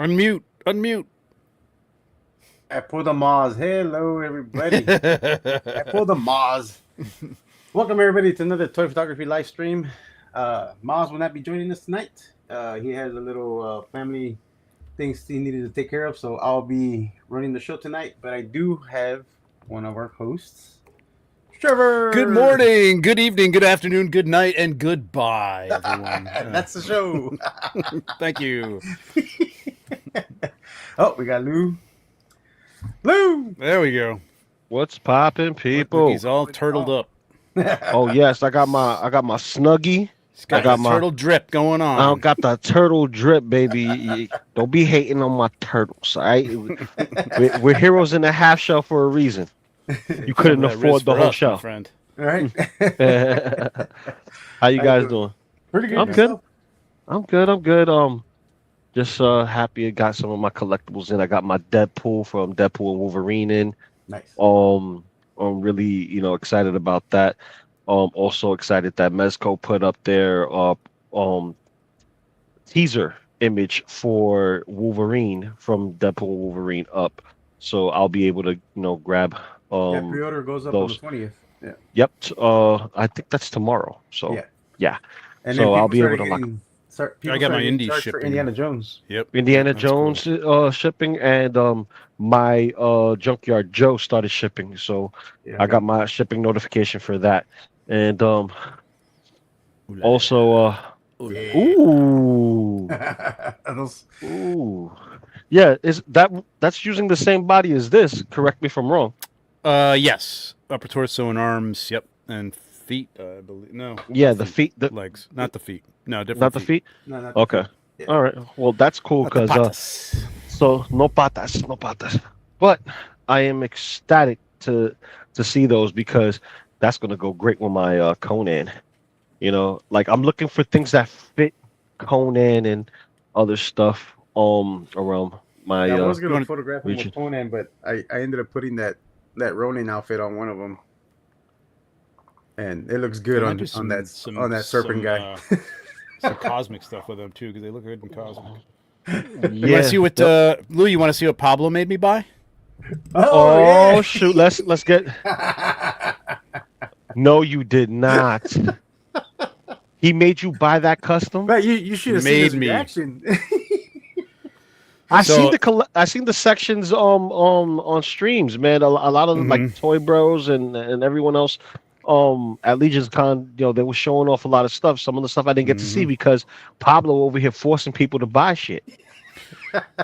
Unmute. Unmute. I pulled the Moz. Hello, everybody. I pulled the Moz. Welcome, everybody, to another toy photography live stream. Moz will not be joining us tonight. He has a little family things he needed to take care of, so I'll be running the show tonight. But I do have one of our hosts, Trevor. Good morning, good evening, good afternoon, good night, and goodbye, everyone. That's the show. Thank you. Oh, we got Lou. Lou! There we go. What's poppin', people? He's all turtled up. Oh yes, I got my Snuggie. He's got my turtle drip going on. I got the turtle drip, baby. Don't be hating on my turtles. All right, we're heroes in the half shell for a reason. You couldn't afford the whole show, friend. All right. How you guys doing? Pretty good. I'm good. I'm good. Just happy I got some of my collectibles in. I got my Deadpool from Deadpool and Wolverine in. Nice. I'm really, excited about that. Also excited that Mezco put up their teaser image for Wolverine from Deadpool Wolverine up. So I'll be able to, grab pre-order goes up those. on the 20th. Yeah. Yep. I think that's tomorrow. So yeah. And so I'll be able to lock. I got my indie shipping. For Indiana Jones. Yep. Indiana Jones cool. Shipping, and my Junkyard Joe started shipping, so I got my shipping notification for that, and also ooh, yeah, is that's using the same body as this? Correct me if I'm wrong. Yes, upper torso and arms. Yep, and feet. I believe no. Yeah, the feet, the legs, not the feet. No, different. Not the feet. No, not okay. Yeah. All right. Well, that's cool because so no patas. But I am ecstatic to see those because that's gonna go great with my Conan. Like I'm looking for things that fit Conan and other stuff around my. I was gonna photograph him region. with Conan, but I ended up putting that Ronin outfit on one of them, and it looks good on that serpent guy. Some cosmic stuff with them too, because they look good in cosmic. Yeah. You want to see what Lou? You want to see what Pablo made me buy? Oh shoot! Let's get. No, you did not. He made you buy that custom. But you should have seen his reaction. I seen the sections on streams, man. A lot of like Toy Bros and everyone else. At Legion's Con, they were showing off a lot of stuff. Some of the stuff I didn't get to see because Pablo over here forcing people to buy shit.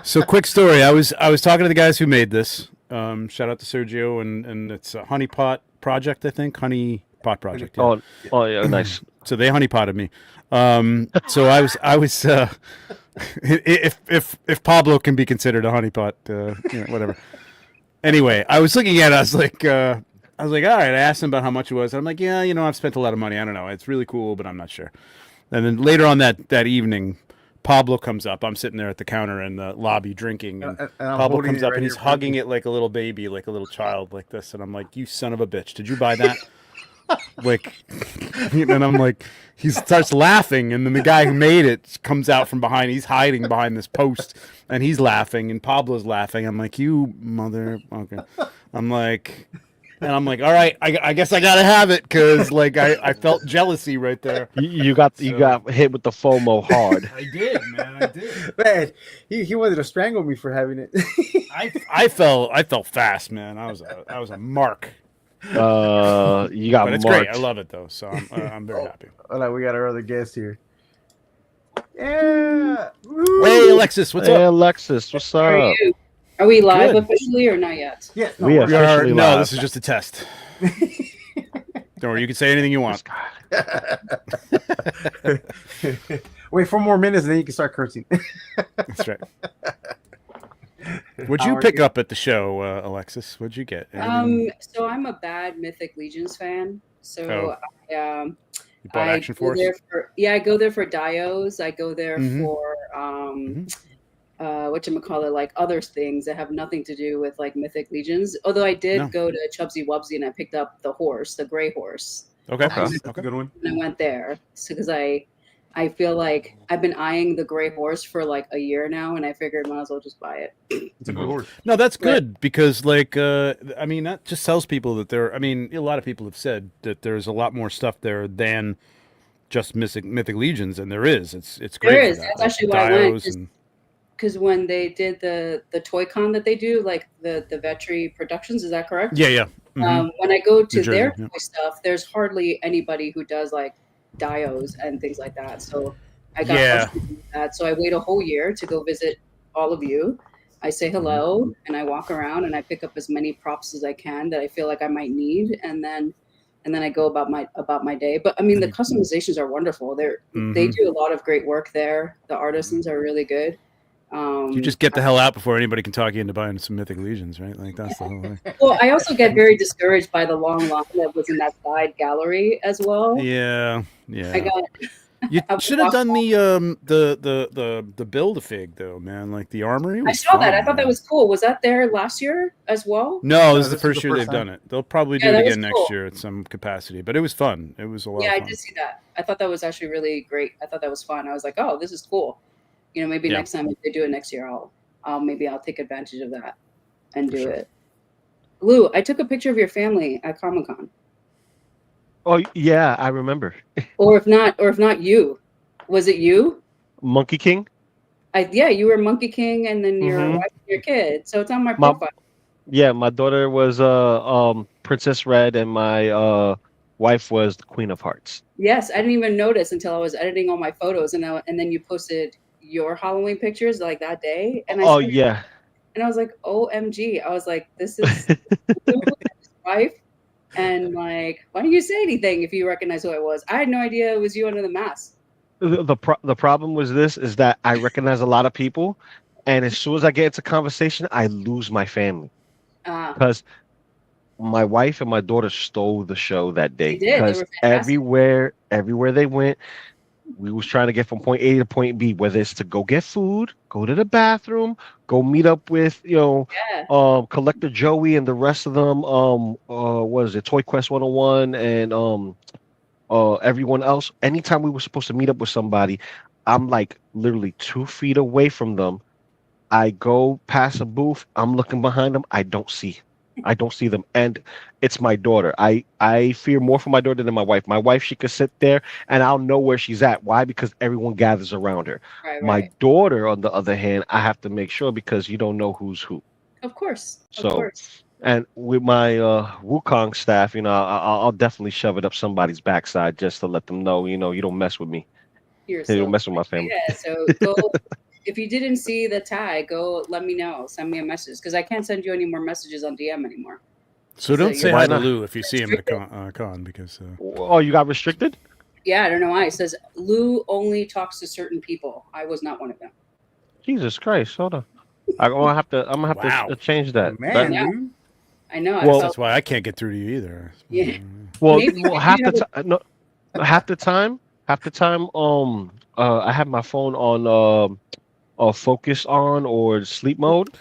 So, quick story. I was talking to the guys who made this. Shout out to Sergio and it's a honeypot project, I think. Honeypot project. Yeah. Oh yeah, nice. So they honeypotted me. So I was if Pablo can be considered a honeypot, whatever. Anyway, I was looking at it. I was like, all right. I asked him about how much it was. I'm like, yeah, I've spent a lot of money. I don't know. It's really cool, but I'm not sure. And then later on that evening, Pablo comes up. I'm sitting there at the counter in the lobby drinking, and Pablo comes up and he's hugging it like a little baby, like a little child, like this. And I'm like, you son of a bitch! Did you buy that? And I'm like, he starts laughing, and then the guy who made it comes out from behind. He's hiding behind this post, and he's laughing, and Pablo's laughing. I'm like, you mother. Okay. I'm like, all right, I guess I gotta have it because I felt jealousy right there. You got hit with the FOMO hard. I did, man. I did. Man, he wanted to strangle me for having it. I fell fast, man. I was a mark. You got but it's marked. great. I love it though, so I'm very happy. All right, we got our other guest here. Yeah. Woo. Hey, Alexis, what's up? Hey, Alexis, what's up? How are you? Are we live Good. officially or not yet? Yeah, we are officially live. No, this is just a test. Don't worry, you can say anything you want. Wait 4 more minutes, and then you can start cursing. That's right. What'd you pick up at the show, Alexis? What'd you get? So I'm a bad Mythic Legions fan. So you bought Action Force? I go there for Dios. I go there for whatchamacallit, like other things that have nothing to do with like Mythic Legions. Although I did go to Chubsy Wubsy and I picked up the horse, the gray horse. Okay. That's a good one. And I went there because I I feel like I've been eyeing the gray horse for like a year now, and I figured might as well just buy it. It's a good horse. No, that's good because, like, I mean, that just tells people that there. I mean, a lot of people have said that there's a lot more stuff there than just Mythic Legions, and there is. It's great. There for is. that. That's Like, actually why I went. and Because when they did the Toy Con that they do, like the Vetri Productions, is that correct? yeah. When I go to New Jersey, their yeah. toy stuff, there's hardly anybody who does like dios and things like that. So I got frustrated with that. So I wait a whole year to go visit all of you. I say hello and I walk around and I pick up as many props as I can that I feel like I might need, and then I go about my day. But I mean, the customizations are wonderful. They do a lot of great work there. The artisans are really good. You just get the hell out before anybody can talk you into buying some Mythic Legions, right? Like that's the whole thing. Well, I also get very discouraged by the long line that was in that side gallery as well. Yeah. I got. You should have done the Build-A-Fig though, man. Like the armory. I saw that. I thought that was cool. Was that there last year as well? No, this is the first year they've done it. They'll probably do it again next cool. year at some capacity. But it was fun. It was a lot. Yeah, of I fun. did see that. I thought that was actually really great. I thought that was fun. I was like, oh, this is cool. You know, maybe next time if they do it next year, I'll take advantage of that and do it. Lou, I took a picture of your family at Comic-Con. Oh yeah, I remember. Or if not you. Was it you? Monkey King? Yeah, you were Monkey King and then your wife and your kid. So it's on my profile. Yeah, my daughter was Princess Red and my wife was the Queen of Hearts. Yes, I didn't even notice until I was editing all my photos, and then you posted your Halloween pictures like that day, and I was like, OMG. I was like, this is his wife, and like, why didn't you say anything if you recognize who I was? I had no idea it was you under the mask. The problem was this is that I recognize a lot of people, and as soon as I get into conversation, I lose my family because my wife and my daughter stole the show that day. They did. Because everywhere they went, we was trying to get from point A to point B, whether it's to go get food, go to the bathroom, go meet up with Collector Joey and the rest of them. What is it, Toy Quest 101 and everyone else. Anytime we were supposed to meet up with somebody, I'm like literally 2 feet away from them. I go past a booth, I'm looking behind them, I don't see them, and it's my daughter. I fear more for my daughter than my wife. My wife, she could sit there and I'll know where she's at. Why? Because everyone gathers around her. Right. My daughter, on the other hand, I have to make sure because you don't know who's who. Of course. And with my Wukong staff, you know, I'll definitely shove it up somebody's backside just to let them know, you know, you don't mess with me. You don't mess with my family. Yeah, so go. If you didn't see the tag, go let me know. Send me a message because I can't send you any more messages on DM anymore. So don't say hi to Lou if you see him at a con because. Oh, you got restricted? Yeah, I don't know why. It says Lou only talks to certain people. I was not one of them. Jesus Christ! Hold on. I'm gonna have to change that. Man, Lou. I know. Well, that's why I can't get through to you either. Yeah. Well, half the time, I have my phone on focus on or sleep mode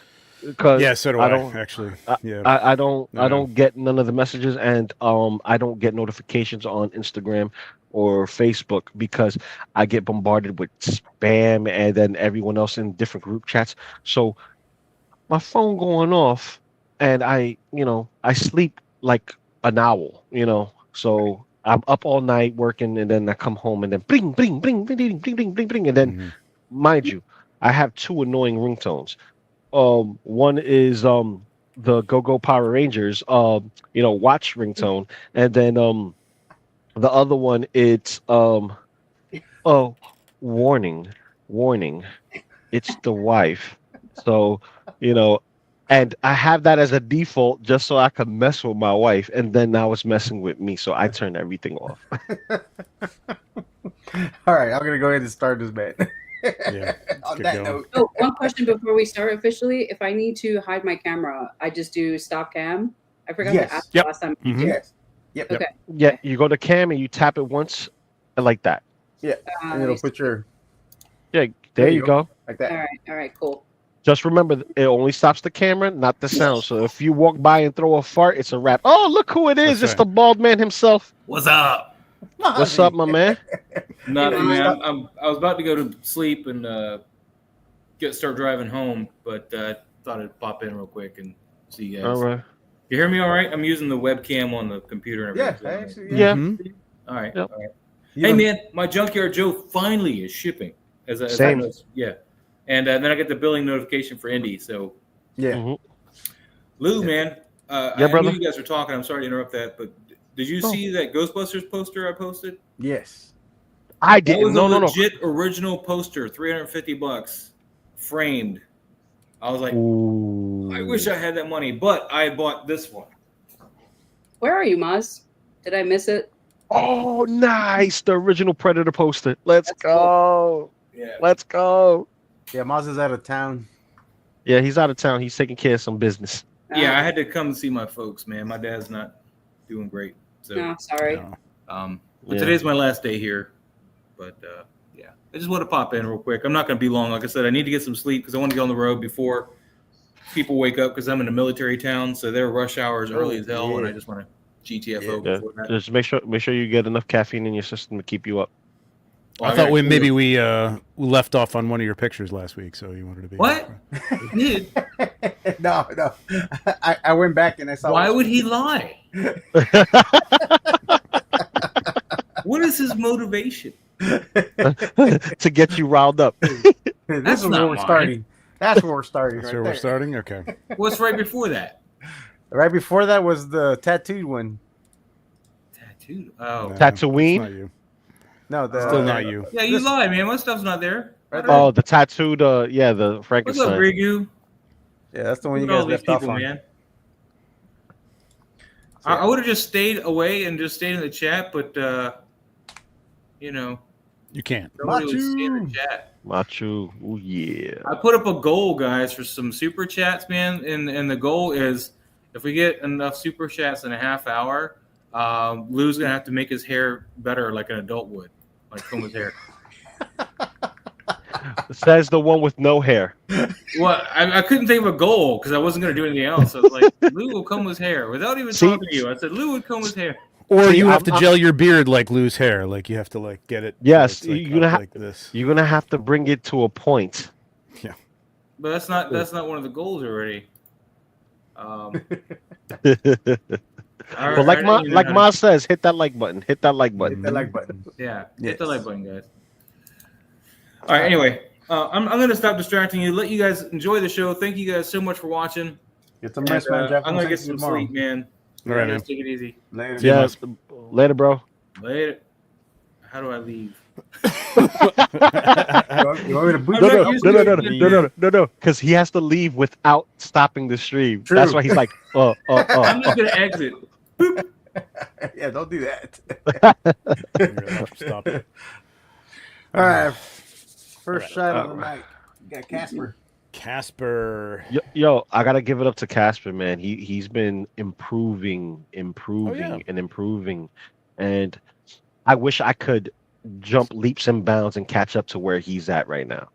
because so do I don't actually. I don't get none of the messages, and I don't get notifications on Instagram or Facebook because I get bombarded with spam and then everyone else in different group chats. So my phone going off, and I sleep like an owl, so I'm up all night working, and then I come home and then bling, bling, bling, bling, bling, bling, bling, bling, and then mind you, I have 2 annoying ringtones. One is the Go-Go Power Rangers, watch ringtone, and then the other one it's warning, it's the wife. So and I have that as a default just so I could mess with my wife, and then now it's messing with me, so I turn everything off. All right, I'm gonna go ahead and start this, man. On that note. Oh, one question before we start officially. If I need to hide my camera, I just do stop cam. I forgot to ask you last time. Yes. Yep. Okay. Yeah, you go to cam and you tap it once, like that. Yeah, and it'll put your. Yeah, there you go. Like that. All right, cool. Just remember, it only stops the camera, not the sound. So if you walk by and throw a fart, it's a wrap. Oh, look who it is! It's the bald man himself. What's up? What's up, my man? Nothing, Hey, man. I was about to go to sleep and start driving home, but thought I'd pop in real quick and see you guys. All right. You hear me all right? I'm using the webcam on the computer and Yeah, everything. actually, Yeah. Mhm. All right. Yep. All right. You Hey, know- man, my Junkyard Joe finally is shipping. As I Same. know, yeah. And then I get the billing notification for Indy. So, Yeah. Mhm. Lou, Yeah. man, Yeah, I brother. knew you guys were talking. I'm sorry to interrupt that, but did you No. see that Ghostbusters poster I posted? Yes. I That didn't. was No, a no, no. legit original poster, $350, framed. I was like, Ooh. I wish I had that money, but I bought this one. Where are you, Maz? Did I miss it? Oh, nice. The original Predator poster. Let's That's go. Yeah. Let's go. Yeah, Maz is out of town. Yeah, he's out of town. He's taking care of some business. Yeah, I had to come see my folks, man. My dad's not doing great. So, No, sorry. No. but Yeah. today's my last day here. But yeah, I just want to pop in real quick. I'm not going to be long. Like I said, I need to get some sleep because I want to get on the road before people wake up because I'm in a military town. So their rush hour is early as hell, and yeah. I just want to GTFO Yeah. before that. Just make sure you get enough caffeine in your system to keep you up. Well, I thought gotta- maybe we left off on one of your pictures last week, so you wanted to be. What? Dude, No. I went back and I saw. why would he lie? What is his motivation? To get you riled up. This That's is not where we're mine. starting. That's where we're starting. That's right where we're there. starting. Okay. What's right before that? Right before that was the tattooed one. Tattooed. Oh, No, Tatooine? it's not you. No, the Still not you. yeah, you this- lie, man. My stuff's not there. Right Oh, the tattooed, the What's up, Frankenstein. Rigu? Yeah, that's the one you Look at guys all these left off people, on. man. I would have just stayed away and just stayed in the chat, but you know, You can't. nobody would stay in Machu. the chat. Machu. Oh, yeah. I put up a goal, guys, for some super chats, man, and the goal is if we get enough super chats in a half hour, Lou's gonna have to make his hair better, like an adult would, like comb his hair. Says the one with no hair. Well, I couldn't think of a goal because I wasn't gonna do anything else. I was like, Lou will comb his hair without even See? talking to you. I said Lou would comb his hair. Or See, you have to I'm- gel your beard like Lou's hair. Like you have to like get it. Yes, so it's, like, you're gonna up have- like this. You're gonna have to bring it to a point. But that's not one of the goals already. But like Ma says, hit that like button. Hit that like button. Hit that like button. Yeah, Yes. hit the like button, guys. All right. Anyway, I'm going to stop distracting you. Let you guys enjoy the show. Thank you guys so much for watching. Get some And, rest, man. Jeff. I'm going to We'll get see you some tomorrow. sleep, man. All right, man. Take it easy. Later. Yeah. Later, bro. Later. How do I leave? You want me to boot I'm No, not no, used no, to no, it. no, no, no, no, no, because he has to leave without stopping the stream. True. That's why he's like, I'm just going to exit. Yeah, don't do that. You're gonna have to stop it. All right. First All right. shot of the night. You got Casper. Casper. Yo, I gotta give it up to Casper, man. He's been improving, yeah. and improving, and I wish I could jump leaps and bounds and catch up to where he's at right now.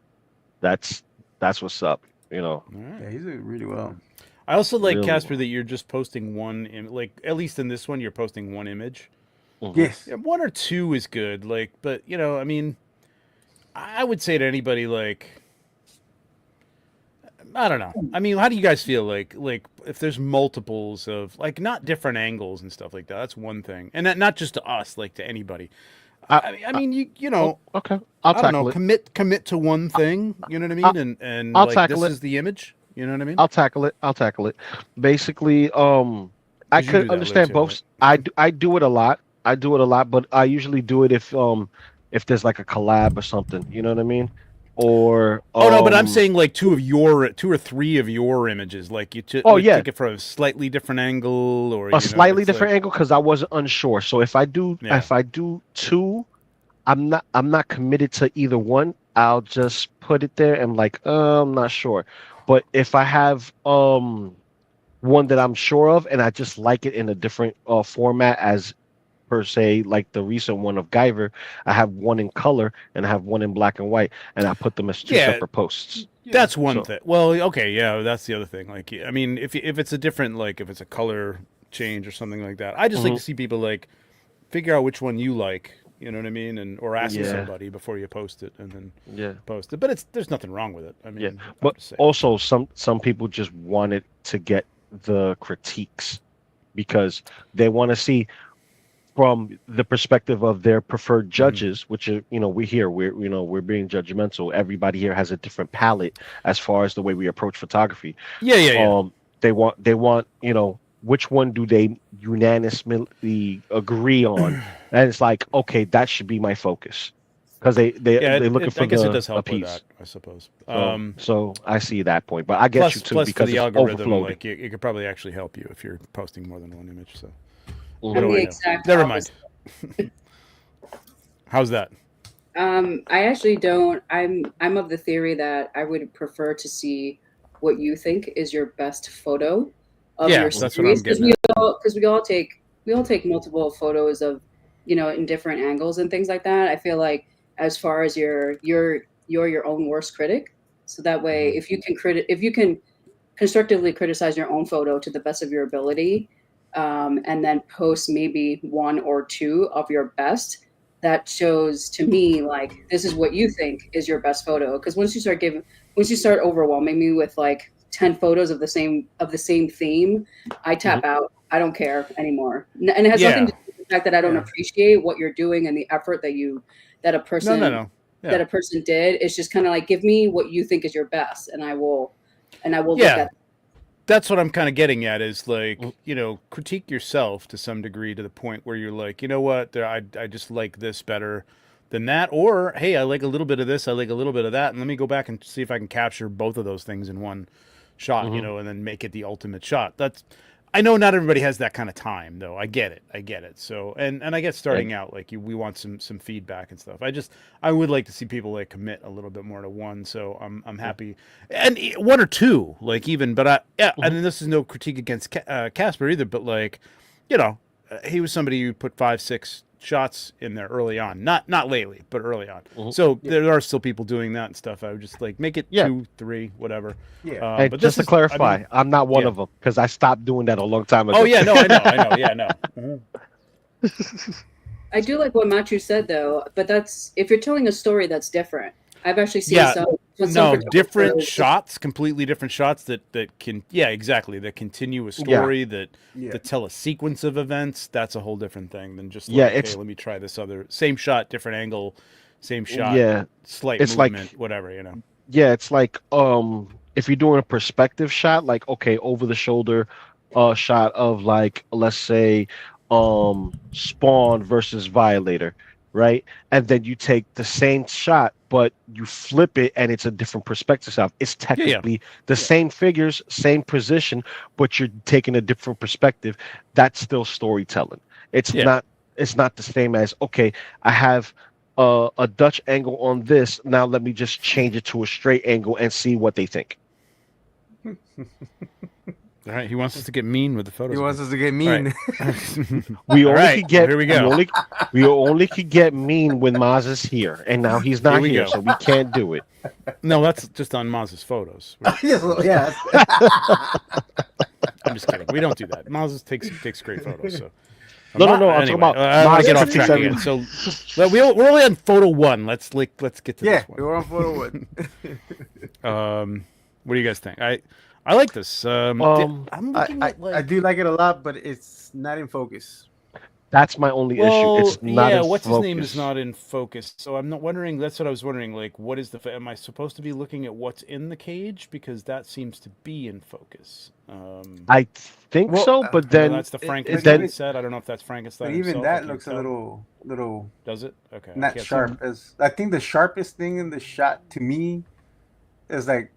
That's what's up, you know. All right. Yeah, he's doing really well. I also like Really? Casper that you're just posting one, like at least in this one, you're posting one image. Mhm. Yes. Yeah, one or two is good, like, but you know, I mean, I would say to anybody, like, I don't know. I mean, how do you guys feel like if there's multiples of like not different angles and stuff like that? That's one thing, and not just to us, like to anybody. I mean, you know, Okay, I'll I don't tackle know, it. commit to one thing. You know what I mean? And I'll like tackle this it. is the image. You know what I mean? I'll tackle it. Basically, I 'Cause you do could that, understand Lou, too, both. I do it a lot. But I usually do it if there's like a collab or something. You know what I mean? Or Oh no, but I'm um, saying like two or three of your images, like you Oh, like, yeah. take it from a slightly different angle, or a slightly different angle because I wasn't unsure. So if I do Yeah. two, I'm not committed to either one. I'll just put it there and like I'm not sure. But if I have one that I'm sure of and I just like it in a different format as per se, like the recent one of Guyver, I have one in color and I have one in black and white, and I put them as two Yeah. separate posts. That's one So- thing. Well, okay, yeah, that's the other thing. Like, I mean, if it's a different, like, if it's a color change or something like that, I just like Mhm. to see people like figure out which one you like. You know what I mean? And or ask Yeah. somebody before you post it, and then Yeah. post it. But there's nothing wrong with it. I mean, Yeah, I'm but just saying. also some people just wanted to get the critiques because they want to see from the perspective of their preferred judges, which are, we're being judgmental. Everybody here has a different palette as far as the way we approach photography. Yeah. They want which one do they unanimously agree on, and it's like, okay, that should be my focus. Because they're looking for I guess it the does help a with piece. that, I suppose. So I see that point, but I get plus, you too plus for because the it's algorithm, overflowing. like it could probably actually help you if you're posting more than one image. So Mhm. what I'm do the I know? exact Never opposite. mind. How's that? I actually don't. I'm of the theory that I would prefer to see what you think is your best photo of Yeah, your that's what I'm series, getting at. because we all take multiple photos of, in different angles and things like that. I feel like as far as you're your own worst critic, so that way if you can constructively criticize your own photo to the best of your ability, and then post maybe one or two of your best, that shows to me like this is what you think is your best photo. Because once you start overwhelming me with like 10 photos of the same theme, I tap out. I don't care anymore. And it has nothing to do with the fact that I don't appreciate what you're doing and the effort that a person No. Yeah. that a person did. It's just kind of like, give me what you think is your best, and I will look Yeah. at. That's what I'm kind of getting at is like, critique yourself to some degree to the point where you're like, you know what, I just like this better than that. Or, hey, I like a little bit of this, I like a little bit of that. And let me go back and see if I can capture both of those things in one shot, and then make it the ultimate shot. I know not everybody has that kind of time, though. I get it. So, and I get starting out, like, we want some feedback and stuff. I would like to see people like commit a little bit more to one. So I'm happy, and one or two, like even. But and this is no critique against Casper either. But like, he was somebody who put 5-6 shots in there early on, not lately, but early on. So there are still people doing that and stuff. I would just like make it 2, 3, whatever. Yeah. Hey, but just to clarify, I'm not one yeah. of them because I stopped doing that a long time ago. Oh yeah, no, I know. Yeah, no. I do like what Machu said though, but that's if you're telling a story that's different. I've actually seen some different shots, completely different shots that can, exactly, that continue a story that tell a sequence of events. That's a whole different thing than just like, okay, let me try this other same shot, different angle, same shot, slight movement, whatever, Yeah, it's like if you're doing a perspective shot, like okay, over the shoulder shot of like let's say Spawn versus Violator, right? And then you take the same shot, but you flip it and it's a different perspective shot. It's technically the same figures, same position, but you're taking a different perspective. That's still storytelling. It's not the same as, okay, I have a Dutch angle on this. Now let me just change it to a straight angle and see what they think. All right, he wants us to get mean with the photos. He wants us to get mean. We only could get here we go. We only could get mean when Maz is here, and now he's not here, so we can't do it. No, that's just on Maz's photos. Yeah. I'm just kidding. We don't do that. Maz takes great photos. So no. I'm talking about I get off track again. So we're only on photo 1. Let's get to this one. We were on photo 1. What do you guys think? I like this. I'm looking at I do like it a lot, but it's not in focus. That's my only issue. It's not in what's focus. his name is not in focus. So I'm not wondering. That's what I was wondering. Like, what is am I supposed to be looking at what's in the cage, because that seems to be in focus? I think so, but then that's the Frankenstein set. I don't know if that's Frankenstein. But even himself. that looks a little. Does it? Okay. Not sharp. As I think the sharpest thing in the shot to me is like.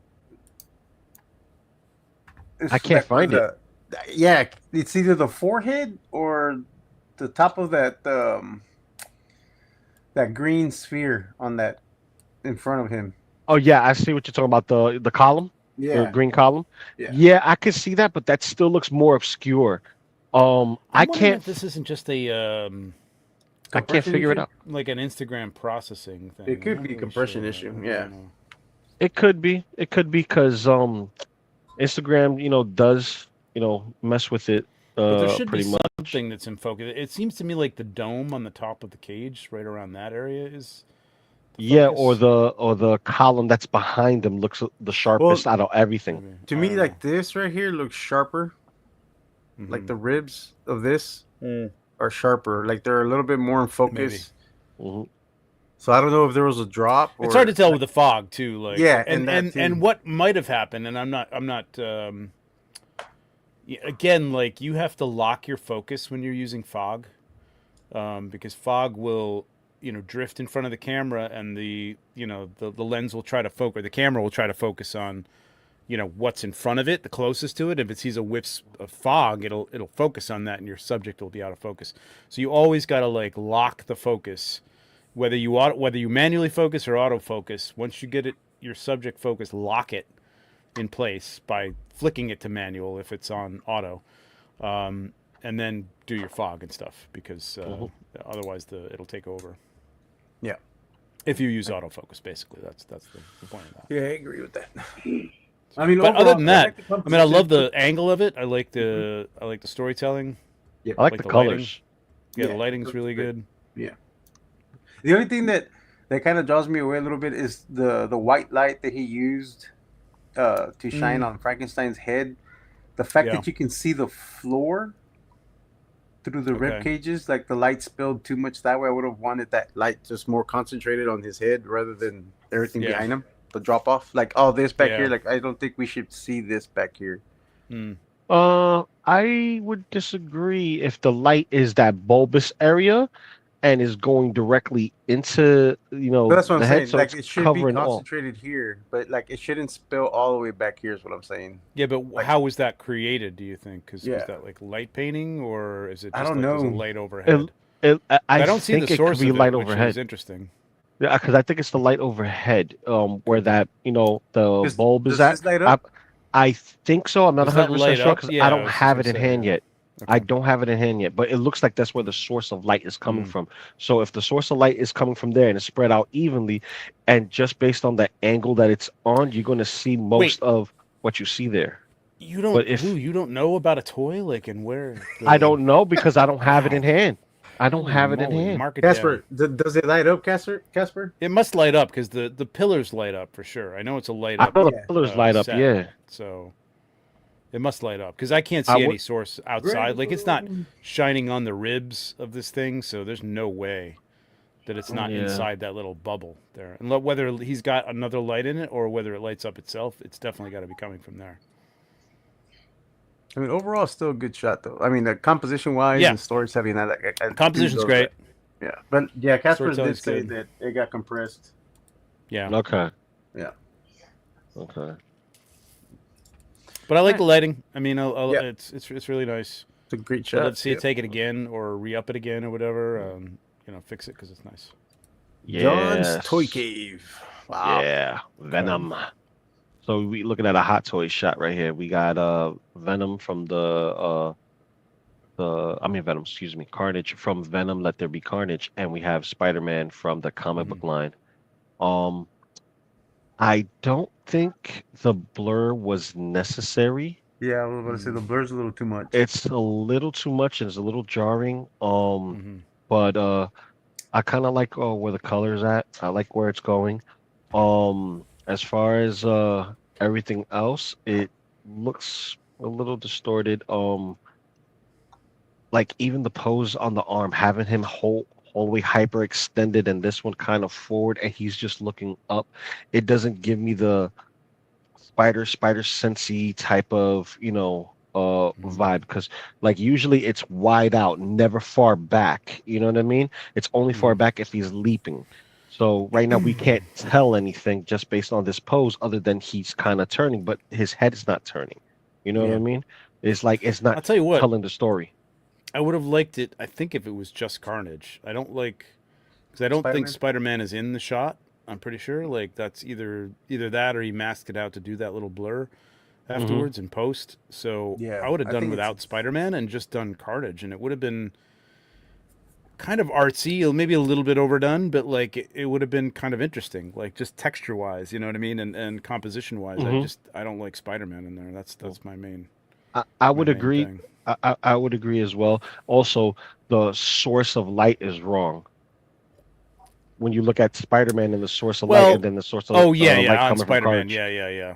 I can't find it. Yeah, it's either the forehead or the top of that that green sphere on that in front of him. Oh yeah, I see what you're talking about. The column, the green column. Yeah, I could see that, but that still looks more obscure. I can't. If this isn't just a. I can't figure it out. Like an Instagram processing thing. It could be a compression issue. Yeah. It could be. It could be because Instagram, does mess with it But there should pretty be much. something that's in focus. It seems to me like the dome on the top of the cage, right around that area, is the Yeah, focus. or the column that's behind him looks the sharpest out of everything. Maybe. To I me, don't like know. this right here looks sharper. Like Mhm. the ribs of this Mm. are sharper. Like they're a little bit more in focus. Mhm. So I don't know if there was a drop or It's hard to tell with the fog too. Like, Yeah, and and that and too. what might have happened, and I'm not. Again, like you have to lock your focus when you're using fog, because fog will, drift in front of the camera, and the lens will try to focus, or the camera will try to focus on, what's in front of it, the closest to it. If it sees a whiff of fog, it'll focus on that, and your subject will be out of focus. So you always got to like lock the focus, whether you manually focus or autofocus. Once you get your subject focus, lock it in place by flicking it to manual if it's on auto, and then do your fog and stuff, because otherwise it'll take over. Yeah. If you use autofocus, basically, that's the point of that. Yeah, I agree with that. I mean, But overall, other than that, like I love the angle of it. I like the storytelling. Yep. I like Like the the lighting. colors. Yeah, Yeah, the lighting's looks really great. good. The only thing that kind of draws me away a little bit is the white light that he used to shine on Frankenstein's head. The fact Yeah. that you can see the floor through the rib Okay. cages, like the light spilled too much that way. I would have wanted that light just more concentrated on his head rather than everything Yeah. behind him. The drop off, like this back Yeah. here. Like I don't think we should see this back here. Mm. I would disagree if the light is that bulbous area and is going directly into But that's what I'm the head, saying. so Like it's it should be covering all. concentrated here, but like it shouldn't spill all the way back here. Is what I'm saying. Yeah, but Like- how was that created, do you think? Because Yeah. was that like light painting, or is it just I don't like there's a know. light overhead? I don't see think the it could source be of light it, which overhead. is interesting. Yeah, because I think it's the light overhead, where that the bulb is Does at. this light up? I think so. I'm not Does that 100% light sure up? because Yeah, I I don't was just have gonna it in say, hand yeah. yet. I Okay. don't have it in hand yet, but it looks like that's where the source of light is coming Mm. from. So if the source of light is coming from there and it's spread out evenly, and just based on the angle that it's on, you're going to see most of what you see there. You don't, But if- Lou, you don't know about a toy, like, and where? I don't know because I don't have it in Wow. hand. I don't Holy have it in moly, hand. Mark it down. Casper, does it light up, Casper? It must light up because the pillars light up for sure. I know it's a light I up. know the Yeah. pillars light up, set, yeah. So it must light up because I can't I see any would- source outside. Like it's not shining on the ribs of this thing, so there's no way that it's not Yeah. inside that little bubble there. And whether he's got another light in it or whether it lights up itself, it's definitely got to be coming from there. I mean, overall, still a good shot though. I mean, the composition wise Yeah. and story's heavy, and that I do Composition's love great. that. Yeah, but yeah, Casper did Storytelling's say good. that it got compressed. Yeah, Okay. Yeah. Okay. but I like the lighting. I mean, Yeah. it's really nice. It's a great I'd shot. love to see Yeah. it take it again or re-up it again or whatever. Fix it because it's nice. John's Yes. Toy Cave. Wow. Yeah, Venom. So we looking at a Hot Toys shot right here. We got Venom from Venom, excuse me, Carnage from Venom, Let There Be Carnage, and we have Spider-Man from the comic book line. I don't think the blur was necessary. Yeah, I was about to say the blur's a little too much. It's a little too much and it's a little jarring. Mhm. But I kind of like where the color's at. I like where it's going. As far as everything else, it looks a little distorted. Like even the pose on the arm, having him whole the way hyper extended, and this one kind of forward, and he's just looking up. It doesn't give me the spider sensey type of vibe, because like usually it's wide out, never far back. You know what I mean? It's only far back if he's leaping. So right now we can't tell anything just based on this pose, other than he's kind of turning, but his head is not turning. You know what I mean? It's like it's I'll not tell you what. telling the story. I would have liked it. I think if it was just Carnage. I don't like because I don't think Spider-Man is in the shot. I'm pretty sure like that's either that or he masked it out to do that little blur afterwards in post. So Yeah, I would have I done think without Spider-Man and just done Carnage, and it would have been kind of artsy, maybe a little bit overdone, but like it would have been kind of interesting, like just texture-wise, you know what I mean, and composition-wise. I don't like Spider-Man in there. That's my main. I would my main agree. thing. I would agree as well. Also, the source of light is wrong. When you look at Spider-Man and the source of light, Well, and then the source of oh yeah, light on coming from Spider-Man, Carnage.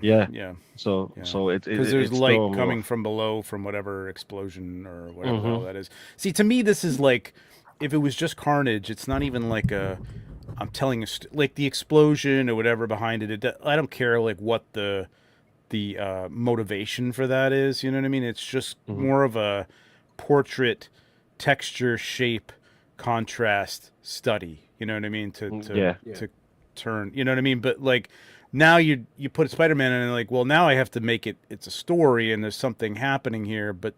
yeah. Yeah. So Yeah. so Because there's it's light still coming more. from below from whatever explosion or whatever the hell Hmm. that is. See, to me, this is like if it was just Carnage, it's not even like a. I'm telling you, like the explosion or whatever behind it. I don't care like what the motivation for that is. You know what I mean? It's just Hmm. more of a portrait, texture, shape, contrast study. You know what I mean? Yeah. To turn. You know what I mean? But like now you put Spider-Man in and like, well, now I have to make it. It's a story and there's something happening here. But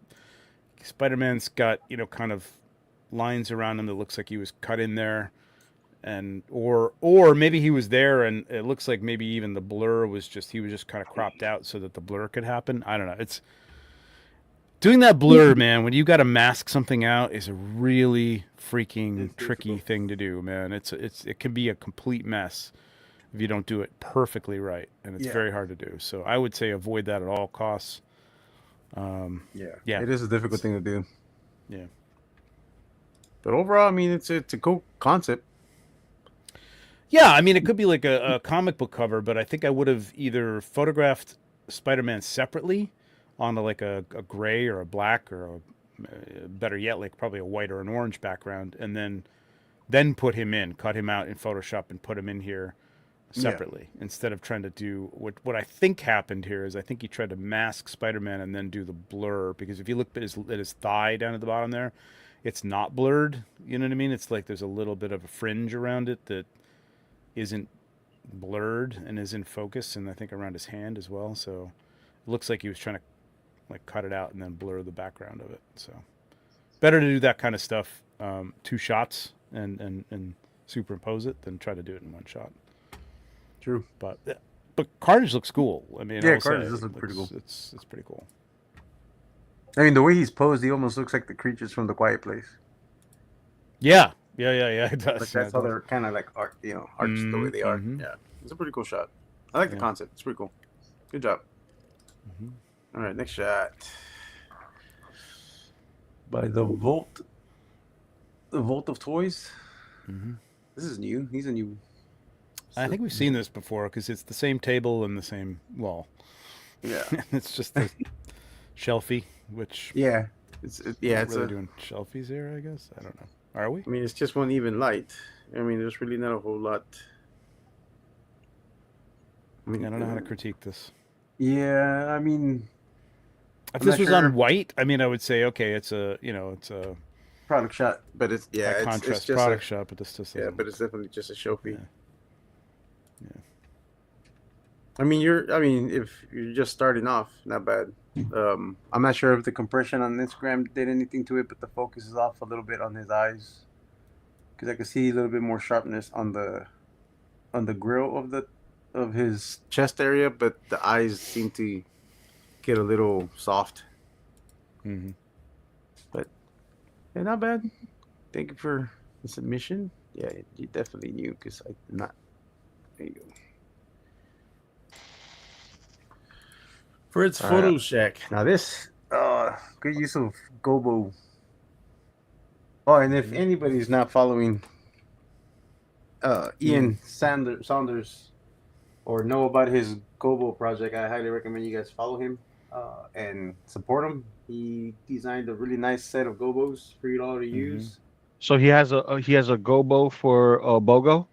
Spider-Man's got kind of lines around him that looks like he was cut in there and or maybe he was there and it looks like maybe even the blur was just he was just kind of cropped out so that the blur could happen. I don't know. It's doing that blur, man, when you got to mask something out is a really freaking It's tricky difficult. thing to do, man. It can be a complete mess if you don't do it perfectly right, and it's Yeah. very hard to do. So I would say avoid that at all costs. Yeah. It is a difficult thing to do. Yeah. But overall, I mean, it's a cool concept. Yeah, I mean, it could be like a comic book cover, but I think I would have either photographed Spider-Man separately on like a gray or a black or better yet, like probably a white or an orange background, and then put him in, cut him out in Photoshop, and put him in here separately instead of trying to do what I think happened here is I think he tried to mask Spider-Man and then do the blur because if you look at his thigh down at the bottom there, it's not blurred. You know what I mean? It's like there's a little bit of a fringe around it that isn't blurred and is in focus, and I think around his hand as well. So it looks like he was trying to like cut it out and then blur the background of it. So better to do that kind of stuff, 2 shots and superimpose it than try to do it in 1 shot. True. But Carnage looks cool. I mean, Yeah, I'll Carnage say, does look pretty cool. It's pretty cool. I mean, the way he's posed, he almost looks like the creatures from The Quiet Place. Yeah. It does. Like Yeah, that's it how does. they're kind of like arched the way they are. Mhm. Yeah, it's a pretty cool shot. I like the Yeah. concept. It's pretty cool. Good job. Mhm. All right, next shot by the Vault of Toys. Mhm. This is new. He's a new. I think we've seen this before because it's the same table and the same wall. Yeah, It's just the shelfie, which yeah. It's not It's really a. doing shelfies here. I guess I don't know. Are we? I mean, it's just one even light. I mean, there's really not a whole lot. I mean, I don't know how to critique this. Yeah, I mean, If I'm this not was sure. on white, I mean, I would say okay, it's a product shot, but it's high it's contrast just product shot, but this just yeah, doesn't. but it's definitely just a Shelfie. Yeah. I mean, if you're just starting off, not bad. I'm not sure if the compression on Instagram did anything to it, but the focus is off a little bit on his eyes, because I can see a little bit more sharpness on the grill of his chest area, but the eyes seem to get a little soft. Mm-hmm. But yeah, not bad. Thank you for the submission. Yeah, you definitely knew because I did not. There you go. Fred's All Photo right. Shack. Now this, good use of Gobo. Oh, and if anybody's not following, Ian Saunders, or know about his Gobo project, I highly recommend you guys follow him, and support him. He designed a really nice set of Gobos for you all to use. So he has a gobo for BOGO.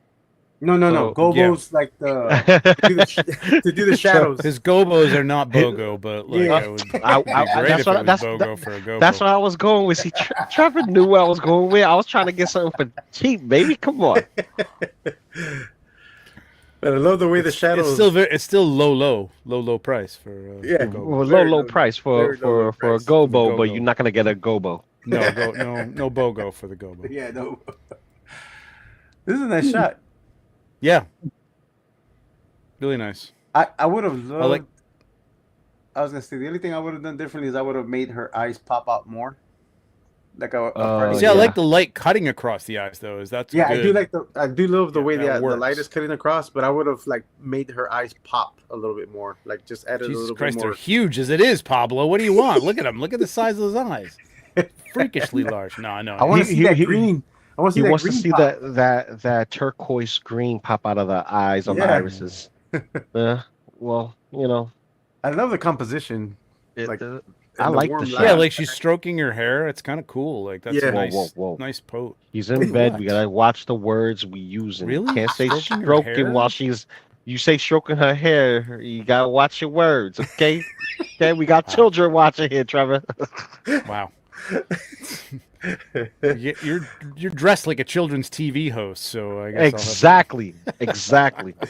No. So- Gobos like to do the shadows. His gobos are not BOGO, but like Yeah. I would. I- It'd be I- great that's if what- it was that's- BOGO for a gobo. That's what I was going with. See, Trevor knew where I was going with. I was trying to get something for cheap, baby. Come on. But I love the way the shadows. It's still low price for Yeah. Gobo. Well, Very low low- price very low for a price. gobo, For but gobo. you're not gonna get a gobo. No BOGO for the gobo. Yeah, no. This is a nice shot. Yeah, really nice. I would have loved. like- I was gonna say the only thing I would have done differently is I would have made her eyes pop out more. like a Oh, See, I yeah. like the light cutting across the eyes, though. That's Yeah, good. I do love the Yeah, way that the light works. is cutting across, but I would have like made her eyes pop a little bit more, like just added a Jesus little Christ, bit they're more. huge as it is, Pablo. What do you want? Look at them. Look at the size of those eyes. Freakishly large. No, I know. I want to He- see he- that he- green. I want to He see that wants to green see pop. that turquoise green pop out of the eyes on the Yeah. irises. Well, you know, I love the composition. it, Like, I and the like the warm shot. Yeah, light. like she's stroking her hair. It's kind of cool. Like that's Yeah. a Whoa, nice, whoa. nice pose. He's in bed. We What? gotta watch the words we use. And Really? can't say Stroking her stroking hair? while she's. You say stroking her hair. You gotta watch your words, okay? Okay, we got Wow. children watching here, Trevor. Wow. You're dressed like a children's TV host, so I guess Exactly. Exactly. What do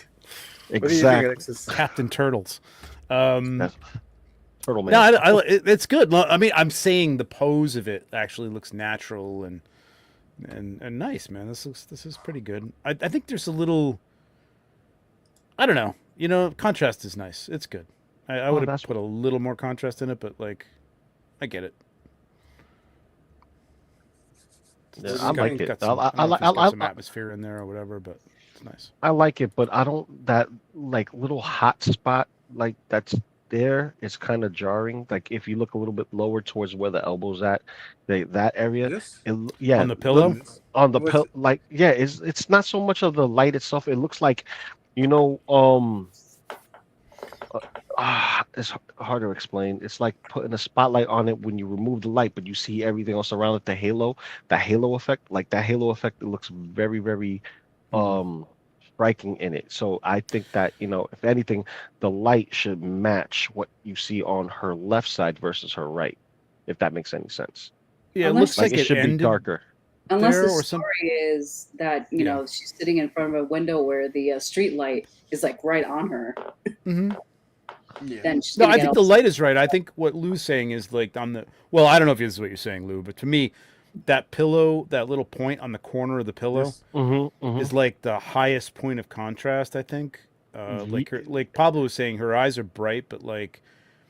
you think, Exactly. Alexis? I'll have Captain Turtles. That's Turtle Man. No, it's good. I mean, I'm saying the pose of it actually looks natural and nice, man. This is pretty good. I think there's a little, I don't know. You know, contrast is nice. It's good. I would have that's- put a little more contrast in it, but like, I get it. Yeah, It's I got- like got it. some- I don't know if it's got I- some atmosphere in there or whatever, but it's nice. I like it, but I don't that like little hot spot like that's there is kind of jarring. Like if you look a little bit lower towards where the elbow's at, that area, This? yeah, On the pillow? on the What's pill, it? like yeah, it's not so much of the light itself. It looks like, you know, it's hard to explain. It's like putting a spotlight on it when you remove the light, but you see everything else around it. The halo effect, like that halo effect, it looks very, very striking in it. So I think that, you know, if anything, the light should match what you see on her left side versus her right, if that makes any sense. Yeah, it Unless looks Like like it should be ended darker. Unless there the or some- story is that Yeah. know she's sitting in front of a window where the street light is like right on her, Mhm. Yeah. then she's No, gonna I get think the all- light is right. I think what Lou's saying is like on the. Well, I don't know if this is what you're saying, Lou, but to me, that pillow, that little point on the corner of the pillow, This- is like the highest point of contrast. I think. Ye- Like Pablo was saying, her eyes are bright, but like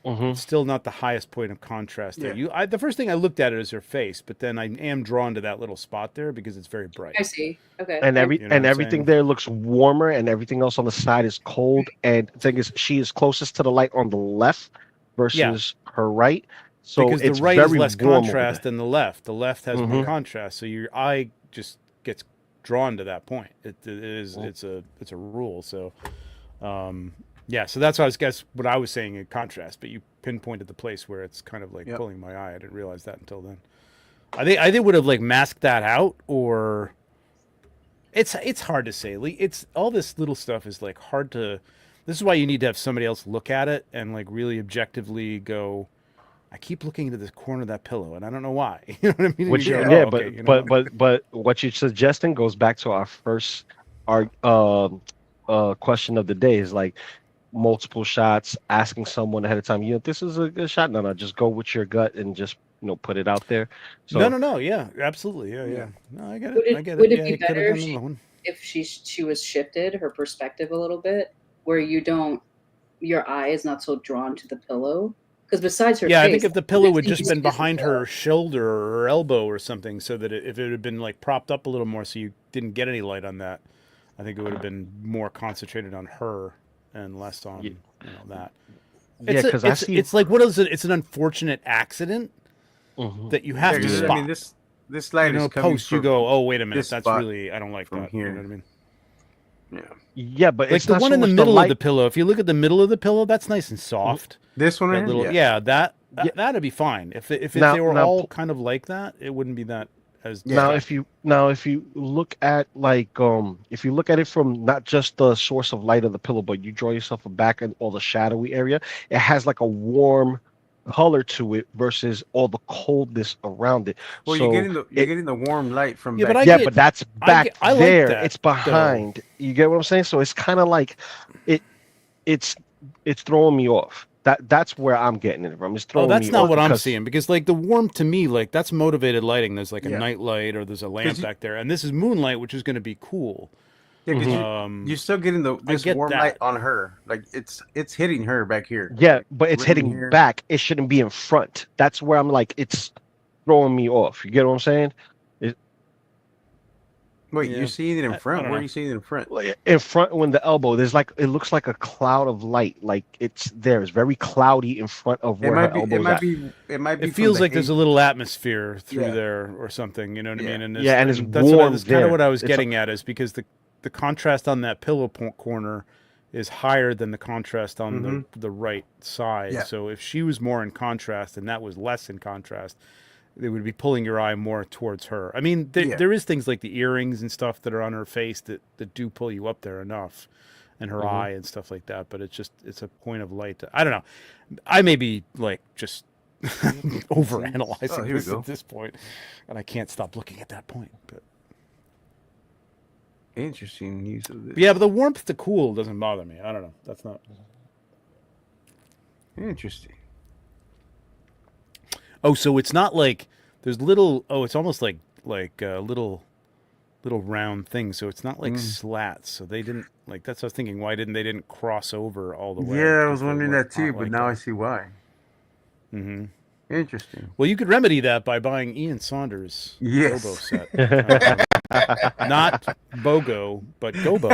Mhm. it's still not the highest point of contrast. There. Yeah. The first thing I looked at it is her face, but then I am drawn to that little spot there because it's very bright. I see. Okay. And You know what I'm everything saying? there looks warmer, and everything else on the side is cold. And the thing is, she is closest to the light on the left versus her right. So because it's the right very is less warm over contrast there. than the left. The left has more Mhm. contrast, so your eye just gets drawn to that point. It is Mhm. it's a rule. So, yeah. So that's what I was saying in contrast. But you pinpointed the place where it's kind of like Yep. pulling my eye. I didn't realize that until then. I think would have like masked that out, or it's hard to say. It's all this little stuff is like hard to. This is why you need to have somebody else look at it and like really objectively go. I keep looking into the corner of that pillow, and I don't know why. You know what I mean? And Which you go, yeah, "Oh, but okay," you know? but what you're suggesting goes back to our first question of the day is like multiple shots, asking someone ahead of time, you know, this is a good shot. No, just go with your gut and just, you know, put it out there. So No. Yeah, absolutely. Yeah. Yeah. No, I get Would it. it- I get would it. it Yeah, be you could have better done if she- another one. If she was shifted her perspective a little bit, where your eye is not so drawn to the pillow, because besides her Yeah, face, I think if the pillow had everything just you been see is the behind pillow. her shoulder or her elbow or something, so that if it had been like propped up a little more, so you didn't get any light on that, I think it would have been more concentrated on her and less on Yeah. that. yeah, because I see it's like what is it? It's an unfortunate accident Mhm. that you have Yeah, to 'cause, spot. I mean, this light You know, is coming post you from- go, oh wait a minute, this that's spot really I don't like from that. here. You know what I mean? Yeah. Yeah, but Like it's the not one so in the much middle light. of the pillow. If you look at the middle of the pillow, that's nice and soft. This one right That here? little, Yeah. yeah, Yeah. that'd be fine. If Now- they were now all pu- kind of like that, it wouldn't be that as Now, distracting. if you look at like if you look at it from not just the source of light of the pillow, but you draw yourself back in all the shadowy area, it has like a warm color to it versus all the coldness around it. Well, so you're getting the warm light from Yeah, back but I yeah, get- but that's I back get- I like there. that, It's behind. You get what I'm saying? So it's kind of like it's throwing me off. That's where I'm getting it from. It's Oh, throwing that's me not off what I'm because- seeing because like the warm to me, like that's motivated lighting. There's like a Yeah. night light or there's a lamp you- back there, and this is moonlight, which is going to be cool. Yeah, 'cause Mhm. you're still getting this get warm that. light on her. Like it's hitting her back here. Yeah, but it's right in hitting here. back. It shouldn't be in front. That's where I'm like, it's throwing me off. You get what I'm saying? Wait, Yeah. you're seeing it in I front? don't Where know. are you seeing it in front? Like, in front, when the elbow, there's like it looks like a cloud of light. Like it's there. It's very cloudy in front of It where her might be. It elbow's might at. be. It might be. It from feels the like there's a haze. little atmosphere through Yeah. there or something. You know what I Yeah. mean? And Yeah, and it's that's warm that's kind of there. what I was It's getting at is because the contrast on that pillow corner is higher than the contrast on the right side. Yeah. So if she was more in contrast and that was less in contrast, it would be pulling your eye more towards her. I mean, there is things like the earrings and stuff that are on her face that do pull you up there enough, and her eye and stuff like that. But it's a point of light. I don't know. I may be like just overanalyzing here we this go. at this point, and I can't stop looking at that point. But Interesting use of this. yeah, but the warmth to cool doesn't bother me. I don't know. That's not. Interesting. Oh, so it's not like there's little. Oh, it's almost like little round things. So it's not like slats. So they didn't like. That's what I was thinking. Why didn't they cross over all the way? Yeah, I was Because they wondering weren't that too, like but now I that. see why. Mm-hmm. Interesting. Well, you could remedy that by buying Ian Saunders' Yes. Gobo set. Not Bogo, but Gobo.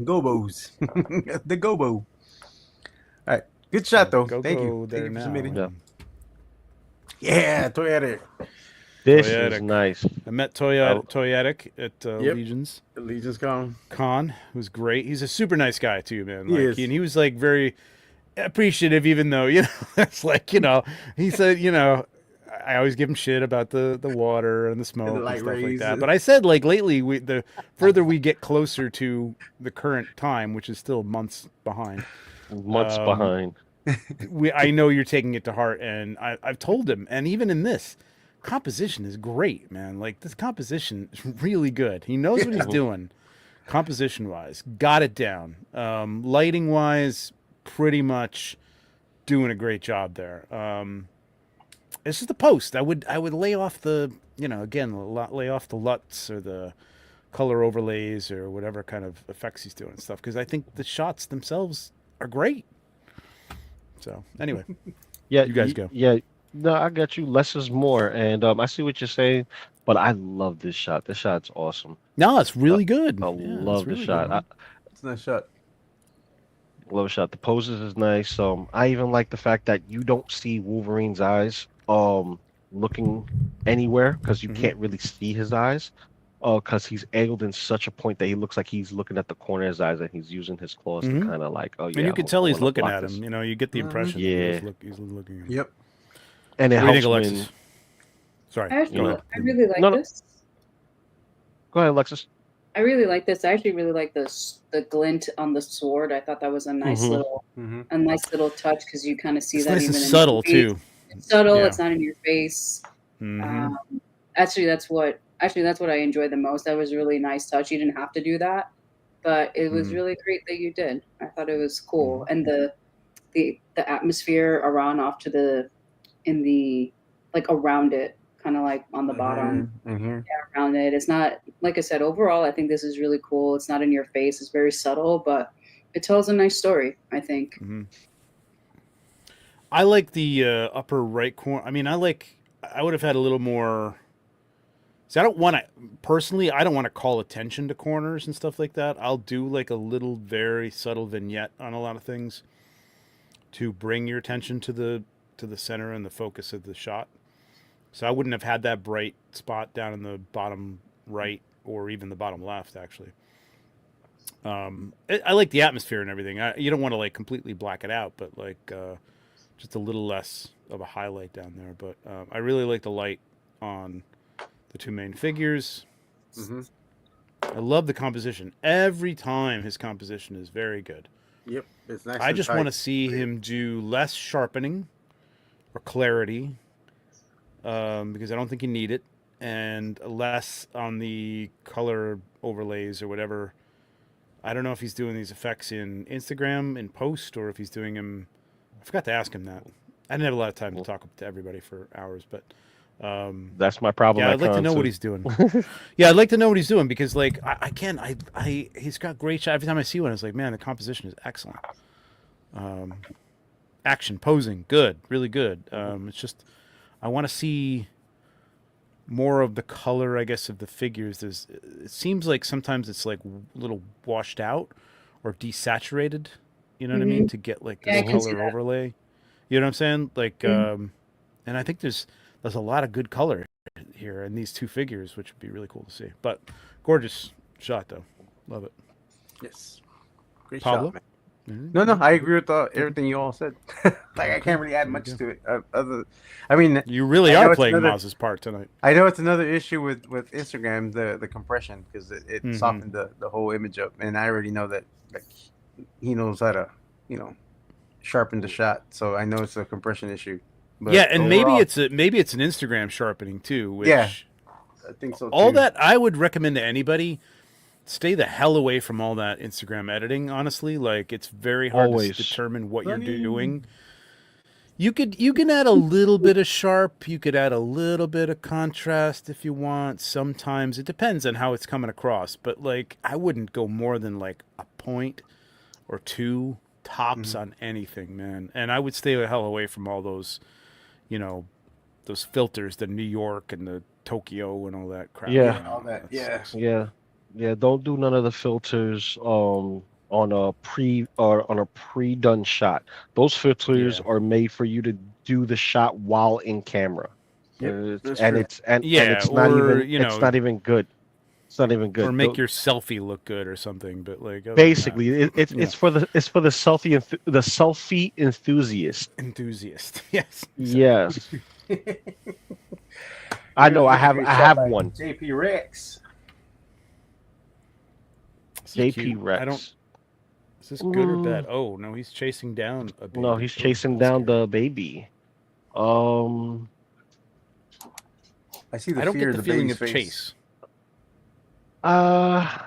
Gobos. The Gobo. All right. Good shot, though. Go Thank you. there Thank you for now. submitting. Yeah. Yeah, Toyota. This Toyetic. is nice. I met Oh. Toyetic at Yep. Legion's Legion's gone. Con, who's great. He's a super nice guy too, man. He Like, is. and he was like very appreciative, even though it's like he said I always give him shit about the water and the smoke and, light stuff like rays. that. But I said like lately, the further we get closer to the current time, which is still months behind, Months behind. I know you're taking it to heart, and I've told him, and even in this, composition is great, man. Like this composition is really good. He knows what he's doing, composition wise, got it down. Lighting wise, pretty much doing a great job there. It's just the post. I would lay off the lay off the LUTs or the color overlays or whatever kind of effects he's doing and stuff, because I think the shots themselves are great. So anyway, Yeah, you guys go. Yeah, no, I got you. Less is more, and I see what you're saying, but I love this shot. This shot's awesome. No, it's really good. I Yeah, love it's the really shot. good. It's a nice shot. Love the shot. The poses is nice. I even like the fact that you don't see Wolverine's eyes looking anywhere because you can't really see his eyes. Because he's angled in such a point that he looks like he's looking at the corner of his eyes and he's using his claws to kind of like, oh yeah. And you can I'm tell he's gonna looking block at this. him. You get the impression. Yeah. that he's looking at him. Yep. And it What do you helps think, when. Alexis? Sorry. I actually, Go ahead. I really like No, no. this. Go ahead, Alexis. I really like this. I actually really like the glint on the sword. I thought that was a nice Mhm. little touch because you kind of see It's that nice even and in subtle the movie. too. It's subtle. Yeah. It's not in your face. Mhm. Actually, that's what I enjoyed the most. That was a really nice touch. You didn't have to do that, but it was really great that you did. I thought it was cool, and the atmosphere around off to the around it, kind of like on the bottom. Mm-hmm. Around it. It's not, like I said, overall, I think this is really cool. It's not in your face. It's very subtle, but it tells a nice story, I think. I like the upper right corner. I mean, I would have had a little more. See, I don't want to call attention to corners and stuff like that. I'll do like a little very subtle vignette on a lot of things to bring your attention to the center and the focus of the shot. So I wouldn't have had that bright spot down in the bottom right or even the bottom left, actually. I like the atmosphere and everything. You don't want to like completely black it out, but like just a little less of a highlight down there. But I really like the light on the two main figures. I love the composition. Every time his composition is very good. Yep. It's nice. I and just tight. want to see him do less sharpening or clarity because I don't think you need it, and less on the color overlays or whatever. I don't know if he's doing these effects in Instagram in post or if he's doing them. I forgot to ask him that. I didn't have a lot of time to talk to everybody for hours, but That's my problem. yeah, at I'd like to know cons, what too. he's doing. Yeah, I'd like to know what he's doing because like he's got great shot. Every time I see one, it's like, man, the composition is excellent. And action, posing, good, really good. It's just I want to see more of the color, I guess, of the figures. It seems like sometimes it's like a little washed out or desaturated. You know what I mean? To get like this I can see color that. overlay. You know what I'm saying? Like, and I think there's a lot of good color here in these two figures, which would be really cool to see. But gorgeous shot though, love it. Yes. Great Pablo? shot, man. No, I agree with everything you all said. Like I can't really add much to it. I mean, You really I know are it's playing another- Maz's part tonight. I know it's another issue with Instagram, the compression, because it softened the whole image up, and I already know that like he knows how to sharpen the shot, so I know it's a compression issue. But Yeah, and overall, maybe it's an Instagram sharpening too. Which, Yeah, I think so. all too. that I would recommend to anybody. Stay the hell away from all that Instagram editing. Honestly, like it's very hard Always. to determine what you're Funny. doing. You can add a little bit of sharp. You could add a little bit of contrast if you want. Sometimes it depends on how it's coming across. But like, I wouldn't go more than like a point or two tops on anything, man. And I would stay the hell away from all those, those filters, the New York and the Tokyo and all that crap. Yeah. All that. Yeah. Yeah, don't do none of the filters on a pre-done shot. Those filters Yeah. are made for you to do the shot while in camera. Yep, that's And true. it's not or, even it's not even good. It's not even good. Or make your selfie look good or something. But like, other than basically that, it's for the selfie enthusiast. enthusiast. Yes. Yes. I know I have one. JP Rex. This is JP cute. Rex. I don't. Is this good or bad? Oh no, he's chasing down a baby. No, he's Oh, chasing that's down scary. the baby. I see the I don't fear get in the feeling baby's of face. chase. Uh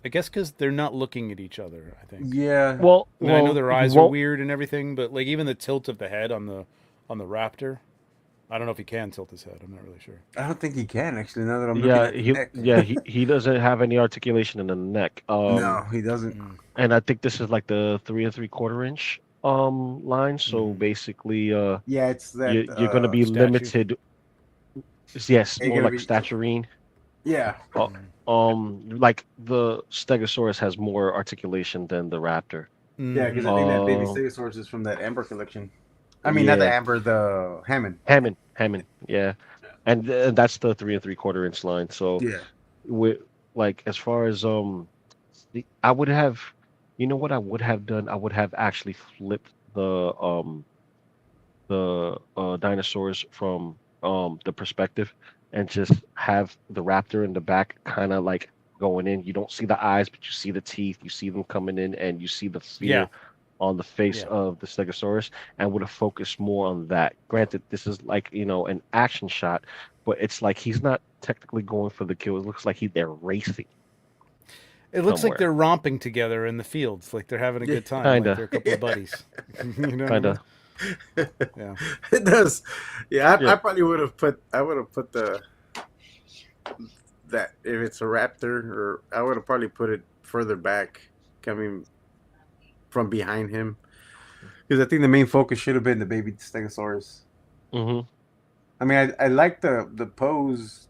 I guess because they're not looking at each other. I think. Yeah. well, I mean, I know their eyes are won't- weird and everything, but like even the tilt of the head on the raptor. I don't know if he can tilt his head. I'm not really sure. I don't think he can actually. Now that I'm looking Yeah, at the neck. he doesn't have any articulation in the neck. No, he doesn't. And I think this is like the 3 3/4 inch line. So basically, Yeah, it's that. you're going to be statue. limited. Yes, You're more gonna like be- staturine. Yeah. Like the Stegosaurus has more articulation than the Raptor. Yeah, because I think that baby Oh. Stegosaurus is from that Amber collection. I mean, not the Yeah. Amber, the Hammond. Hammond, yeah. And that's the 3 3/4 inch line. So Yeah. with like as far as I would have, you know what I would have done? I would have actually flipped the dinosaurs from the perspective and just have the raptor in the back kind of like going in. You don't see the eyes, but you see the teeth, you see them coming in, and you see the fear on the face of the Stegosaurus, and would have focused more on that. Granted, this is like, an action shot, but it's like he's not technically going for the kill. It looks like they're racing. It looks somewhere. like they're romping together in the fields, like they're having a good time. Kinda. Like they're a couple of buddies. You know what I Kind of. mean? Yeah. It does. Yeah, Yeah. I probably would have put. I would have put that if it's a raptor, or I would have probably put it further back, coming from behind him, because I think the main focus should have been the baby Stegosaurus. hmm I mean, I like the pose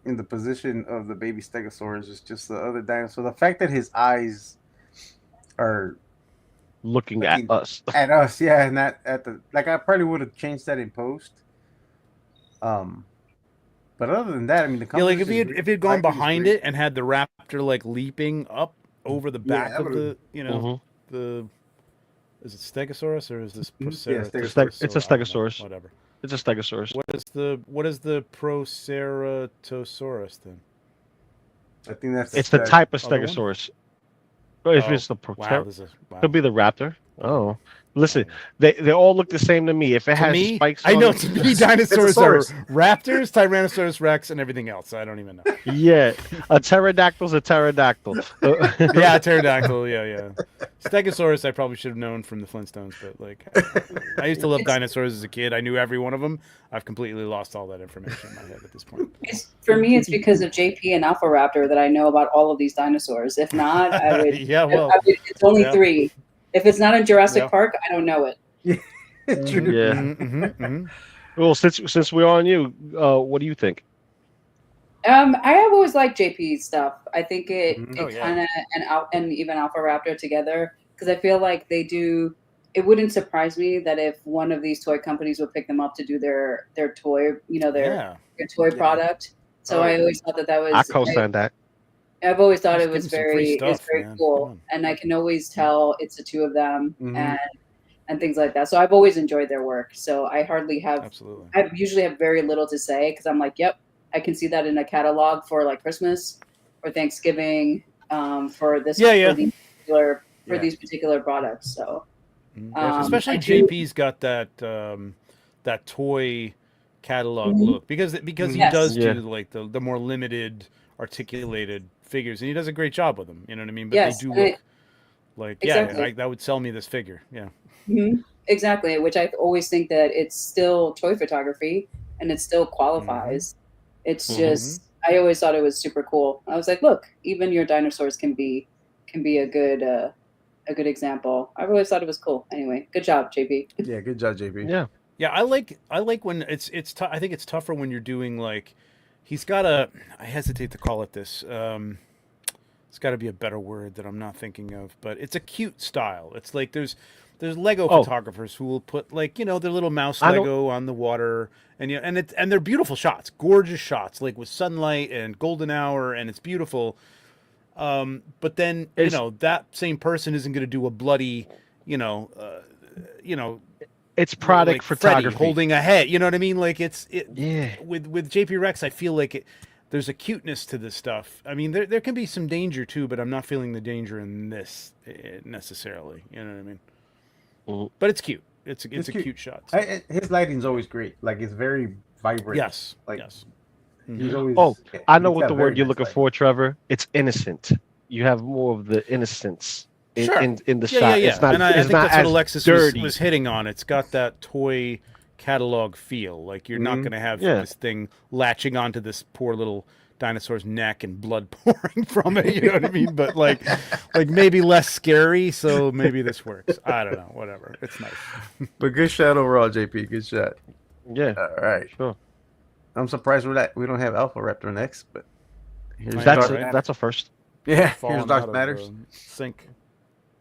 in the position of the baby Stegosaurus. It's just the other dinosaur. The fact that his eyes are Looking Looking- at us. at us, yeah, and not at the like. I probably would have changed that in post. But other than that, I mean, the Yeah, like if composition he had gone behind it and had the raptor like leaping up over the back that of the, Mhm. the, is it Stegosaurus or is this Mhm. Yeah, Proceratosaurus? It's a I don't know, Stegosaurus. Whatever. It's a Stegosaurus. What is the Proceratosaurus then? I think that's It's the that- type of other one? Stegosaurus. Or if Oh, it's the Wow, this is wow. could be the raptor. Oh, listen, they all look the same to me. If it To has me, spikes, I on know it- to me dinosaurs are Saurus. raptors, Tyrannosaurus Rex, and everything else. I don't even know. Yeah, a pterodactyl's a pterodactyl. Yeah, pterodactyl. Yeah. Stegosaurus, I probably should have known from the Flintstones, but like, I used to love dinosaurs as a kid. I knew every one of them. I've completely lost all that information in my head at this point. For me, it's because of JP and Alpha Raptor that I know about all of these dinosaurs. If not, I would. Yeah, well, it's only yeah. 3. If it's not in Jurassic Yeah. Park, I don't know it. True. Yeah. Mm-hmm. Well, since we're on you, what do you think? I have always liked JP's stuff. I think it Mhm. it Oh, yeah. kind of and even Alpha Raptor together, because I feel like they do. It wouldn't surprise me that if one of these toy companies would pick them up to do their toy, Yeah. their toy Yeah. product. So Oh, I yeah. always thought that I was. co-sign that. I've always thought Just it give was them some free it's stuff, very man. Come cool, on. and I can always tell it's the two of them, Mhm. and things like that. So I've always enjoyed their work. So I hardly have. Absolutely. I usually have very little to say because I'm like, yep, I can see that in a catalog for like Christmas or Thanksgiving, for this Yeah, yeah. for Yeah. these particular products. So Especially I do. JP's got that toy catalog Mhm. look because he Yes. does Yeah. do like the more limited articulated figures and he does a great job with them. You know what I mean? But they Yes. do and look like exactly. that would sell me this figure. Yeah. Exactly. Which I always think that it's still toy photography and it still qualifies. It's Mhm. just I always thought it was super cool. I was like, look, even your dinosaurs can be a good example. I've always thought it was cool. Anyway, good job, JP. Yeah, good job, JP. Yeah. Yeah, I like when I think it's tougher when you're doing like he's got a I hesitate to call it this. It's got to be a better word that I'm not thinking of, but it's a cute style. It's like there's Lego Oh. photographers who will put like their little mouse I know- Lego on the water, and and they're beautiful shots, gorgeous shots, like with sunlight and golden hour, and it's beautiful. But then It's- that same person isn't going to do a bloody, you know, uh, you know, It's product like photography. Freddy holding a head. You know what I mean? Like Yeah. with JP Rex, I feel like there's a cuteness to this stuff. I mean, there can be some danger too, but I'm not feeling the danger in this necessarily. You know what I mean? Mhm. But it's cute. It's a cute. cute shot. His lighting's always great. Like it's very vibrant. Yes. Like Yes. he's always. Oh, I know he's what got the very word you're nice looking lighting. for, Trevor. It's innocent. You have more of the innocence in Sure. in the Yeah, shot. yeah. It's not. And I it's think not that's what as Alexis dirty. was hitting on. It's got that toy catalog feel. Like you're not Mhm. going to have Yeah. this thing latching onto this poor little dinosaur's neck and blood pouring from it. You know what I mean? But like maybe less scary. So maybe this works. I don't know. Whatever. It's nice. But good shot overall, JP. Good shot. Yeah. All right. Sure. I'm surprised we don't have Alpha Raptor next, but here's I know, That's Dark right? that's a first. Yeah, here's Falling Dark out of Matters. sync.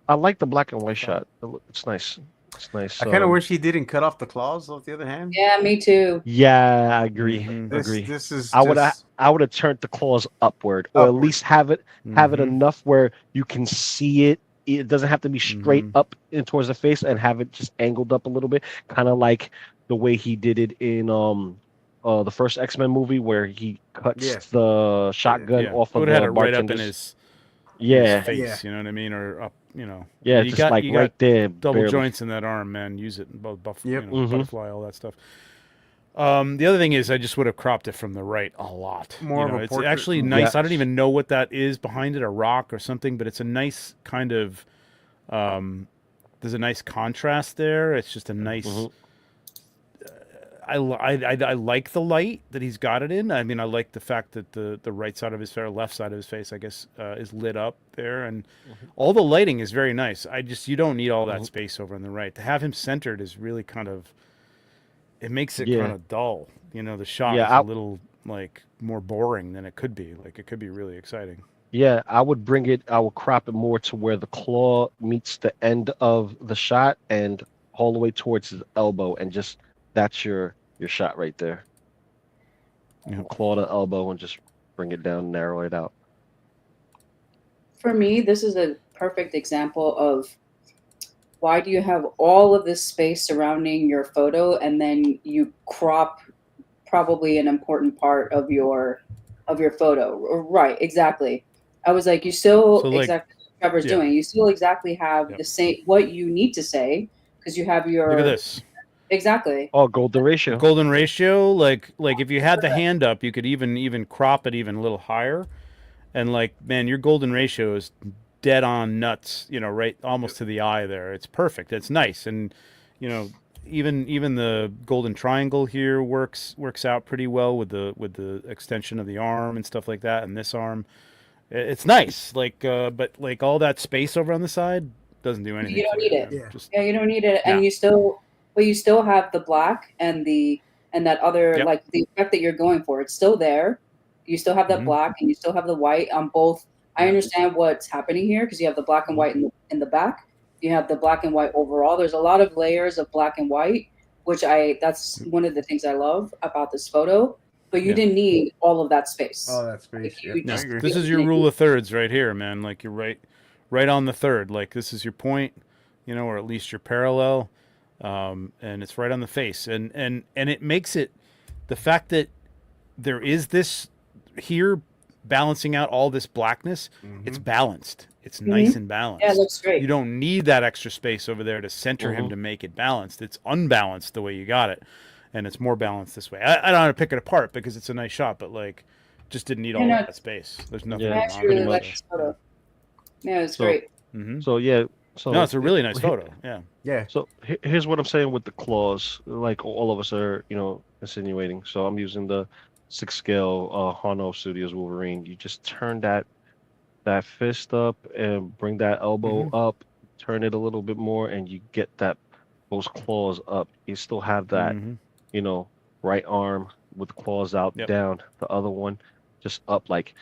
I like the black and white shot. It's nice. It's nice. I kind of wish he didn't cut off the claws off the other hand. Yeah, me too. Yeah, I agree. Mhm. Agree. This is I would just have turned the claws upward, or at Upward. least have it Mhm. enough where you can see it. It doesn't have to be straight Mhm. up in towards the face, and have it just angled up a little bit, kind of like the way he did it in the first X-Men movie where he cuts Yeah. the shotgun Yeah. off I of would the have had it right up in bartender's. his Yeah, face. Yeah. You know what I mean? Or up. yeah, You just got like you right got there. double barely. joints in that arm, man. Use it in both Yep. Mhm. butterfly, all that stuff. The other thing is, I just would have cropped it from the right a lot. More of a It's portrait. actually Yeah. nice. I don't even know what that is behind it, a rock or something, but it's a nice kind of. There's a nice contrast there. It's just a nice. Mhm. I like the light that he's got it in. I mean, I like the fact that the right side of his face, or left side of his face, I guess, is lit up there, and all the lighting is very nice. You don't need all that space over on the right. To have him centered is really kind of, it makes it Yeah. kind of dull. The shot Yeah, is a little like more boring than it could be. Like it could be really exciting. Yeah, I would bring it. I would crop it more to where the claw meets the end of the shot and all the way towards his elbow, and just that's your shot right there. Yeah. Claw to elbow and just bring it down, narrow it out. For me, this is a perfect example of why do you have all of this space surrounding your photo and then you crop probably an important part of your photo. Right, exactly. I was like, you still So, like, exactly what Trevor's yeah. doing. You still exactly have Yep. the same what you need to say because you have your Look at this. exactly. Oh, golden ratio. Golden ratio, like if you had the hand up, you could even crop it even a little higher, and like man, your golden ratio is dead on nuts. Right almost to the eye there. It's perfect. It's nice, and even the golden triangle here works out pretty well with the extension of the arm and stuff like that, and this arm, it's nice. Like, but like all that space over on the side doesn't do anything. You don't for need it. man. Yeah. Just, Yeah, you don't need it, No. and you still have the black and that other Yep. like the effect that you're going for. It's still there. You still have that Mhm. black, and you still have the white on both. I Yeah. understand what's happening here because you have the black and white in the back. You have the black and white overall. There's a lot of layers of black and white, which that's one of the things I love about this photo. But you Yeah. didn't need all of that space. Oh, that space. You Yep, I just- agree. This is your rule of thirds right here, man. Like you're right on the third. Like this is your point, or at least your parallel, and it's right on the face. And it makes it the fact that there is this here balancing out all this blackness. It's balanced. It's nice and balanced. Yeah, it looks great. You don't need that extra space over there to center him to make it balanced. It's unbalanced the way you got it, and it's more balanced this way. I don't want to pick it apart because it's a nice shot, but like, just didn't need all that space. There's nothing. Yeah, I wrong actually with really it. like this photo. Yeah, it's So- great. Mhm. So yeah. So No, it's a really nice photo. Yeah. Yeah. So here's what I'm saying with the claws, like all of us are, insinuating. So I'm using the 6 scale Hano Studios Wolverine. You just turn that fist up and bring that elbow up, turn it a little bit more, and you get those claws up. You still have that, right arm with claws out down, the other one just up, like,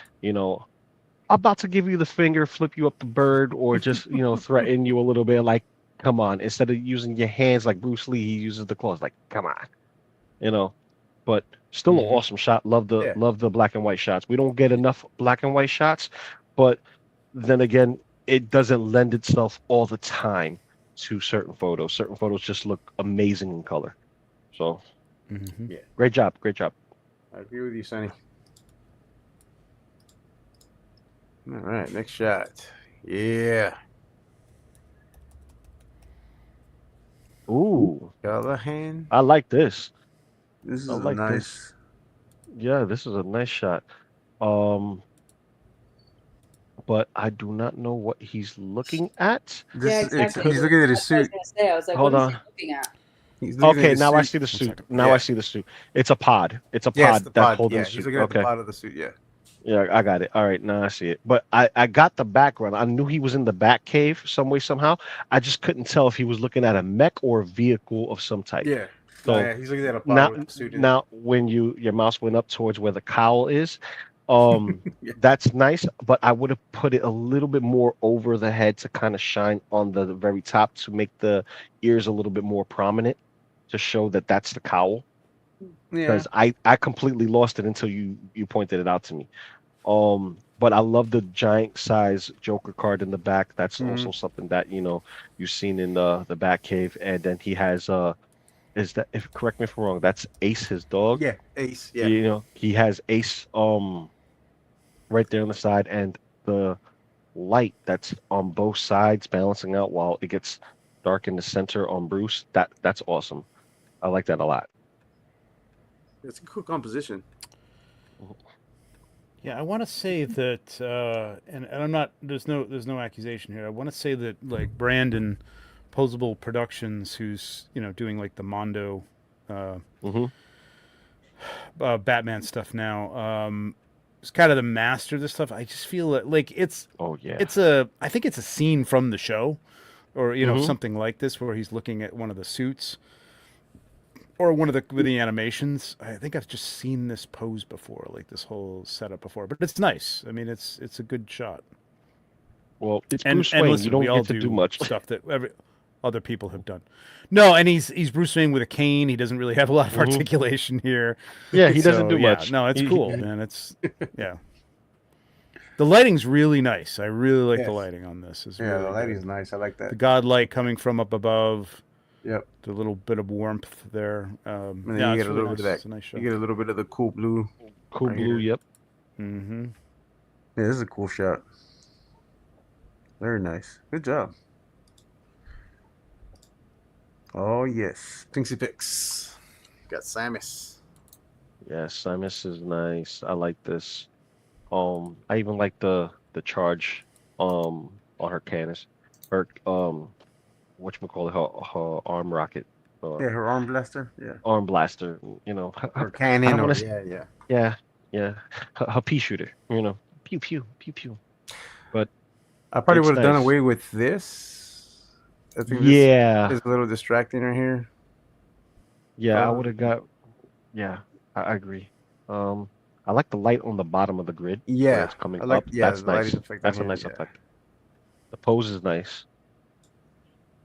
about to give you the finger, flip you up the bird, or just, threaten you a little bit, like, come on. Instead of using your hands like Bruce Lee, he uses the claws, like, come on. But still an awesome shot. Love the black and white shots. We don't get enough black and white shots, but then again, it doesn't lend itself all the time to certain photos. Certain photos just look amazing in color. So, great job. I agree with you, Sonny. All right, next shot. Yeah. Ooh, Callahan. I like this. This is I a like nice. this. Yeah, this is a nice shot. But I do not know what he's looking at. This Yeah, is, exactly. he's looking at his That's what I was suit. gonna say. I was like, Hold what is on. he looking at? He's looking at Okay, his now I suit. see the suit. second. Now Yeah. I see the suit. It's a pod. It's a pod Yes, the that's pod. holding Yeah, the he's suit. looking at the Okay. pod of the suit. Yeah. Yeah, I got it. All right, now I see it. But I got the background. I knew he was in the back cave some way, somehow. I just couldn't tell if he was looking at a mech or a vehicle of some type. Yeah. So Yeah, he's looking at a pod now, with the suit in. now when your mouse went up towards where the cowl is, Yeah. that's nice. But I would have put it a little bit more over the head to kind of shine on the very top to make the ears a little bit more prominent, to show that that's the cowl. Yeah. Because I completely lost it until you pointed it out to me. But I love the giant size Joker card in the back. That's also something that you've seen in the back cave. And then he has if correct me if I'm wrong, that's Ace, his dog. Yeah. Ace. Yeah. He has Ace right there on the side, and the light that's on both sides balancing out while it gets dark in the center on Bruce. That's awesome. I like that a lot. It's a cool composition. Yeah, I want to say that, and I'm not. There's no accusation here. I want to say that like Brandon, Posable Productions, who's doing like the Mondo, Batman stuff now. Is kind of the master of this stuff. I just feel that like it's. Oh yeah. I think it's a scene from the show, or something like this where he's looking at one of the suits. Or one of the animations. I think I've just seen this pose before, like this whole setup before. But it's nice. I mean, it's a good shot. Well, it's And Bruce Wayne. listen, You don't we all get to do much. stuff that other people have done. No, and he's Bruce Wayne with a cane. He doesn't really have a lot of articulation here. Yeah, he doesn't So, do yeah, much. No, it's cool, man. It's The lighting's really nice. I really like the Yes. lighting on this. It's Yeah, really the lighting's good. nice. I like The that. godlight coming from up above. Yep. The little bit of warmth there. And then Yeah, you it's get a really little bit nice. of It's a nice that. shot. You get a little bit of the cool blue. Cool Right blue. here. Yep. Mm-hmm. Yeah, this is a cool shot. Very nice. Good job. Oh yes, Pinksy Picks. Got Samus. Yeah, Samus is nice. I like this. I even like the charge on her cannon. Her whatchamacallit, her arm rocket. Yeah, her arm blaster. Yeah. Arm blaster. Her cannon. I Or, wanna yeah. yeah. Her pea shooter. Pew pew pew pew. But I probably It's would have done nice. away with this I think Yeah, this is a little distracting right here. yeah, I would have got. Yeah, I agree. I like the light on the bottom of the grid where Yeah, it's coming I like up. the That's nice. lighting effect on That's a here. nice Yeah, effect. The pose is nice.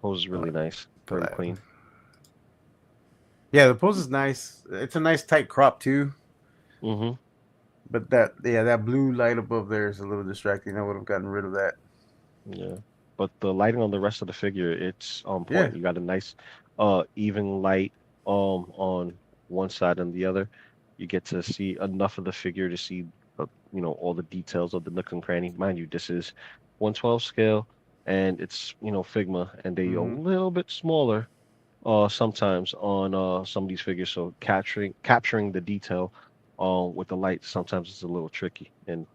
Pose is I really like nice. Very that. clean. Yeah, the pose is nice. It's a nice tight crop too. Mm-hmm. But that blue light above there is a little distracting. I would have gotten rid of that. Yeah. But the lighting on the rest of the figure, it's on Yeah. point. You got a nice even light on one side and the other. You get to see enough of the figure to see all the details of the nook and cranny. Mind you, this is 112 scale and it's Figma and they a Mhm. little bit smaller sometimes on some of these figures. So capturing the detail with the light sometimes it's a little tricky. And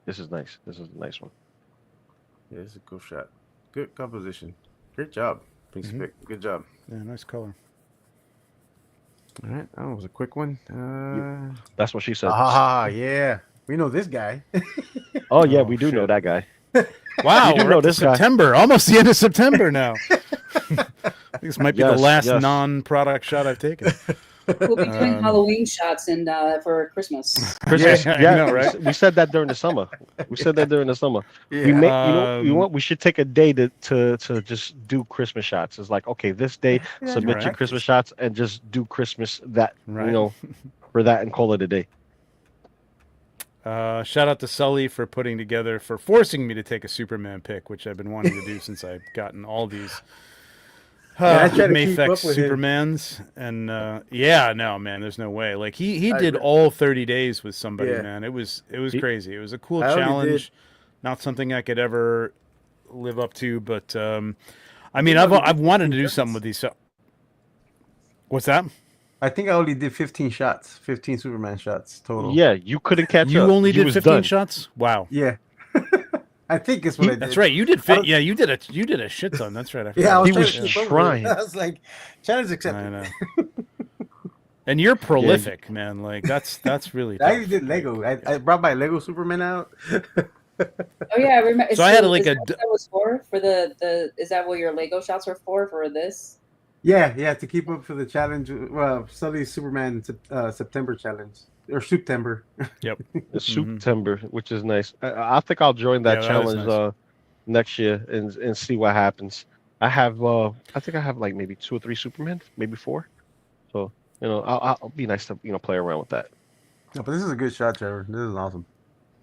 this is nice. This is a nice one. Yeah, it's a cool shot. Good composition. Great job, Pink Mhm. Spick. Good job. Yeah, nice color. All right, that was a quick one. That's what she said. Yeah. We know this guy. Oh yeah, Oh, we do know shit. that guy. Wow, do we're know up to this guy. September, almost the end of September now. This might be the Yes, last yes. non-product shot I've taken. We'll be doing Um, Halloween shots and for Christmas. Christmas. Yeah, I Yeah, know, right? we said that during the summer. We said that during the summer. We Yeah. make you Um, want we should take a day to just do Christmas shots. It's like, okay, this day Yeah, submit right. your Christmas shots and just do Christmas that Right. for that and call it a day. Shout out to Sully for forcing me to take a Superman pick, which I've been wanting to do since I've gotten all these Yeah, I try to Mafex keep up with him. Supermans. And no, man, there's no way. Like he I did re- all 30 days with somebody, Yeah. man. It was He- crazy. It was a cool I only challenge. Not something I could ever live up to, but I think mean, I only I've did wanted to 15 do something shots. with these. So, what's that? I think I only did 15 shots, 15 Superman shots total. Yeah, you couldn't catch You up. only You did was 15 done. shots? Wow. Yeah. I think it's what I did. That's right. You did I fit. don't- Yeah, you did a shit ton. That's right. I Yeah, I forgot. was He trying was to keep up with trying. it. I was like, challenge I accepted. know. And you're prolific, man. Like that's really I tough. even did Lego. I brought my Lego Superman out. Oh yeah, I remember. So I had like is that what that was for the. Is that what your Lego shots were for this? Yeah, to keep up for the challenge. Well, Sully's Superman September challenge or September. Yep. The September, which is nice. I think I'll join that Yeah, that is challenge nice. next year and see what happens. I think I have like maybe 2 or 3 Supermen, maybe 4. So I'll be nice to play around with that. No, but this is a good shot, Trevor. This is awesome.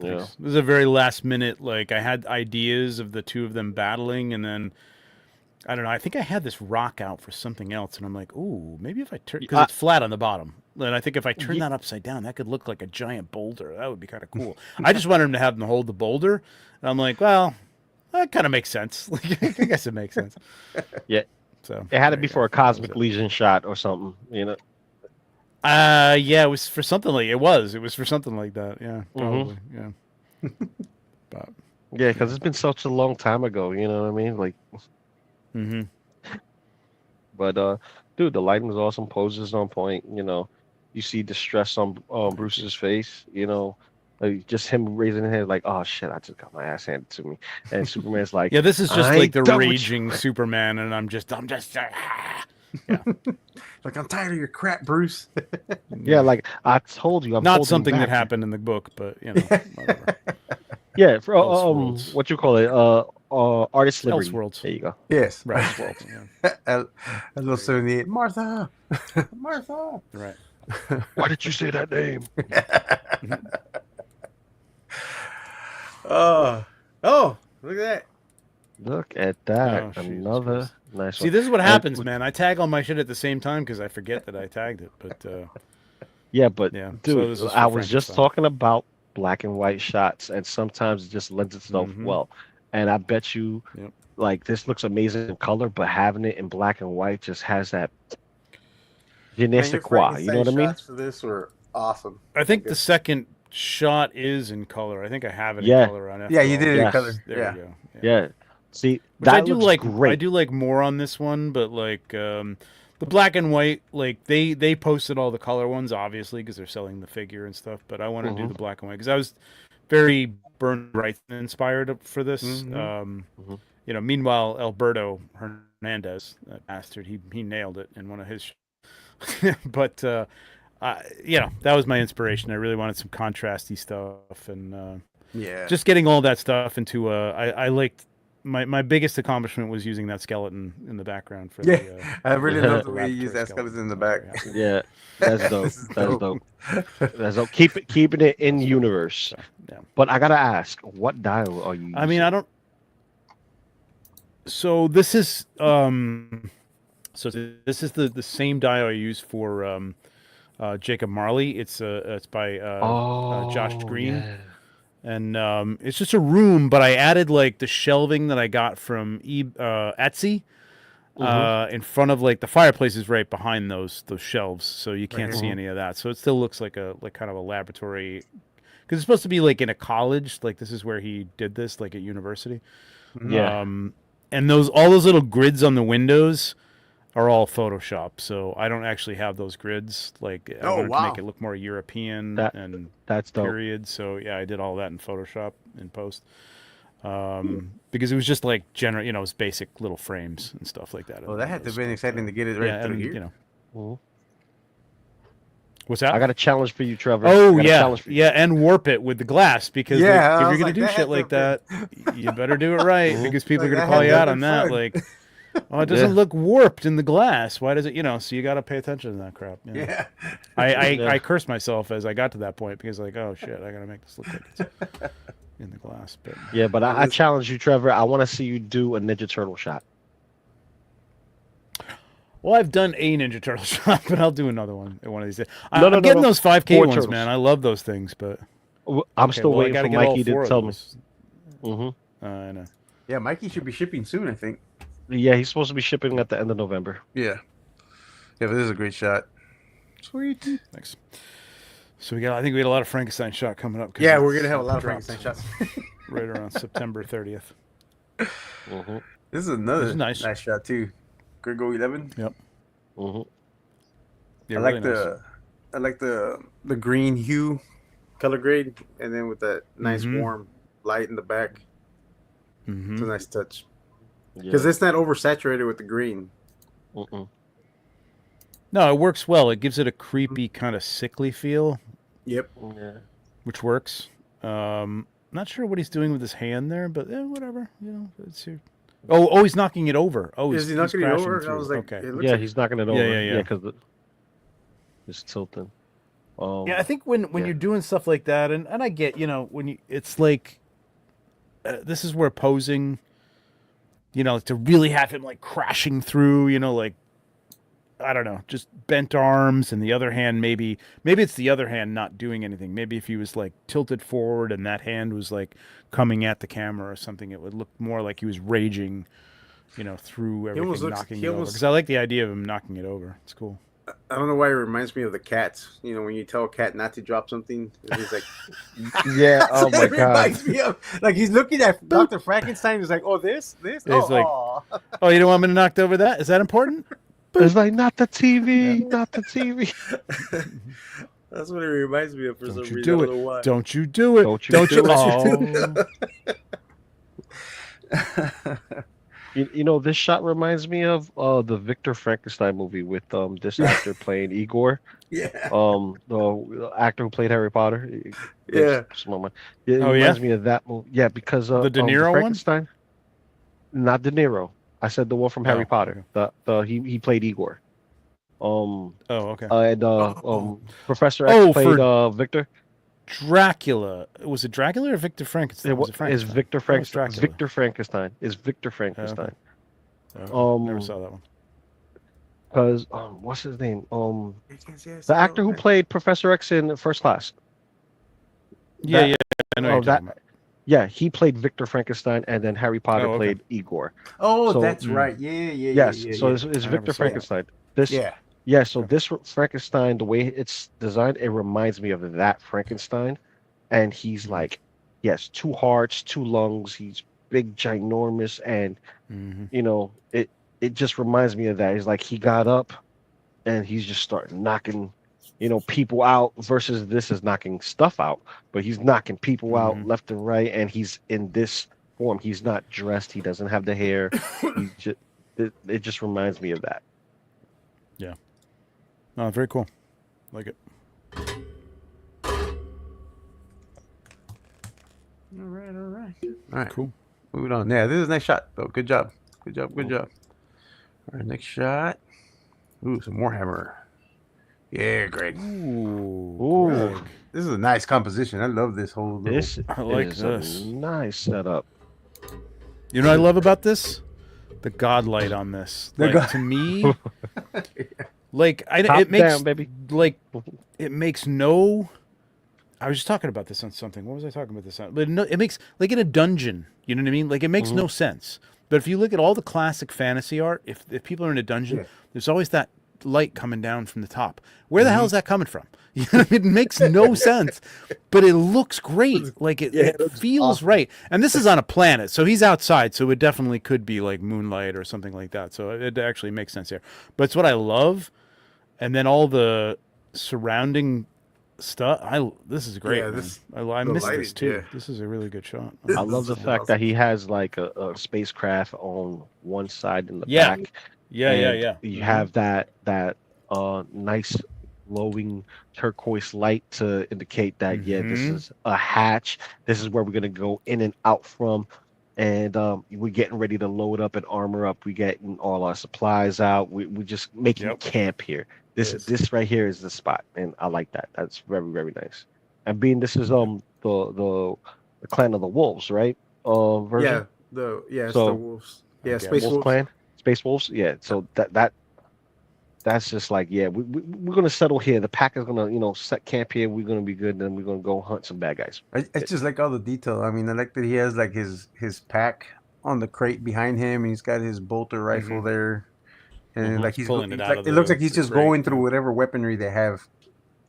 Yeah. This was a very last minute. Like I had ideas of the two of them battling, and then I don't know. I think I had this rock out for something else, and I'm like, ooh, maybe if I turn because it's flat on the bottom, and I think if I turn that upside down, that could look like a giant boulder. That would be kind of cool. I just wanted him to have them hold the boulder, and I'm like, well, that kind of makes sense. Like, I guess it makes sense. Yeah. So It had to there be you for go. a Cosmic Legion shot or something, Yeah, it was for something like it was for something like that. Yeah, probably. Yeah. But. Yeah, because it's been such a long time ago. You know what I mean? Like, Mm-hmm. but dude, the lighting was awesome. Poses on point. You see distress on Bruce's face. Like just him raising his hand, like, oh shit, I just got my ass handed to me. And Superman's like, Yeah, this is just "I like ain't the done with raging you." Superman, and I'm just. Yeah. Like, I'm tired of your crap, Bruce. Yeah, like I told you, I'm Not holding something that back. happened in the book, but whatever. Yeah, for Elseworlds. what you call it? Artist liberty. Elseworlds. There you go. Yes. Right. Elseworlds. A little 78. Martha. Martha. Right. Why did you say that name? Oh, look at that. Look at that. Oh, Jesus Another Christ. nice See, one. this is what And happens, with- man. I tag all my shit at the same time because I forget that I tagged it. But Yeah, but yeah, so dude, this is for I was just Frankenstein. talking about black and white shots, and sometimes it just lends itself Mhm. well. And I bet you, Yep. like, this looks amazing in color, but having it in black and white just has that je ne Man, sais your quoi. You know what I Frankenstein mean? shots for this were awesome. I think the Good. second shot is in color. I think I have it Yeah. in color on. Yeah, you did it in Yes. color. There Yeah. we go. Yeah. See, Which that I do looks like. great. I do like more on this one, but like the black and white, like they posted all the color ones, obviously, because they're selling the figure and stuff. But I want to do Mhm. the black and white because I was very Burn Bright inspired for this. Mhm. Mhm. Meanwhile, Alberto Hernandez, that bastard. He nailed it in one of his. But that was my inspiration. I really wanted some contrasty stuff, and just getting all that stuff into. I liked my biggest accomplishment was using that skeleton in the background for. I really love the the way you laboratory use that skeleton skeleton. in the back. Yeah, that's dope. This is That's dope. That's dope. Keeping it in universe. So, yeah. But I gotta ask, what dial are you using? I mean, I don't. So this is the same dial I use for Jacob Marley. It's by Josh Green. Yeah. And it's just a room, but I added like the shelving that I got from Etsy in front of like the fireplace is right behind those shelves, so you can't see any of that. So it still looks like kind of a laboratory, because it's supposed to be like in a college. Like this is where he did this, like at university. Yeah. And all those little grids on the windows are all Photoshop, so I don't actually have those grids. Like I wanted to make it look more European and that's dope. period. So yeah, I did all that in Photoshop in post, because it was just like general, it was basic little frames and stuff like that. Well, that had to have been exciting to get it right through here. What's that? I got a challenge for you, Trevor. Oh yeah, and warp it with the glass, because if you're gonna do shit like that, you better do it right, because people are gonna call you out on that. Like, oh, it doesn't look warped in the glass. Why does it? So you got to pay attention to that crap. Yeah. I cursed myself as I got to that point, because like, oh shit, I gotta make this look like it's in the glass. But yeah, but I challenge you, Trevor. I want to see you do a Ninja Turtle shot. Well, I've done a Ninja Turtle shot, but I'll do another one one of these days. I'm getting those 5K ones, turtles. man. I love those things, but I'm still waiting for Mikey to tell me. I know. Yeah, Mikey should be shipping soon, I think. Yeah, he's supposed to be shipping at the end of November. Yeah. Yeah, but this is a great shot. Sweet. Thanks. So I think we had a lot of Frankenstein shot coming up. Yeah, we're gonna have a lot of Frankenstein shots. Right around September 30th. This is another nice shot too. Grigo 11. Yep. Yeah, I like I like the green hue color grade, and then with that nice warm light in the back. It's a nice touch, because it's not oversaturated with the green. No, it works well. It gives it a creepy kind of sickly feel. Yep. Yeah. Which works. Not sure what he's doing with his hand there, but whatever. It's here. Oh, he's knocking it over. Oh, is he knocking it over? Through. I was like, okay. Yeah, he's knocking it over. Yeah, because it's tilting. Yeah, I think when you're doing stuff like that, and I get, when it's like, this is where posing, to really have him like crashing through, like, I don't know, just bent arms, and the other hand, maybe it's the other hand not doing anything. Maybe if he was like tilted forward and that hand was like coming at the camera or something, it would look more like he was raging, through everything, knocking it over. Because I like the idea of him knocking it over. It's cool. I don't know why it reminds me of the cats. When you tell a cat not to drop something, he's like, yeah, oh my god. Reminds me of, like, he's looking at Dr. Frankenstein. He's like, oh, this. It's like, oh, you don't want me to knock over that? Is that important? It's like, not the TV, not the TV. That's what it reminds me of for some reason. Do it. Don't you do it. Don't you do it. This shot reminds me of the Victor Frankenstein movie with this actor playing Igor. Yeah. The actor who played Harry Potter. Yeah. It reminds me of that movie. Yeah, because the De Niro Frankenstein. Not De Niro. I said the one from Harry Potter. He played Igor. Okay. And Professor X played Victor. Dracula. Was it Dracula or Victor Frankenstein? It's Victor Frankenstein. It's Victor Frankenstein. It's Victor Frankenstein. Never saw that one. Because what's his name? The actor who played Professor X in First Class. Yeah. I know that. Yeah, he played Victor Frankenstein, and then Harry Potter played Igor. Oh, that's right. Yeah. Yes, it's Victor Frankenstein. This Frankenstein, the way it's designed, it reminds me of that Frankenstein. And he's like, yes, 2 hearts, 2 lungs. He's big, ginormous, and it just reminds me of that. He's like, he got up, and he's just starting knocking, people out. Versus this is knocking stuff out, but he's knocking people out left and right, and he's in this form. He's not dressed. He doesn't have the hair. it just reminds me of that. Oh, very cool. Like it. All right. Cool. Moving on. Yeah, this is a nice shot though. Good job. Good job. All right, next shot. Ooh, some more hammer. Yeah, Greg. Ooh. Greg. This is a nice composition. I love this whole little... This I like is this. a nice setup. You know what I love about this? The god light on this. Like, to me, like it makes down, baby. like it makes no. I was just talking about this on something. What was I talking about this on? But no, it makes like in a dungeon. You know what I mean? Like it makes no sense. But if you look at all the classic fantasy art, if people are in a dungeon, there's always that light coming down from the top. Where the hell is that coming from? You know what I mean? It makes no sense, but it looks great. Like it feels awesome. Right. And this is on a planet, so he's outside, so it definitely could be like moonlight or something like that. So it actually makes sense here. But it's what I love, and then all the surrounding stuff. This is great. Yeah, I missed this too. Yeah. This is a really good shot. I love the fact that he has like a spacecraft on one side in the back. Yeah. You have that nice glowing turquoise light to indicate that this is a hatch. This is where we're gonna go in and out from, and we're getting ready to load up and armor up. We getting all our supplies out. We just making camp here. This right here is the spot, and I like that. That's very, very nice. And being this is the clan of the wolves, right? Version? It's the wolves. Yeah, Space Wolves. Clan. Space Wolves, yeah. So that's just like, we're gonna settle here. The pack is gonna, set camp here. We're gonna be good. Then we're gonna go hunt some bad guys. I just like all the detail. I mean, I like that he has like his pack on the crate behind him, and he's got his bolter rifle there, and like he's pulling it out. It looks like he's just going through whatever weaponry they have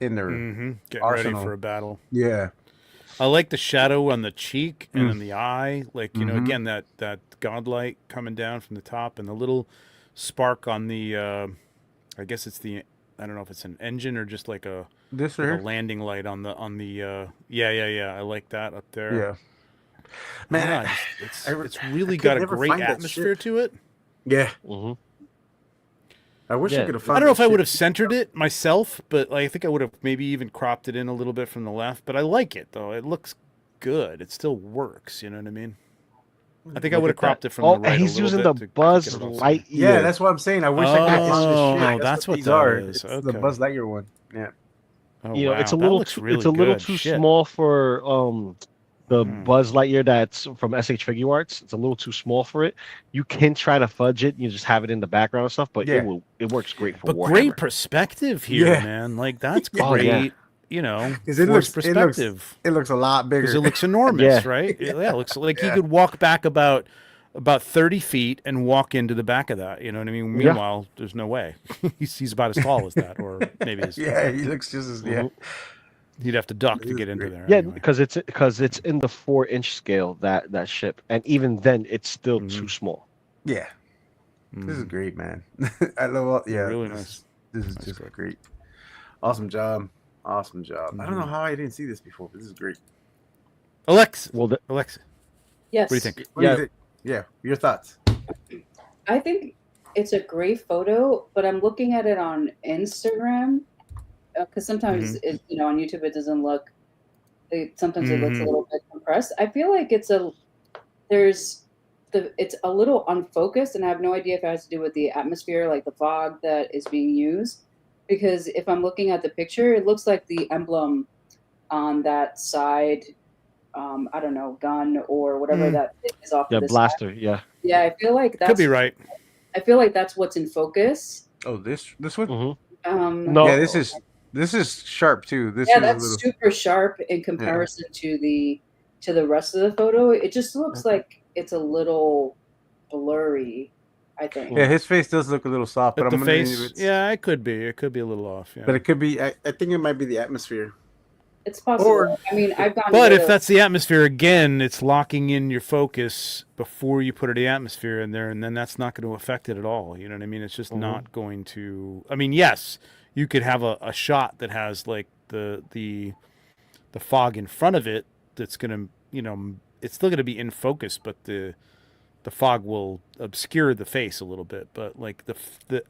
in their getting arsenal. Ready for a battle. Yeah. I like the shadow on the cheek and in the eye, like again that godlight coming down from the top, and the little spark on the. I guess it's I don't know if it's an engine or just like a landing light on the. I like that up there. Yeah, man, it's really got a great atmosphere to it. Yeah. I wish I could have found. I don't know if I would have centered it myself, but I think I would have maybe even cropped it in a little bit from the left. But I like it though; it looks good. It still works. You know what I mean? I think I would have cropped it from the right. He's using the Buzz Lightyear. Yeah, that's what I'm saying. I wish I could have found this shit. That's what these that are. is. It's the Buzz Lightyear one. Yeah. It's a little too small for the Buzz Lightyear that's from SH Figure Arts. It's a little too small for it. You can try to fudge it. You just have it in the background and stuff, but it works great for Warhammer. Great perspective here, man. Like that's great. You know, it looks perspective. It looks a lot bigger. Because it looks enormous, right? It looks like he could walk back about 30 feet and walk into the back of that. You know what I mean? Meanwhile, there's no way. he's about as tall as that, or maybe he looks just as He'd have to duck to get into there. Yeah, because it's in the 4-inch scale that ship, and even then, it's still too small. Yeah, this is great, man. I love all. Yeah, really nice. This is just great. Awesome job. Awesome job. I don't know how I didn't see this before, but this is great. Alexa. Yes. What do you think? Yeah. Your thoughts. I think it's a great photo, but I'm looking at it on Instagram because sometimes on YouTube it doesn't look. Sometimes it looks a little bit compressed. I feel like it's a little unfocused, and I have no idea if it has to do with the atmosphere, like the fog that is being used. Because if I'm looking at the picture, it looks like the emblem on that side, I don't know, gun or whatever that is off of this blaster, side. Yeah, I feel like that could be right. I feel like that's what's in focus. Oh, this one? No. Yeah, this is sharp too. That's super sharp in comparison to the rest of the photo. It just looks like it's a little blurry. I think. Yeah, his face does look a little soft, but the face. Yeah, it could be. It could be a little off. Yeah. But it could be. I think it might be the atmosphere. It's possible. I mean, I've gone. But if that's the atmosphere again, it's locking in your focus before you put the atmosphere in there, and then that's not going to affect it at all. You know what I mean? It's just not going to. I mean, yes, you could have a shot that has like the fog in front of it. That's going to, it's still going to be in focus, but the the fog will obscure the face a little bit, but like the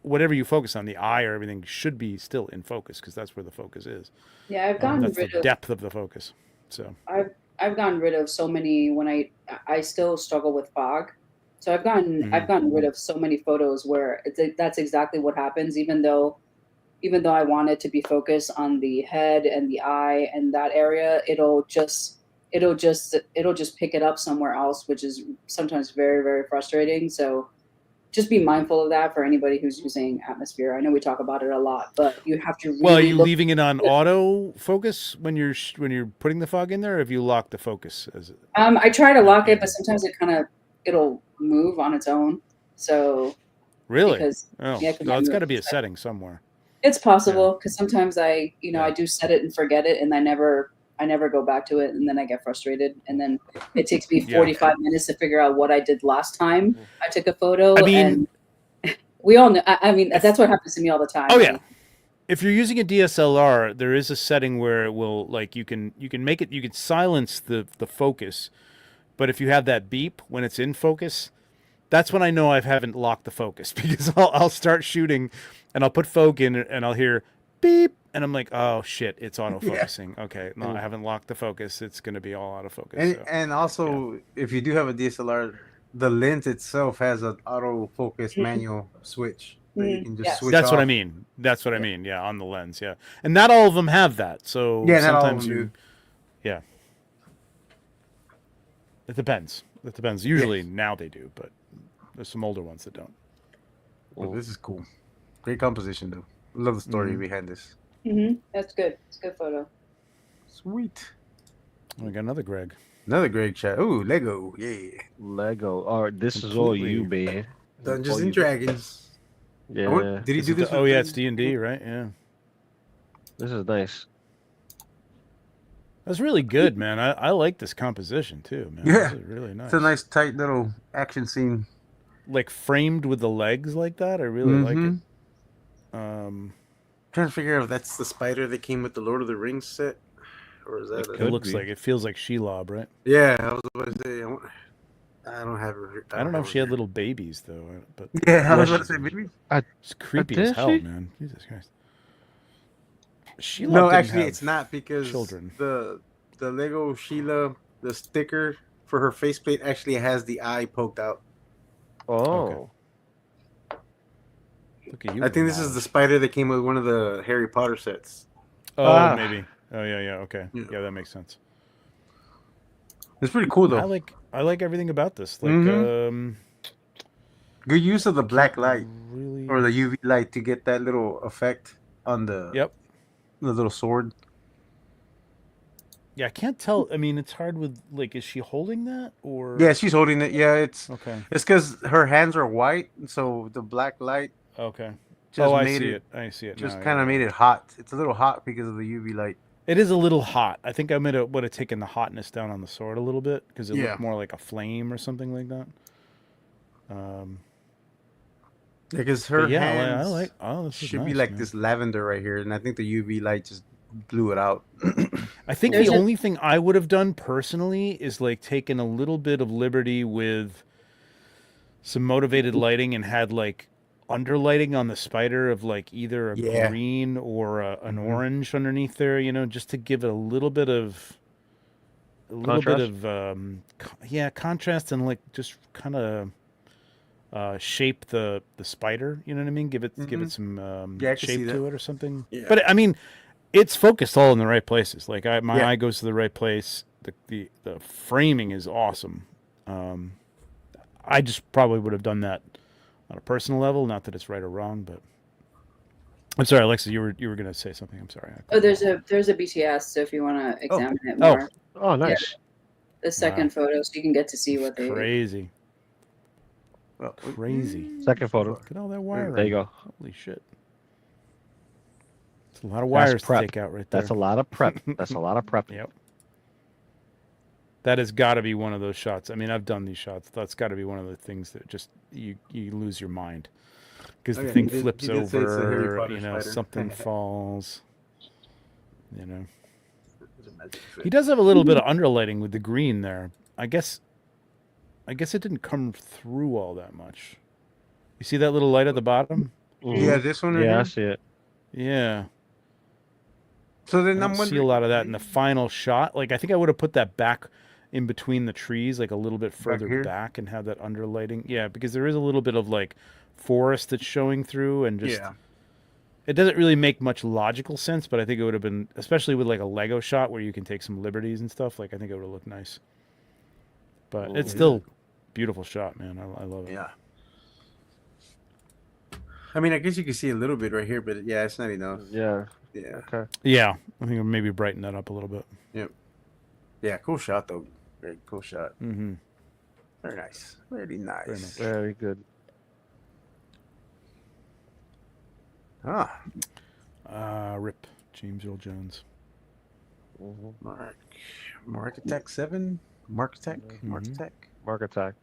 whatever you focus on, the eye or everything should be still in focus because that's where the focus is. Yeah, I've gotten That's rid the of. depth of the focus. So I've gotten rid of so many when I still struggle with fog. So I've gotten rid of so many photos where that's exactly what happens. Even though I want it to be focused on the head and the eye and that area, it'll just pick it up somewhere else, which is sometimes very, very frustrating. So just be mindful of that for anybody who's using Atmosphere. I know we talk about it a lot, but you have to really well, are you look. leaving it on auto focus when you're putting the fog in there, or have you locked the focus as it? I try to lock it, but sometimes it'll move on its own. So Really? because Oh, yeah, 'cause no, I it's move got to be a it. setting somewhere. It's possible because sometimes I Yeah. do set it and forget it, and I never go back to it, and then I get frustrated, and then it takes me 45 minutes to figure out what I did last time I took a photo. I mean, and we all know. I mean, that's what happens to me all the time. Oh yeah. If you're using a DSLR, there is a setting where it will you can make it, you can silence the focus, but if you have that beep when it's in focus, that's when I know I haven't locked the focus because I'll start shooting and I'll put Fogue in and I'll hear beep and I'm like, oh shit, it's autofocusing. Okay, no, I haven't locked the focus. It's going to be all out of focus. And also, if you do have a DSLR, the lens itself has an autofocus manual switch that you can just switch That's off. what I mean. That's what I mean. Yeah, on the lens. Yeah, and not all of them have that. So yeah, sometimes not all of them do. Yeah. It depends. It depends. Usually now they do, but there's some older ones that don't. Well, this is cool. Great composition, though. Love the story behind this. That's good. It's a good photo. Sweet. We got another Greg. Another Greg shot. Ooh, Lego. Yeah. Lego. All right, this is all you, man. Dungeons and Dragons. Yeah. Did he do this? Oh yeah, it's D&D, right? Yeah. This is nice. That's really good, man. I like this composition too, man. Yeah. This is really nice. It's a nice, tight little action scene. Like framed with the legs like that. I really like it. Trying to figure out if that's the spider that came with the Lord of the Rings set, or is that? It looks like it feels like Shelob, right? Yeah, I was about to say. I don't have her. I don't know if she had little babies though, but yeah, I was about to say maybe. It's creepy as hell, man. Jesus Christ. Sheila No, didn't actually, have it's not because children. the Lego Sheila, the sticker for her faceplate actually has the eye poked out. Oh. Look at you. I think this is the spider that came with one of the Harry Potter sets. Oh, maybe. Oh yeah, okay. Yeah, that makes sense. It's pretty cool though. I like everything about this. Like good use of the black light really... or the UV light to get that little effect on the the little sword. Yeah, I can't tell. I mean, it's hard with is she holding that or? Yeah, she's holding it. Yeah, it's okay. It's because her hands are white, so the black light. Okay. Just I made see it. I see it. Just now, kind of made it hot. It's a little hot because of the UV light. It is a little hot. I think I would have taken the hotness down on the sword a little bit because it looked more like a flame or something like that. Because her hands this should nice, be like man. this lavender right here, and I think the UV light just blew it out. I think the only thing I would have done personally is taken a little bit of liberty with some motivated lighting and had underlighting on the spider of either a green or an orange underneath there, just to give it a little bit of contrast and just kind of shape the spider, you know what I mean? Give it some shape to it or something. Yeah. But I mean, it's focused all in the right places. My eye goes to the right place. The framing is awesome. I just probably would have done that on a personal level. Not that it's right or wrong, but I'm sorry, Alexa. You were going to say something. I'm sorry. Oh, there's a BTS. So if you want to examine it more. Oh, nice. Yeah. The second photo, so you can get to see what they. Crazy. Crazy. Second photo. Look at all that wire. There you go. Holy shit. It's a lot of wires to take out right there. That's a lot of prep. That's a lot of prep. Yep. That has got to be one of those shots. I mean, I've done these shots. That's got to be one of the things that just you lose your mind because the thing flips over. Something falls. He does have a little bit of underlighting with the green there. I guess I guess it didn't come through all that much. You see that little light at the bottom? Yeah, this one. Right Yeah, I here. see it. Yeah. So I then don't I'm see wondering. a lot of that in the final shot. Like I think I would have put that back in between the trees, like a little bit further here? back, and have that underlighting. Yeah, because there is a little bit of like forest that's showing through, and just Yeah. it doesn't really make much logical sense. But I think it would have been, especially with like a Lego shot where you can take some liberties and stuff. Like I think it would have looked nice. But it's still beautiful shot, man. I love it. Yeah. I mean, I guess you can see a little bit right here, but yeah, it's not enough. Yeah. Yeah. Okay. Yeah, I think maybe brighten that up a little bit. Yeah, cool shot though. Very cool shot. Mm-hmm. Very nice. Very nice. Very nice. Very good. Rip James Earl Jones. Mark Attack 7. Mark Attack. Mm-hmm. Mark Attack. Mark attack.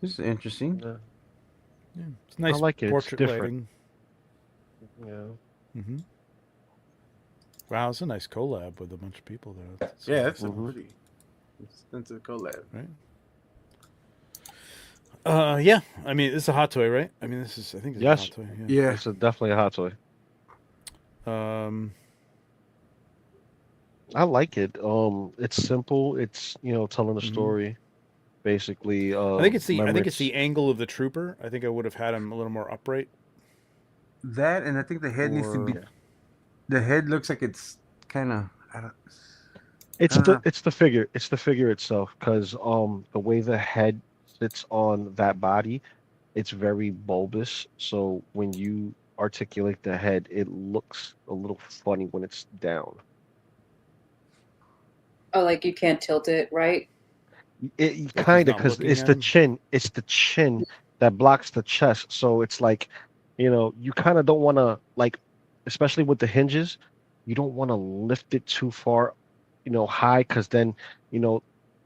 This is interesting. Yeah. Yeah, it's nice. I like it. It's Portrait different. lighting. Yeah. Mm-hmm. Wow, it's a nice collab with a bunch of people there. That's, Yeah, that's a Mhm. pretty extensive collab. right. Yeah. I mean, it's a hot toy, right? I mean, this is. I think it's Yes. a hot toy. Yeah. It's definitely a hot toy. I like it. It's simple. It's telling a Mhm. story, basically. I think it's the. I think it's Memories. the angle of the trooper. I think I would have had him a little more upright. That, and I think the head needs to be. Or- The head looks like it's kind of. It's I don't know. the figure. It's the figure itself, because the way the head sits on that body, it's very bulbous. So when you articulate the head, it looks a little funny when it's down. Oh, like you can't tilt it, right? It he's kind of, not because looking it's at the him? chin. It's the chin that blocks the chest. So it's like, you kind of don't want to, like, especially with the hinges, you don't want to lift it too far, high, because then,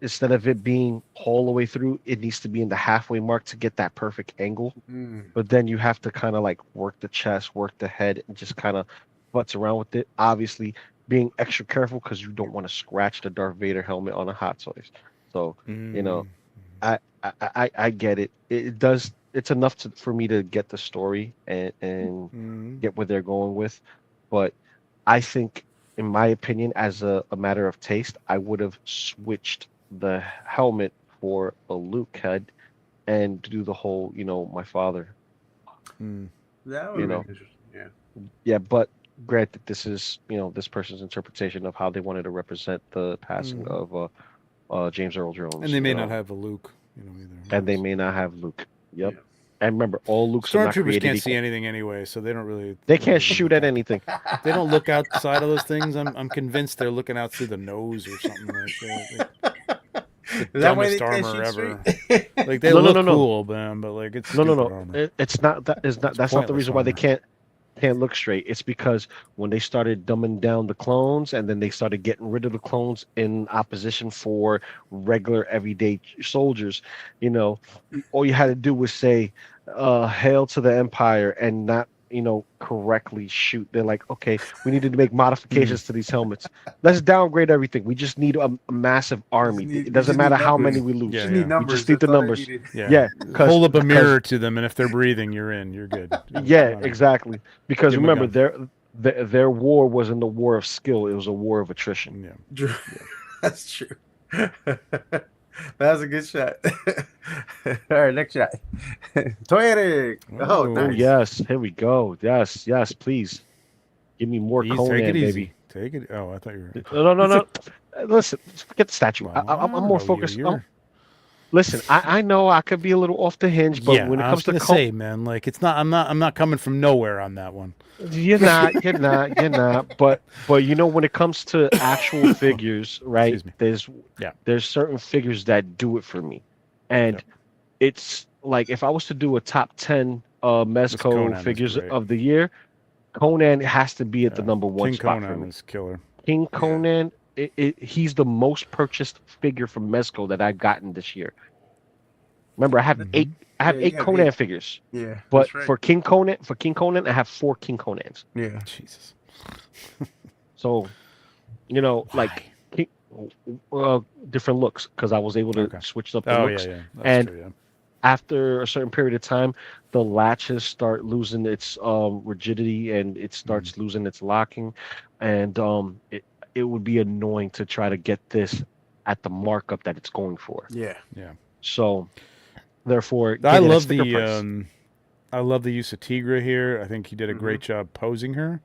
instead of it being all the way through, it needs to be in the halfway mark to get that perfect angle. But then you have to kind of like work the chest, work the head, and just kind of futz around with it. Obviously, being extra careful because you don't want to scratch the Darth Vader helmet on a hot toys. So, Mm. I get it. It does. It's enough for me to get the story and Mm. get what they're going with. But I think, in my opinion, as a matter of taste, I would have switched the helmet for a Luke head and do the whole, my father. Mm. That would You be know. interesting. Yeah. Yeah, but granted, this is, this person's interpretation of how they wanted to represent the passing Mhm. of James Earl Jones. And they may you not know, have a Luke, either. and they may not have Luke. Yep. Yeah. And remember, all Lukes are not Stormtroopers created can't equal. see anything anyway, so they don't really. They can't shoot at anything. They don't look outside of those things. I'm convinced they're looking out through the nose or something like that. Like, the Is that why they dumbest can't armor shoot ever. straight? Like they No, no, look no, no. cool, man, but like it's No, stupid no. armor. It's not that. Is not. It's That's not the pointless reason why they armor. can't look straight. It's because when they started dumbing down the clones, and then they started getting rid of the clones in opposition for regular everyday soldiers, all you had to do was say, "Hail to the Empire," and not, correctly shoot. They're like, okay, we needed to make modifications to these helmets. Let's downgrade everything. We just need a massive army. need- It we doesn't just matter need how numbers. many we lose. Yeah, Just yeah. need numbers. We just need the That's all I numbers. needed. Yeah, Hold up a 'cause- mirror to them, and if they're breathing, you're in. You're good. Yeah, exactly. Because Give 'em a remember, their war wasn't a war of skill; it was a war of attrition. Yeah. That's true. That was a good shot. All right, next shot. Toy Eric. Oh, Oh, nice. Oh yes, here we go. Yes, please, give me more Easy, Conan, take it baby. easy. Take it. Oh, I thought you were. No. Listen, forget the statue. Wow, I'm more you- focused. you're- Listen, I know I could be a little off the hinge, but yeah, when it I comes was to gonna say, man, like it's not. I'm not coming from nowhere on that one. You're not. But when it comes to actual figures, right? Excuse me. There's certain figures that do it for me, and it's like if I was to do a top 10 Conan Mezco is figures great. of the year, Conan has to be at the Yeah. number one King spot for Conan me. is killer. King Conan, he's the most purchased figure from Mezco that I've gotten this year. Remember, I have eight. I have Yeah, you 8 have Conan 8. figures. Yeah. But that's right. for King Conan, I have 4 King Conans. Yeah. Jesus. So, like different looks because I was able to Okay. switch up the Oh looks. yeah, That's And true, yeah. after a certain period of time, the latches start losing its rigidity and it starts losing its locking, and it would be annoying to try to get this at the markup that it's going for. Yeah. So therefore, I getting a love sticker the price. I love the use of Tigra here. I think he did a great job posing her.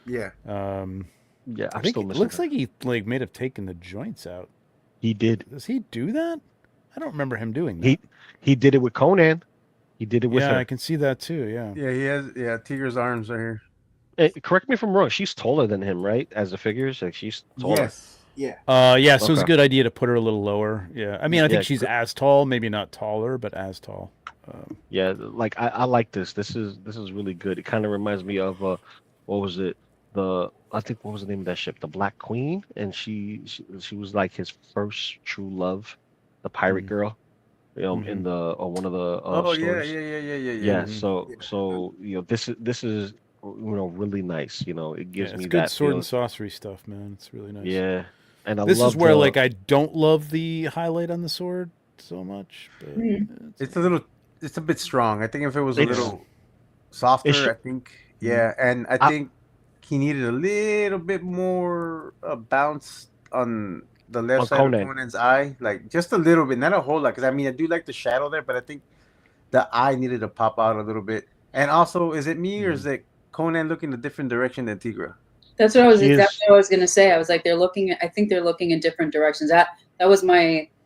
Yeah. Yeah, I I'm think still it missing looks that. like he may have taken the joints out. He did. Does he do that? I don't remember him doing that. He did it with Conan. He did it with Yeah, her. I can see that too. Yeah. Yeah, he has. Yeah, Tiger's arms are here. Correct me if I'm wrong. She's taller than him, right? As the figures, like she's taller. Yes. Yeah. Yeah. So it's a Okay. good idea to put her a little lower. Yeah. I mean, I think Yeah, she's as tall, maybe not taller, but as tall. Yeah, like I like this. This is really good. It kind of reminds me of what was it? I think what was the name of that ship? The Black Queen, and she was like his first true love, the pirate girl, in the one of the Oh yeah, stories. yeah. Yeah. So this is really nice. It gives It's me good that sword feeling. and sorcery stuff, man. It's really nice. Yeah, and I This love is where the, like I don't love the highlight on the sword so much, but It's a little. It's a bit strong. I think if it was a It's- little softer, should- I think. Yeah, and I think he needed a little bit more bounce on the left On side Conan. of Conan's eye, like just a little bit, not a whole lot. Because I mean, I do like the shadow there, but I think the eye needed to pop out a little bit. And also, is it me or is it Conan looking a different direction than Tigra? That's what I was He is- exactly what I was gonna say. I was like, I think they're looking in different directions.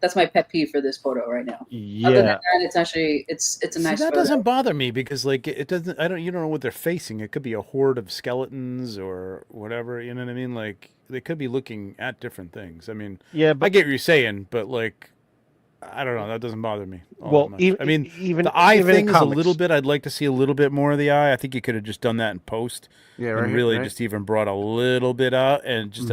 That's my pet peeve for this photo right now. Other than Yeah, that, it's actually it's a See, nice that photo. doesn't bother me because like it doesn't. You don't know what they're facing. It could be a horde of skeletons or whatever. You know what I mean? Like they could be looking at different things. I mean, yeah, I but get what you're saying, but like I don't know. That doesn't bother me. all well, that much. even I mean, even the eye even in thing is a comics. little bit. I'd like to see a little bit more of the eye. I think you could have just done that in post. Yeah, And right. really right? just even brought a little bit out, and just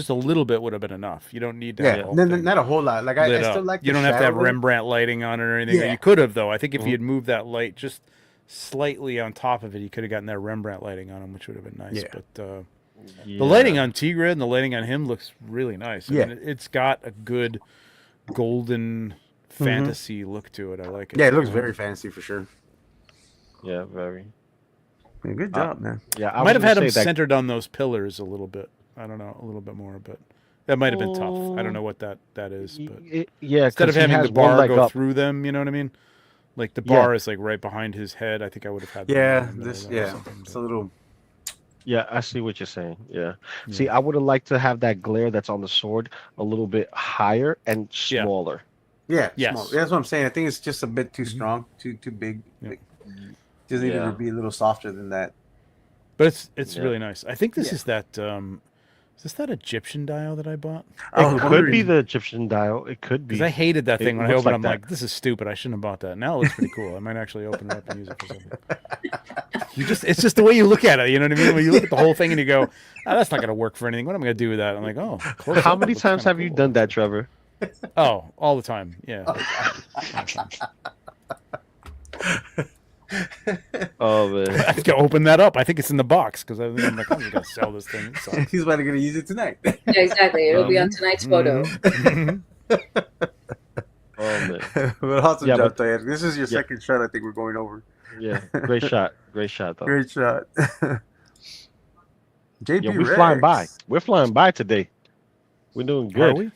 a little bit would have been enough. You don't need to have Yeah, the whole no, thing not a whole lot. Like I lit still up. like. You the don't have to have shadow there. Rembrandt lighting on it or anything. Yeah. You could have though. I think if you had moved that light just slightly on top of it, you could have gotten that Rembrandt lighting on him, which would have been nice. Yeah. But Yeah. the lighting on Tigra and the lighting on him looks really nice. I Yeah. mean, it's got a good golden fantasy look to it. I like it. Yeah, it looks very fancy for sure. Yeah, very. Yeah, good job, man. Yeah, I might have had him that. centered on those pillars a little bit. I don't know, a little bit more, but that might have been tough. I don't know what that is, but Yeah, instead of 'cause he having has the one bar leg go up. through them, you know what I mean? Like the Yeah. bar is like right behind his head. I think I would have had. that Yeah, in the middle this. of that or Yeah, something, it's but- a little. Yeah, I see what you're saying. Yeah. See, I would have liked to have that glare that's on the sword a little bit higher and Yeah. smaller. Yeah, Yes. small. That's what I'm saying. I think it's just a bit too strong, too big. Yeah. Like, just needed Yeah. to be a little softer than that. But it's Yeah. really nice. I think this Yeah. is that. Is this that Egyptian dial that I bought? It could be the Egyptian dial. It could be. Because I hated that It thing when I looks opened. like I'm that. like, this is stupid. I shouldn't have bought that. Now it looks pretty cool. I might actually open it up and use it for something. It's just the way you look at it. You know what I mean? When you look at the whole thing and you go, that's not going to work for anything. What am I going to do with that? I'm like, oh. close How up, many looks times kinda have you cool. done that, Trevor? Oh, all the time. Yeah. Oh man. I have to open that up. I think it's in the box because I'm like, I'm just going to sell this thing. It sucks. He's about to gonna use it tonight. Yeah, exactly. It'll be on tonight's photo. Mhm. Oh man. But awesome Yeah, job, but- Toyed. This is your yeah. second shot. I think we're going over. Yeah. Great shot. Great shot though. Great shot. JP Yeah, we're Rex. flying by. We're flying by today. We're doing good. Are we?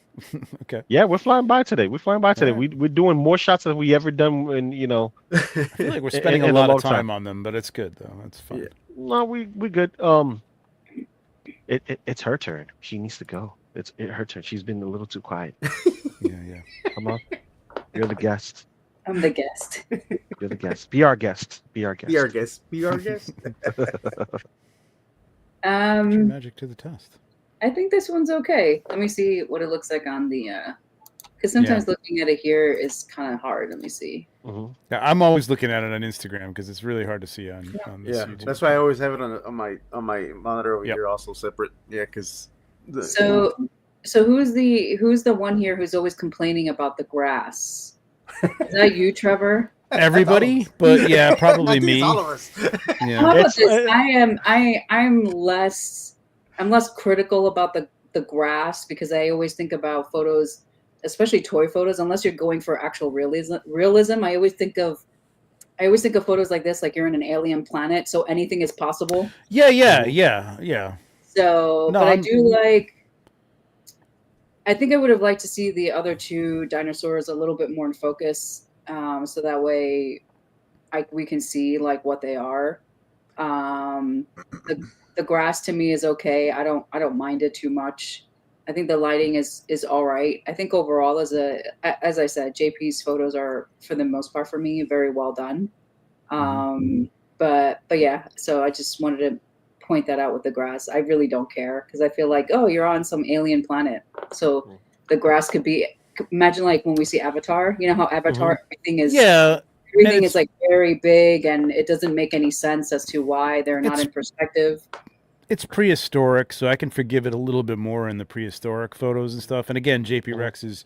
Okay. Yeah, we're flying by today. We're flying by today. Alright. We're doing more shots than we ever done in I feel like we're spending in a a lot long of time time. on them, but it's good though. It's fun. Yeah. No, we good. It's her turn. She needs to go. It's her turn. She's been a little too quiet. Yeah. Come on. You're the guest. I'm the guest. You're the guest. Be our guest. Be our guest. Be our guest. Be our guest. Put your magic to the test. I think this one's okay. Let me see what it looks like on the. Because sometimes looking at it here is kind of hard. Let me see. Mhm. Yeah, I'm always looking at it on Instagram because it's really hard to see on this Yeah, YouTube. that's why I always have it on my monitor over Yep. here, also separate. Yeah, because So who's the one here who's always complaining about the grass? Is that you, Trevor? Everybody, but yeah, probably me. All of us. Yeah. How about It's- this? I'm less critical about the grass, because I always think about photos, especially toy photos, unless you're going for actual realism. I always think of photos like this, like you're in an alien planet, so anything is possible. Yeah. So, No, but I think I would have liked to see the other two dinosaurs a little bit more in focus, so that way we can see like what they are. The grass to me is okay. I don't mind it too much. I think the lighting is all right. I think overall, as I said, JP's photos are for the most part for me very well done. But yeah, so I just wanted to point that out with the grass. I really don't care because I feel like, oh, you're on some alien planet, so the grass could be. Imagine like when we see Avatar. You know how Avatar everything is. Yeah. Everything is like very big, and it doesn't make any sense as to why they're not in perspective. It's prehistoric, so I can forgive it a little bit more in the prehistoric photos and stuff. And again, JP Rex is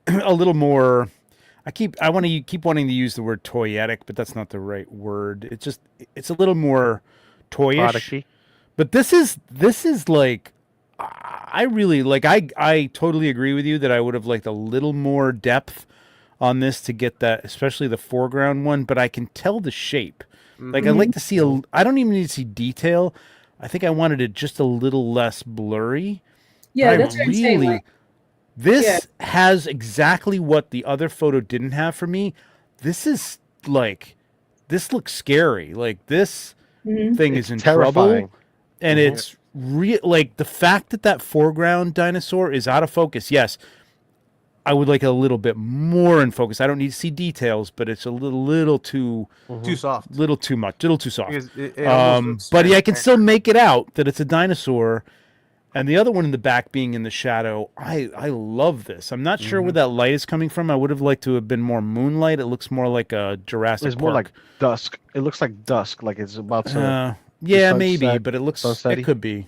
a little more. I want to keep wanting to use the word toyetic, but that's not the right word. It's a little more toyish. Prodigy. But this is like, I really like. I totally agree with you that I would have liked a little more depth on this to get that, especially the foreground one. But I can tell the shape. Like I'd like to see I don't even need to see detail. I think I wanted it just a little less blurry. Yeah, that's what I'm saying. Like, this has exactly what the other photo didn't have for me. This is like, this looks scary. Like this thing is in terrifying. trouble, and it's like the fact that foreground dinosaur is out of focus. Yes, I would like a little bit more in focus. I don't need to see details, but it's a little too soft, little too much, little too soft. It but yeah, I can still make it out that it's a dinosaur. And the other one in the back being in the shadow, I love this. I'm not sure where that light is coming from. I would have liked to have been more moonlight. It looks more like a Jurassic Park. It's more like dusk. It looks like dusk, like it's about to. Yeah, maybe, but it looks. It could be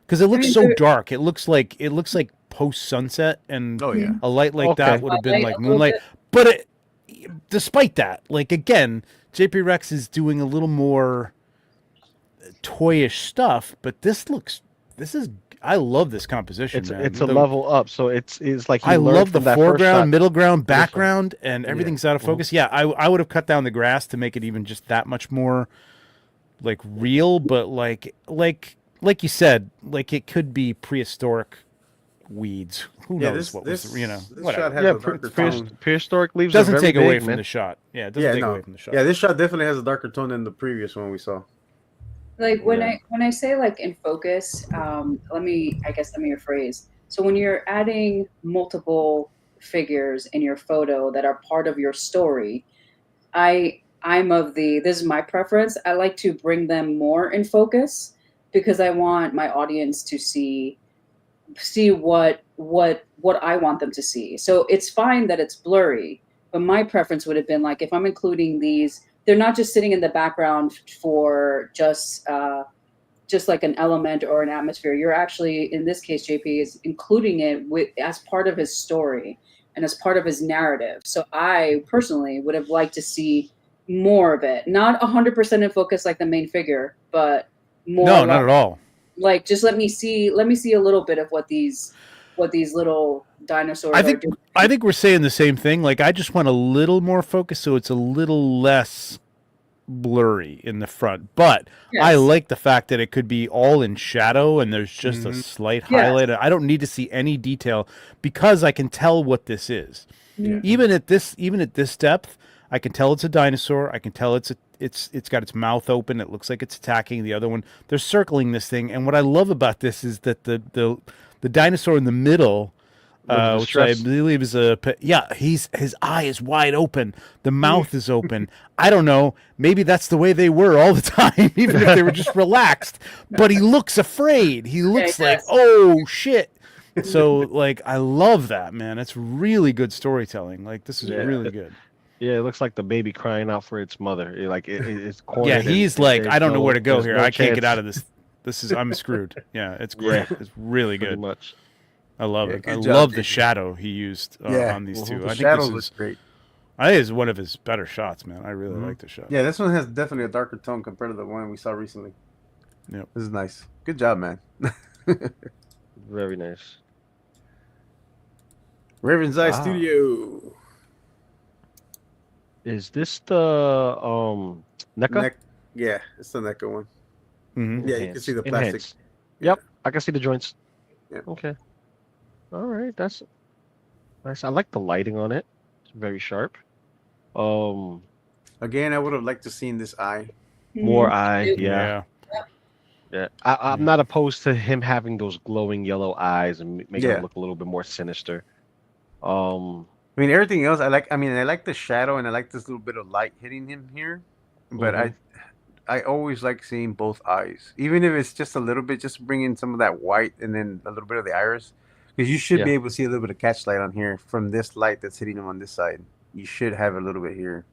because it looks so dark. It looks like post sunset, and a light like that would have been like moonlight. But despite that, like again, JP Rex is doing a little more toyish stuff, but this is. I love this composition. It's a level up, so it's like I love the foreground, middle ground, background, and everything's out of focus. Yeah, I would have cut down the grass to make it even just that much more like real, but like you said, like it could be prehistoric weeds. Who knows what was whatever. Prehistoric leaves doesn't take away from the shot. Yeah, it doesn't take away from the shot. Yeah, this shot definitely has a darker tone than the previous one we saw. Like when I say like in focus, let me rephrase. So when you're adding multiple figures in your photo that are part of your story, this is my preference. I like to bring them more in focus because I want my audience to see what I want them to see. So it's fine that it's blurry, but my preference would have been like if I'm including these. They're not just sitting in the background for just like an element or an atmosphere. You're actually, in this case, JP is including it as part of his story and as part of his narrative. So I personally would have liked to see more of it. Not 100% in focus like the main figure, but more. No, not at all. Like just let me see a little bit of what these little dinosaurs are doing. I think we're saying the same thing. Like I just want a little more focus so it's a little less blurry in the front. But I like the fact that it could be all in shadow and there's just a slight highlight. I don't need to see any detail because I can tell what this is. Yeah. Even at this depth, I can tell it's a dinosaur. I can tell it's got its mouth open. It looks like it's attacking the other one. They're circling this thing. And what I love about this is that the dinosaur in the middle, which I believe is his eye is wide open. The mouth is open. I don't know. Maybe that's the way they were all the time, even if they were just relaxed. But he looks afraid. He looks like, oh shit. So like, I love that, man. It's really good storytelling. Like this is really good. Yeah, it looks like the baby crying out for its mother. It's cornered. Yeah, he's like, I don't know where to go here. I can't get out of this. I'm screwed. Yeah, it's great. Yeah, it's really good. Pretty much. I love it. I love the shadow he used on these two. I think this is great. I think it's one of his better shots, man. I really like the shot. Yeah, this one has definitely a darker tone compared to the one we saw recently. Yep. This is nice. Good job, man. Very nice. Raven's Eye Wow. Studio. Is this the NECA? Yeah, it's the NECA one. Mhm. Yeah, you can see the plastic. Enhanced. Yep, I can see the joints. Yeah. Okay. All right, that's nice. I like the lighting on it. It's very sharp. Again, I would have liked to seen this eye. More Mhm. eye. Yep. Yeah. Yeah. I'm Yeah. not opposed to him having those glowing yellow eyes and making Yeah. it look a little bit more sinister. I mean, everything else I like. I mean, I like the shadow and I like this little bit of light hitting him here. But Mhm. I always like seeing both eyes, even if it's just a little bit, just bring in some of that white and then a little bit of the iris, because you should be Yeah. able to see a little bit of catch light on here from this light that's hitting him on this side. You should have a little bit here.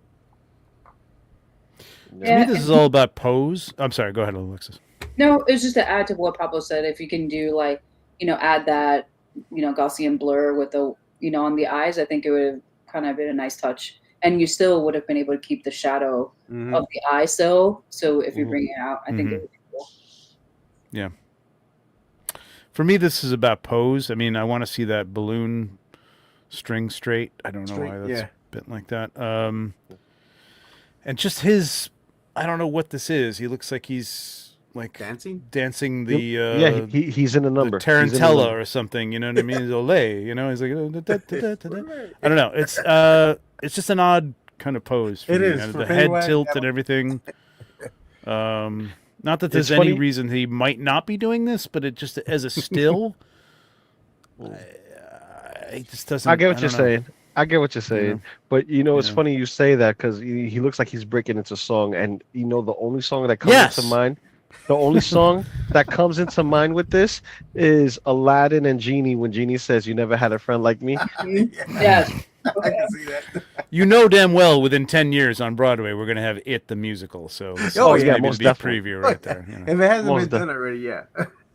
To me, Yeah, this is all about pose. I'm sorry. Go ahead, Alexis. No, it's just to add to what Pablo said. If you can do like, add that, Gaussian blur with the, on the eyes, I think it would have kind of been a nice touch. And you still would have been able to keep the shadow Mhm. of the eye still. So if you Mhm. bring it out, I think it would be cool. Yeah. For me, this is about pose. I mean, I want to see that balloon string straight. I don't know Straight, why that's yeah. bent like that. And just his, I don't know what this is. He looks like he's like Dancing? the Yeah, he's in a the number. He's in a tarantella number. or something. You know what I mean? He's Olay. You know, he's like I don't know. It's just an odd kind of pose. For It me. is, And for the head Pennywise, tilt I and don't- everything. Not that there's It's any funny- reason he might not be doing this, but it just as a still, it just doesn't. I get what you're don't know. saying. I get what you're saying. But it's Yeah. funny you say that because he looks like he's breaking into song, and the only song that comes Yes. into mind, the only song that comes into mind with this is Aladdin and Genie when Genie says, "You never had a friend like me." Yes. I can see that. You know damn well within 10 years on Broadway we're going to have It the musical. So this Oh, is yeah, maybe most the definitely. preview right there. You know. If it hasn't Most been done already, yeah.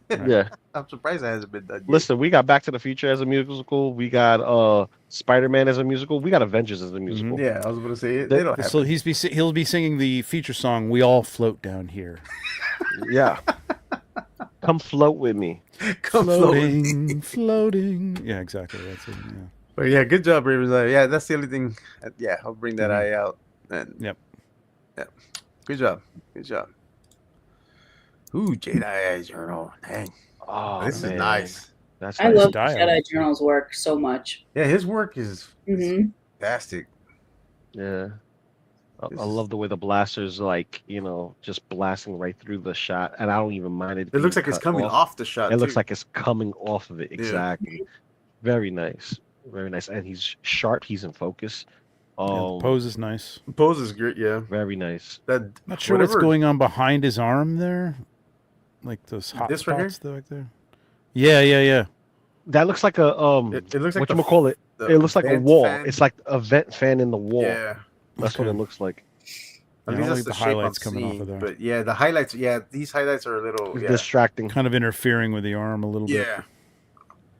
Yeah. I'm surprised it hasn't been done yet. Listen, we got Back to the Future as a musical. We got Spider-Man as a musical. We got Avengers as a musical. Yeah, I was going to say it. It'll happen. So he'll be singing the feature song "We All Float Down Here." Yeah. Come float with me. Come floating. floating. Yeah, exactly. That's it. Yeah. But yeah, good job, Ravens. Yeah, that's the only thing. Yeah, I'll bring that Mhm. eye out. And Yep. Yeah. Good job. Good job. Ooh, Jedi Journal. Dang. Oh, This man. is nice. That's I nice. love style. Jedi Journal's work so much. Yeah, his work is Mhm. fantastic. Yeah. I This love the way the blaster's like, just blasting right through the shot, and I don't even mind it. It looks being like it's cut coming off the shot. It looks too. like it's coming off of it. Exactly. Very nice. Very nice. And he's sharp. He's in focus. Yeah, the pose is nice. Pose is great. Yeah. Very nice. That Not sure what's whatever- going on behind his arm there, like those hot This right here? spots back there. Yeah. That looks like a It looks like whatchamacallit? the It looks like a vent wall. fan. It's like a vent fan in the wall. Yeah. That's what Okay. it looks like. At Yeah, least I that's like the the shape highlights I'm coming off seeing. of there. But yeah, the highlights. Yeah, these highlights are a little. It's Yeah. distracting. Kind of interfering with the arm a little bit. Yeah.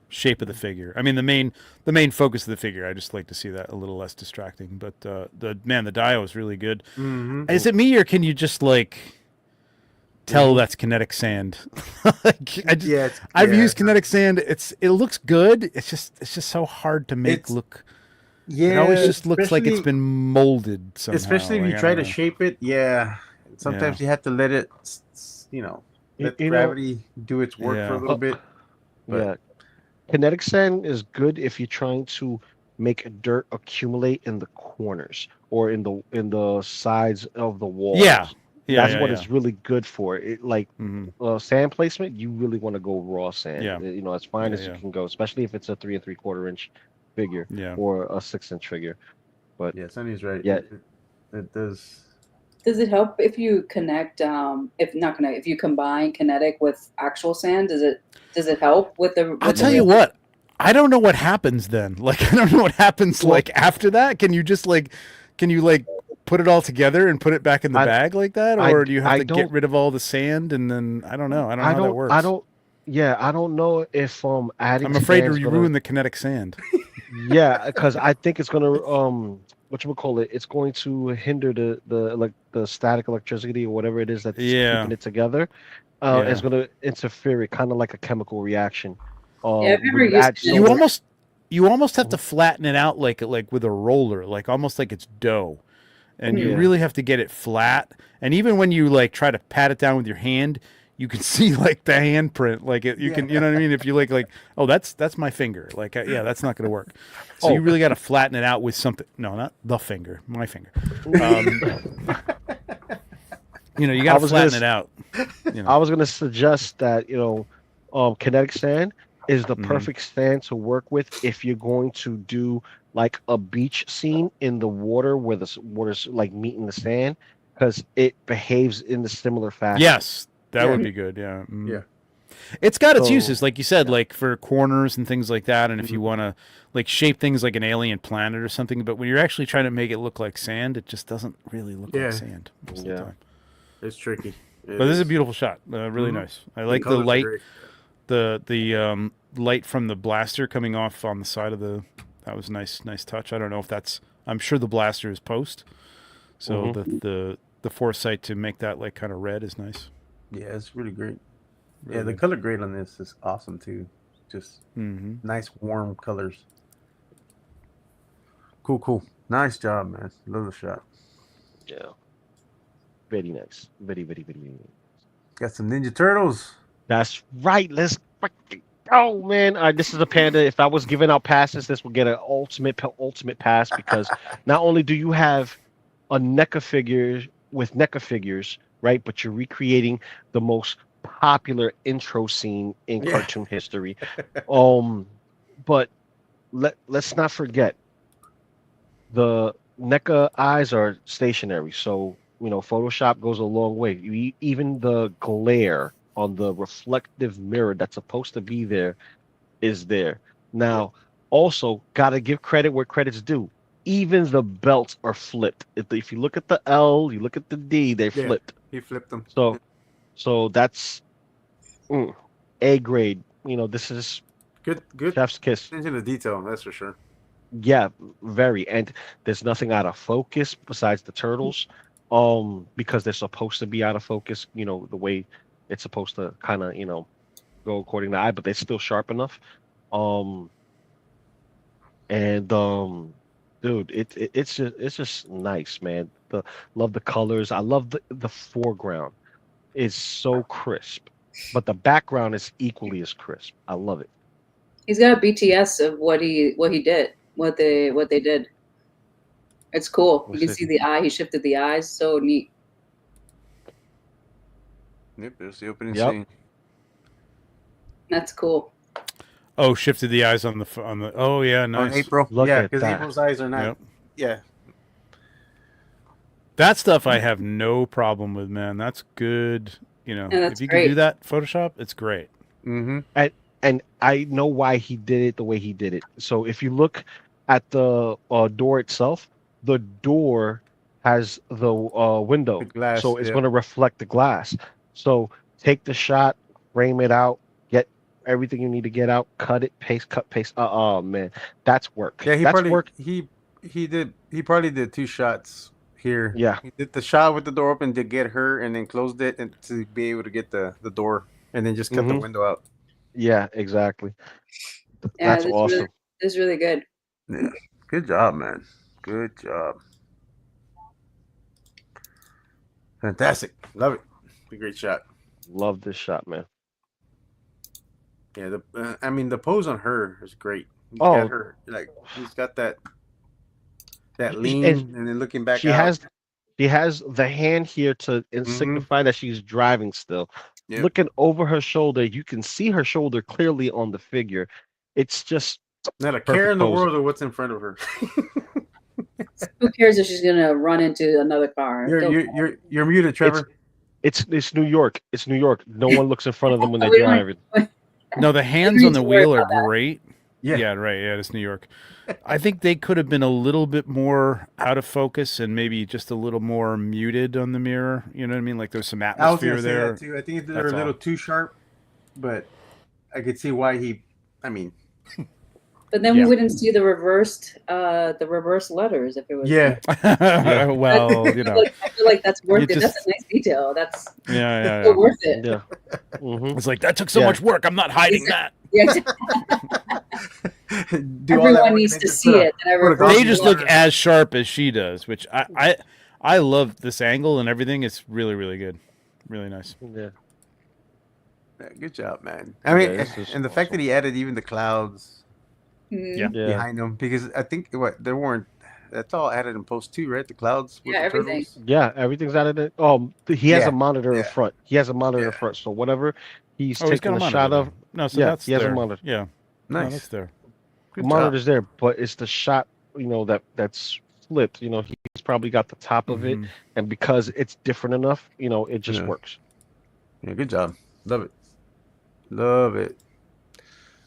Shape of the figure. I mean, the main focus of the figure. I just like to see that a little less distracting. But the Dio is really good. Mm-hmm. Is it me or can you just like tell that's kinetic sand? I've used kinetic sand. It looks good. It's just so hard to make look. Yeah. It always just looks like it's especially- been molded somehow. Especially if like, you I try don't to know. shape it. Yeah. Sometimes you have to let it. Let gravity do its work for a Yeah. little bit. But Yeah. Kinetic sand is good if you're trying to make dirt accumulate in the corners or in the sides of the walls. Yeah. That's what it's really good for. It like Mhm. sand placement. You really want to go raw sand. Yeah. As fine Yeah, as yeah. you can go, especially if it's a 3 3/4 inch figure Yeah. or a 6-inch figure. But yeah, Sonny's right. Yeah. It does. Does it help if you connect? If you combine kinetic with actual sand, does it help with the? I'll tell you what. I don't know what happens then. Like I don't know what happens like after that. Can you put it all together and put it back in the bag like that, or do you have to get rid of all the sand and then I don't know. I don't know how that works. I don't know if adding. I'm afraid sand's to gonna- ruin the kinetic sand. Yeah, because I think it's gonna whatchamacallit, it's going to hinder the static electricity or whatever it is that's Yeah. keeping it together. Yeah. It's gonna interfere it kind of like a chemical reaction. Yeah, I've never when you used add it. so You much- almost have to flatten it out like with a roller, like almost like it's dough. And you Yeah. really have to get it flat. And even when you like try to pat it down with your hand, you can see like the handprint. Like you can, you know what I mean? If you like, oh, that's my finger. Like, yeah, that's not going to work. So you really got to flatten it out with something. No, not the finger, my finger. You got to flatten it out. I was gonna suggest that kinetic sand is the Mhm. perfect sand to work with if you're going to do like a beach scene in the water where the water's like meeting the sand, because it behaves in the similar fashion. Yes, that Yeah. would be good. Yeah. Mm. Yeah. It's got its So- uses, like you said, Yeah. like for corners and things like that. And if you Mhm. want to like shape things like an alien planet or something, but when you're actually trying to make it look like sand, it just doesn't really look Yeah. like sand most of the Yeah. time. It's tricky. But this is a beautiful shot. Really Mhm. nice. I like the colors are light, great. the light from the blaster coming off on the side of the. That was nice touch. I don't know if that's. I'm sure the blaster is post, so the foresight to make that like kind of red is nice. Yeah, it's really great. Really Yeah, the good. color grade on this is awesome too. Just Mhm. nice warm colors. Cool. Nice job, man. Love the shot. Yeah. Very nice. Very, very, very, very nice. Got some Ninja Turtles. That's right. Let's fucking go, man. This is a panda. If I was giving out passes, this would get an ultimate pass, because not only do you have a NECA figure with NECA figures, right, but you're recreating the most popular intro scene in Yeah. cartoon history. But let's not forget, the NECA eyes are stationary, so Photoshop goes a long way. Even the glare on the reflective mirror that's supposed to be there is there. Now, also, gotta give credit where credit's due. Even the belts are flipped. If you look at the L, you look at the D, they're Yeah. flipped. He flipped them. So that's A grade. This is Good chef's kiss. attention to detail, that's for sure. Yeah, very. And there's nothing out of focus besides the turtles, because they're supposed to be out of focus, the way it's supposed to kind of, go according to eye, but they're still sharp enough. And dude, it's just nice, man. Love the colors. I love the foreground. It's so crisp, but the background is equally as crisp. I love it. He's got a BTS of what they did. It's cool. What's You can it? see the eye. He shifted the eyes. So neat. Yep, there's the opening Yep. scene. That's cool. Oh, shifted the eyes on the. Oh yeah, On nice. April. Look yeah, at because that. April's eyes are not. Yep. Yeah. That stuff I have no problem with, man. That's good. Yeah, that's if you can do great. that Photoshop, it's great. Mm-hmm. And I know why he did it the way he did it. So if you look at the door itself, the door has the window, The glass, so it's yeah. going to reflect the glass. So take the shot, frame it out, get everything you need to get out, cut it, paste, cut, paste. Oh man, that's work. Yeah, That's work. he probably did 2 shots here. Yeah. He did the shot with the door open to get her, and then closed it and to be able to get the door, and then just cut the Mhm. window out. Yeah, exactly. Yeah, That's awesome. This is really good. Yeah. Good job, man. Good job. Fantastic. Love it. A great shot. Love this shot, man. Yeah, the pose on her is great. He's Oh. got her he's got that lean, and then looking back She out. has the hand here to signify that she's driving still. Yep. Looking over her shoulder, you can see her shoulder clearly on the figure. It's just Not a care in the pose. world of what's in front of her. Who cares if she's gonna run into another car? You're muted, Trevor. it's New York. It's New York. No one looks in front of them when they're We don't- driving. No, the hands need on the to worry wheel are about that. great. Yeah. Right. Yeah, it's New York. I think they could have been a little bit more out of focus and maybe just a little more muted on the mirror. You know what I mean? Like there's some I was atmosphere gonna say there. that too. I think they're That's a little all. too sharp, but I could see why he. I mean, But then Yeah. we wouldn't see the reversed letters if it was. Yeah. Well, you know, I feel like that's worth You it. That's just- a nice detail. That's yeah. so worth it. Yeah. Mm-hmm. It's like that took so Yeah. much work. I'm not hiding that. Yeah, exactly. Do all that Everyone work needs and to then just see put a- it. And I put a reverse They glossy just it. look border. as sharp as she does, which I love this angle and everything. It's really, really good. Really nice. Yeah. Yeah, good job, man. I mean, this is and the fact that he added even the clouds Mhm. Yeah. Yeah. behind them, because I think there weren't. That's all added in post too, right? The clouds. With Yeah, the everything. turtles? Yeah, everything's out of it. He has Yeah, a monitor in yeah. front. He has a monitor in Yeah. front. So whatever he's Oh, he's got taking a a monitor shot there. of, No, so yeah, that's he has a there. monitor. Yeah, no, Nice. that's there. Good the monitor's there, but it's the shot, that's flipped. He's probably got the top of it, Mhm. and because it's different enough, it just Yeah. works. Yeah, good job. Love it. Love it.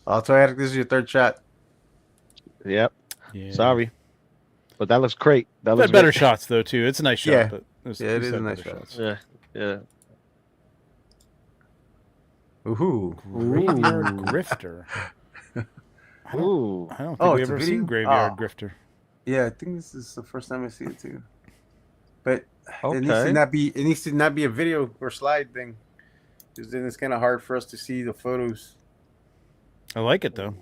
Also, Attic, this is your third shot. Yep. Yeah. Sorry, but that looks great. That We've looks had better great. shots though too. It's a nice shot, Yeah. but Yeah, it we've is a had nice better shot. shots. Yeah, yeah. Ooh. Graveyard Ooh. Grifter. Ooh. I don't think Oh, we've it's a ever video? seen Graveyard Oh. Grifter. Yeah, I think this is the first time I see it too. But it needs to Okay. not be. It needs to not be a video or slide thing, because then it's kind of hard for us to see the photos. I like it though.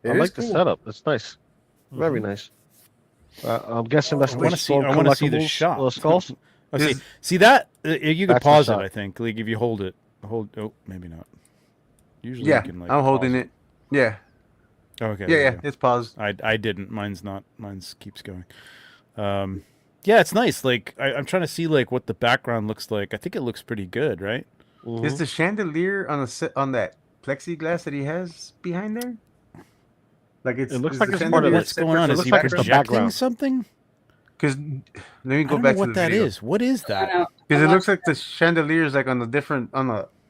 It I is like the cool. setup. It's nice. Very nice. I'm guessing that's I the want to see. Storm I want to see the Collectibles, shot. skulls. Oh, see, This- see that you could That's the pause it. shot. I think, like if you hold it, Oh, maybe not. Usually, Yeah, you can, like, I'm holding pause it. Yeah, Oh, okay. yeah, there yeah. you go. It's paused. I didn't. Mine's keeps going. Yeah, it's nice. Like I'm trying to see like what the background looks like. I think it looks pretty good, right? Mhm. Is the chandelier on that plexiglass that he has behind there? Like It looks is like the it's part of chandelier the- What's going on? it Is looks he like it's the projecting background. something? Because let me I go don't back know to what the that video. is. What is I that? don't know. Because I'm it looks watching- like the chandelier is like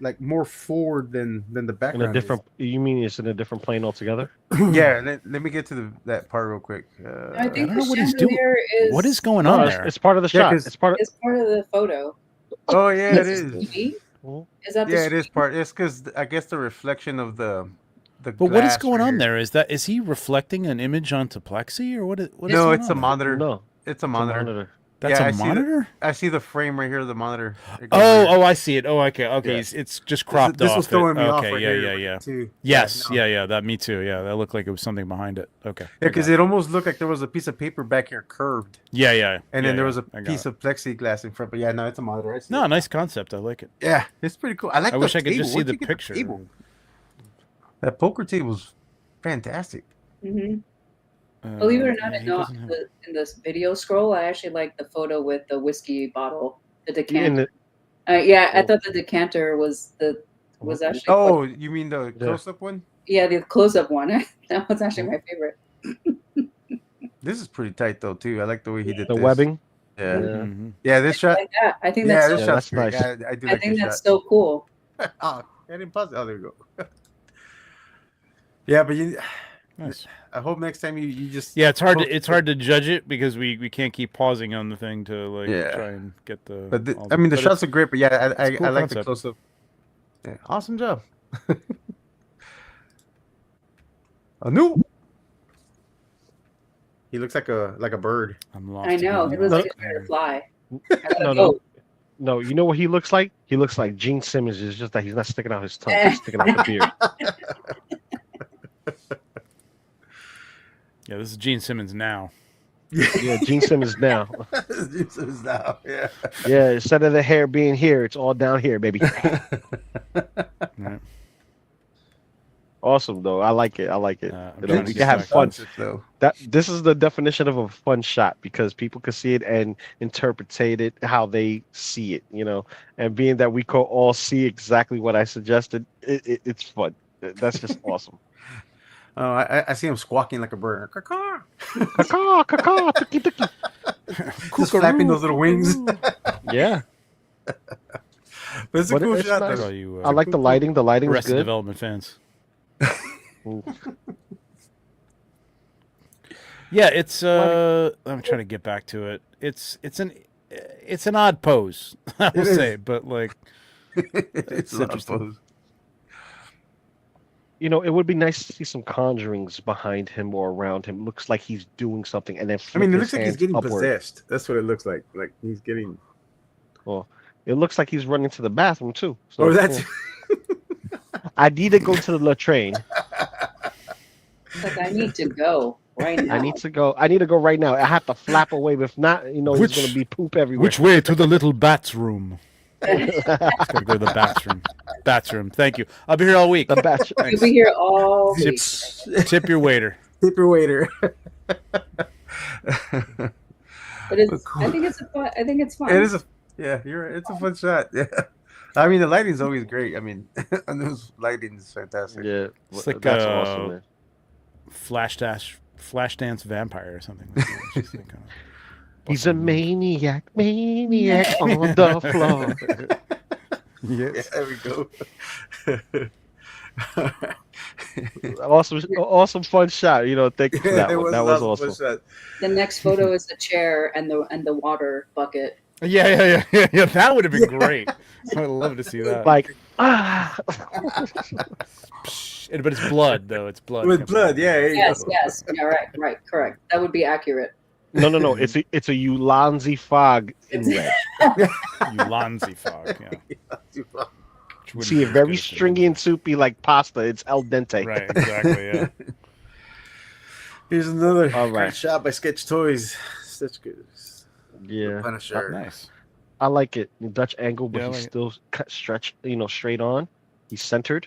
like more forward than the In background. a different. You mean it's in a different plane altogether? Yeah, let me get to that part real quick. I think don't the know what he's doing. chandelier is. What is going No, on it's, there? it's part of the Yeah, shot. 'cause- It's part of. It's part of the photo. Oh yeah, it Is is. this TV? Mhm. Is that the Yeah, it is screen? part. It's because I guess the reflection of the. But what is glass going right on here. there? Is he reflecting an image onto plexi or what is No, going it's on a there? monitor. No, It's a it's a monitor. monitor. That's Yeah, I a see the- monitor? I see the frame right here, the monitor. It goes right Oh, here. I see it. Oh, okay. Yeah. It's just cropped this off. was throwing me okay, off right yeah, here. yeah. Too. Yes, no. yeah. That me too. Yeah, that looked like it was something behind it. Okay. Yeah, I because got it almost looked like there was a piece of paper back here curved, Yeah. and then there was a I got piece it. of plexiglass in front. But yeah, no, it's a monitor. I see No, it. nice concept. I like it. Yeah, it's pretty cool. I like. I the wish I could just table. see Where'd the you get picture. table? That poker table's fantastic. Mhm. Believe it or not, yeah, he doesn't have- in this video scroll, I actually like the photo with the whiskey bottle, the In decanter. the, Yeah, I Oh. thought the decanter was actually. Oh, you mean the Yeah. close-up one? Yeah, the close-up one. That was actually my favorite. This is pretty tight though too. I like the way he did the this. webbing. Yeah, Mhm. yeah. This I shot. like that. I think Yeah, that's this so, shot's Yeah, great. that's Yeah, I do I like think this that's shot. so cool. Oh, I didn't pause it. Oh, there you go. Yeah, but Nice. I hope next time you just. Yeah, it's hard post- to judge it because we can't keep pausing on the thing to like Yeah. try and get the. But all I mean, the but shots are great. But yeah, it's a cool I like the concept. close up. Yeah, awesome job. Anu. He looks like a bird. I'm lost. I know. He again. looks like he's trying to fly. I No, like, no. oh, No, you know what he looks like? He looks like Gene Simmons. It's just that he's not sticking out his tongue. He's sticking out the beard. Yeah, this is Gene Simmons now. Yeah, Gene Simmons now. This is now, yeah. Yeah, instead of the hair being here, it's all down here, baby. Right. Awesome though. I like it. I'm You trying know, to we get can have back fun. Though. This is the definition of a fun shot because people can see it and interpretate it how they see it, And being that we could all see exactly what I suggested, it's fun. That's just awesome. Oh, I see him squawking like a bird. Caw-caw. Caw, caw, tuki, tuki. Just flapping those little wings. Yeah, But it's a But cool it's shot. nice. though. All you I like the lighting. The lighting is Arrested good. Development fans. Ooh. Yeah, it's I'm trying to get back to it. It's an odd pose, I will is. say, but like It's a lot of interesting. pose. You know, it would be nice to see some conjurings behind him or around him. Looks like he's doing something, and then I mean, flip it his looks like he's hands getting upward. possessed. That's what it looks like. Like he's getting. Well, it looks like he's running to the bathroom too. So, Oh, that's. I need to go to the latrine. Like I need to go right now. I need to go. I need to go right now. I have to flap away. If not, you know, Which- there's gonna be poop everywhere. Which way to the little bat's room? Just gotta go to the bathroom. Bathroom. Thank you. I'll be here all week. The batch. You'll be here all Tip, week. tip your waiter. Tip your waiter. But it's. I think it's a fun. I think it's fun. It is a. Yeah, you're right. It's a fun shot. Yeah. I mean, the lighting's always great. I mean, and those lighting is fantastic. Yeah, It's like, that's awesome, man. Flashdance vampire or something. It's just like, He's a maniac on the floor. Yeah, yes. there we go. Awesome, fun shot. You know, thank you for that one. That was awesome. Shot. The next photo is the chair and the water bucket. Yeah. That would have been great. I'd love to see that. Like, But it's blood, though. It's blood. With blood, yeah. there you Yes, go. yes. Yeah, right, correct. That would be accurate. no. It's a Ulanzi fog in red. Ulanzi fog. Yeah. Which wouldn't See, be it as very good as stringy and soupy like pasta. It's al dente. Right. Exactly. Yeah. Here's another All right. great shot by Sketch Toys. Such good. Yeah, Punisher. Nice. I like it. The Dutch angle, but Yeah, I he's like it. still stretched, straight on. He's centered.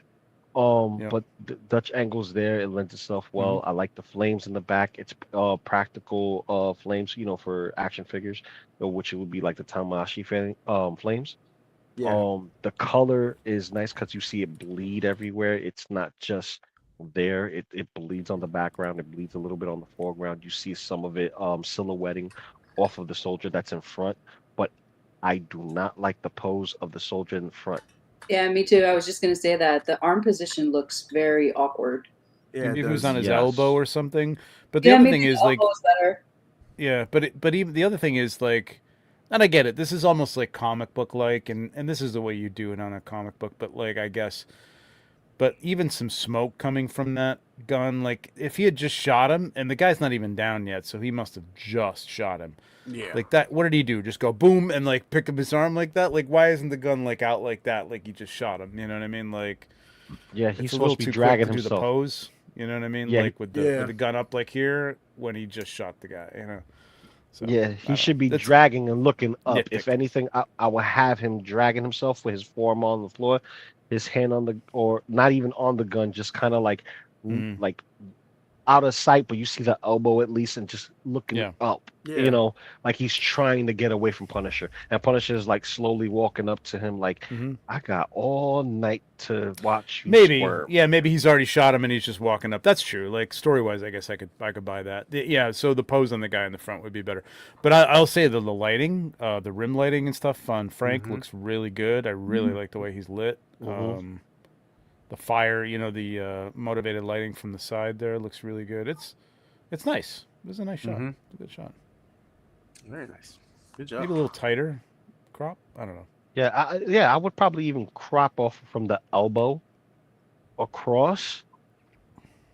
Yeah. But the Dutch angle's there. It lends itself well. I like the flames in the back. It's practical flames, for action figures, which it would be like the Tamashi flames. Yeah. The color is nice because you see it bleed everywhere. It's not just there. It bleeds on the background. It bleeds a little bit on the foreground. You see some of it silhouetting off of the soldier that's in front. But I do not like the pose of the soldier in front. Yeah, me too. I was just gonna say that the arm position looks very awkward. Yeah, Maybe it he was does. on his Yes. elbow or something. But the Yeah, other maybe thing the is like, elbow's better. yeah, but even the other thing is like, and I get it. This is almost like comic book like, and this is the way you do it on a comic book. But like, I guess, but even some smoke coming from that gun, like if he had just shot him, and the guy's not even down yet, so he must have just shot him. Yeah. Like that. What did he do? Just go boom and like pick up his arm like that? Like why isn't the gun like out like that? Like he just shot him. You know what I mean? Like Yeah, it's he's a little supposed to be too dragging quick to do the himself. pose. You know what I mean? Yeah, Like with the gun up like here when he just shot the guy. You know. So, I Yeah, don't he should be know. That's- dragging and looking up. nitpick. If anything, I will have him dragging himself with his forearm on the floor, his hand on the, or not even on the gun, just kind of like, Mhm. like out of sight, but you see the elbow at least, and just looking Yeah. up. Yeah. Like he's trying to get away from Punisher, and Punisher is like slowly walking up to him, like, Mhm. I got all night to watch you Maybe, squirm. yeah, maybe he's already shot him and he's just walking up. That's true. Like story wise, I guess I could buy that. Yeah, so the pose on the guy in the front would be better. But I'll say the lighting, the rim lighting and stuff on Frank Mhm. looks really good. I really like the way he's lit. Mhm. The fire, the motivated lighting from the side there looks really good. It's nice. It was a nice shot. Mhm. It's a good shot. Very nice. Good job. Maybe a little tighter crop. I don't know. Yeah, I would probably even crop off from the elbow across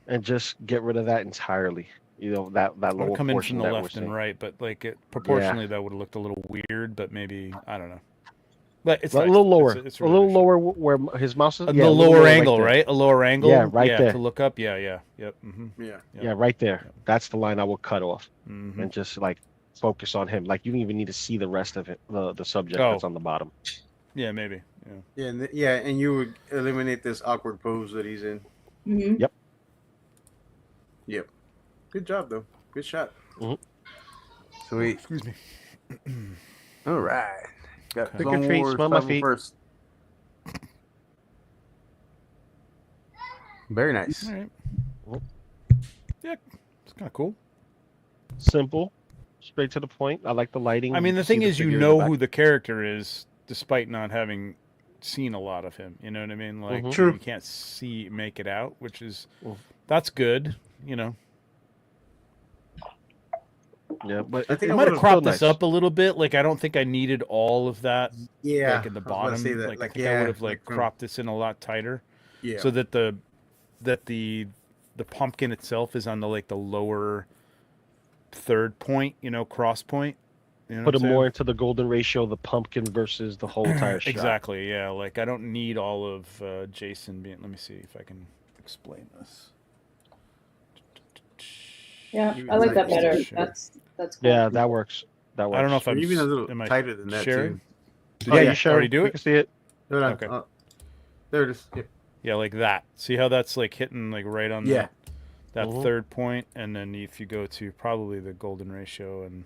and just get rid of that entirely. That That lower would come in portion from the that we're left and seeing. right, but like proportionally that would have looked a little weird. But maybe I don't know. But it's A nice. little lower, It's a really little nice. lower where his mouse is. The Yeah, a little lower lower angle, there. right? A lower angle. Yeah, right there. To look up. Yeah. Yep. Yeah. Yeah, right there. That's the line I would cut off Hmm. and just like focus on him. Like you don't even need to see the rest of it, the subject Oh. that's on the bottom. Yeah, maybe. Yeah. Yeah, and you would eliminate this awkward pose that he's in. Hmm. Yep. Good job, though. Good shot. Mhm. Sweet. Excuse me. All right. Got Pick Clone your feet, Wars smell my Travel feet. first. Very nice. All right. Yeah, it's kind of cool. Simple, straight to the point. I like the lighting. I mean, You the see thing is, you figure in the know back. who the character is, despite not having seen a lot of him. You know what I mean? Like, Mhm. True. you can't make it out, which is Mhm. that's good. You know, Yeah, but I think they I might have would've cropped still this nice. up a little bit. Like, I don't think I needed all of that. Yeah. Like in the I was about to bottom, say that, like I think yeah, I would have like from- cropped this in a lot tighter, Yeah. so that the that the pumpkin itself is on the like the lower third point, cross point. You know Put what it I'm more saying? into the golden ratio, the pumpkin versus the whole entire shot. Exactly. Yeah. Like I don't need all of Jason being. Let me see if I can explain this. Yeah, Even I like that like- better. Sure. That's cool. Yeah, that works. That works. I don't know if Or I'm even a little am I tighter than that sharing? too. Did Yeah, you you sure? already do We it? can see it. Hold on. Okay. There it is. Yep. Yeah, like that. See how that's like hitting like right on Yeah. that Mhm. third point, and then if you go to probably the golden ratio and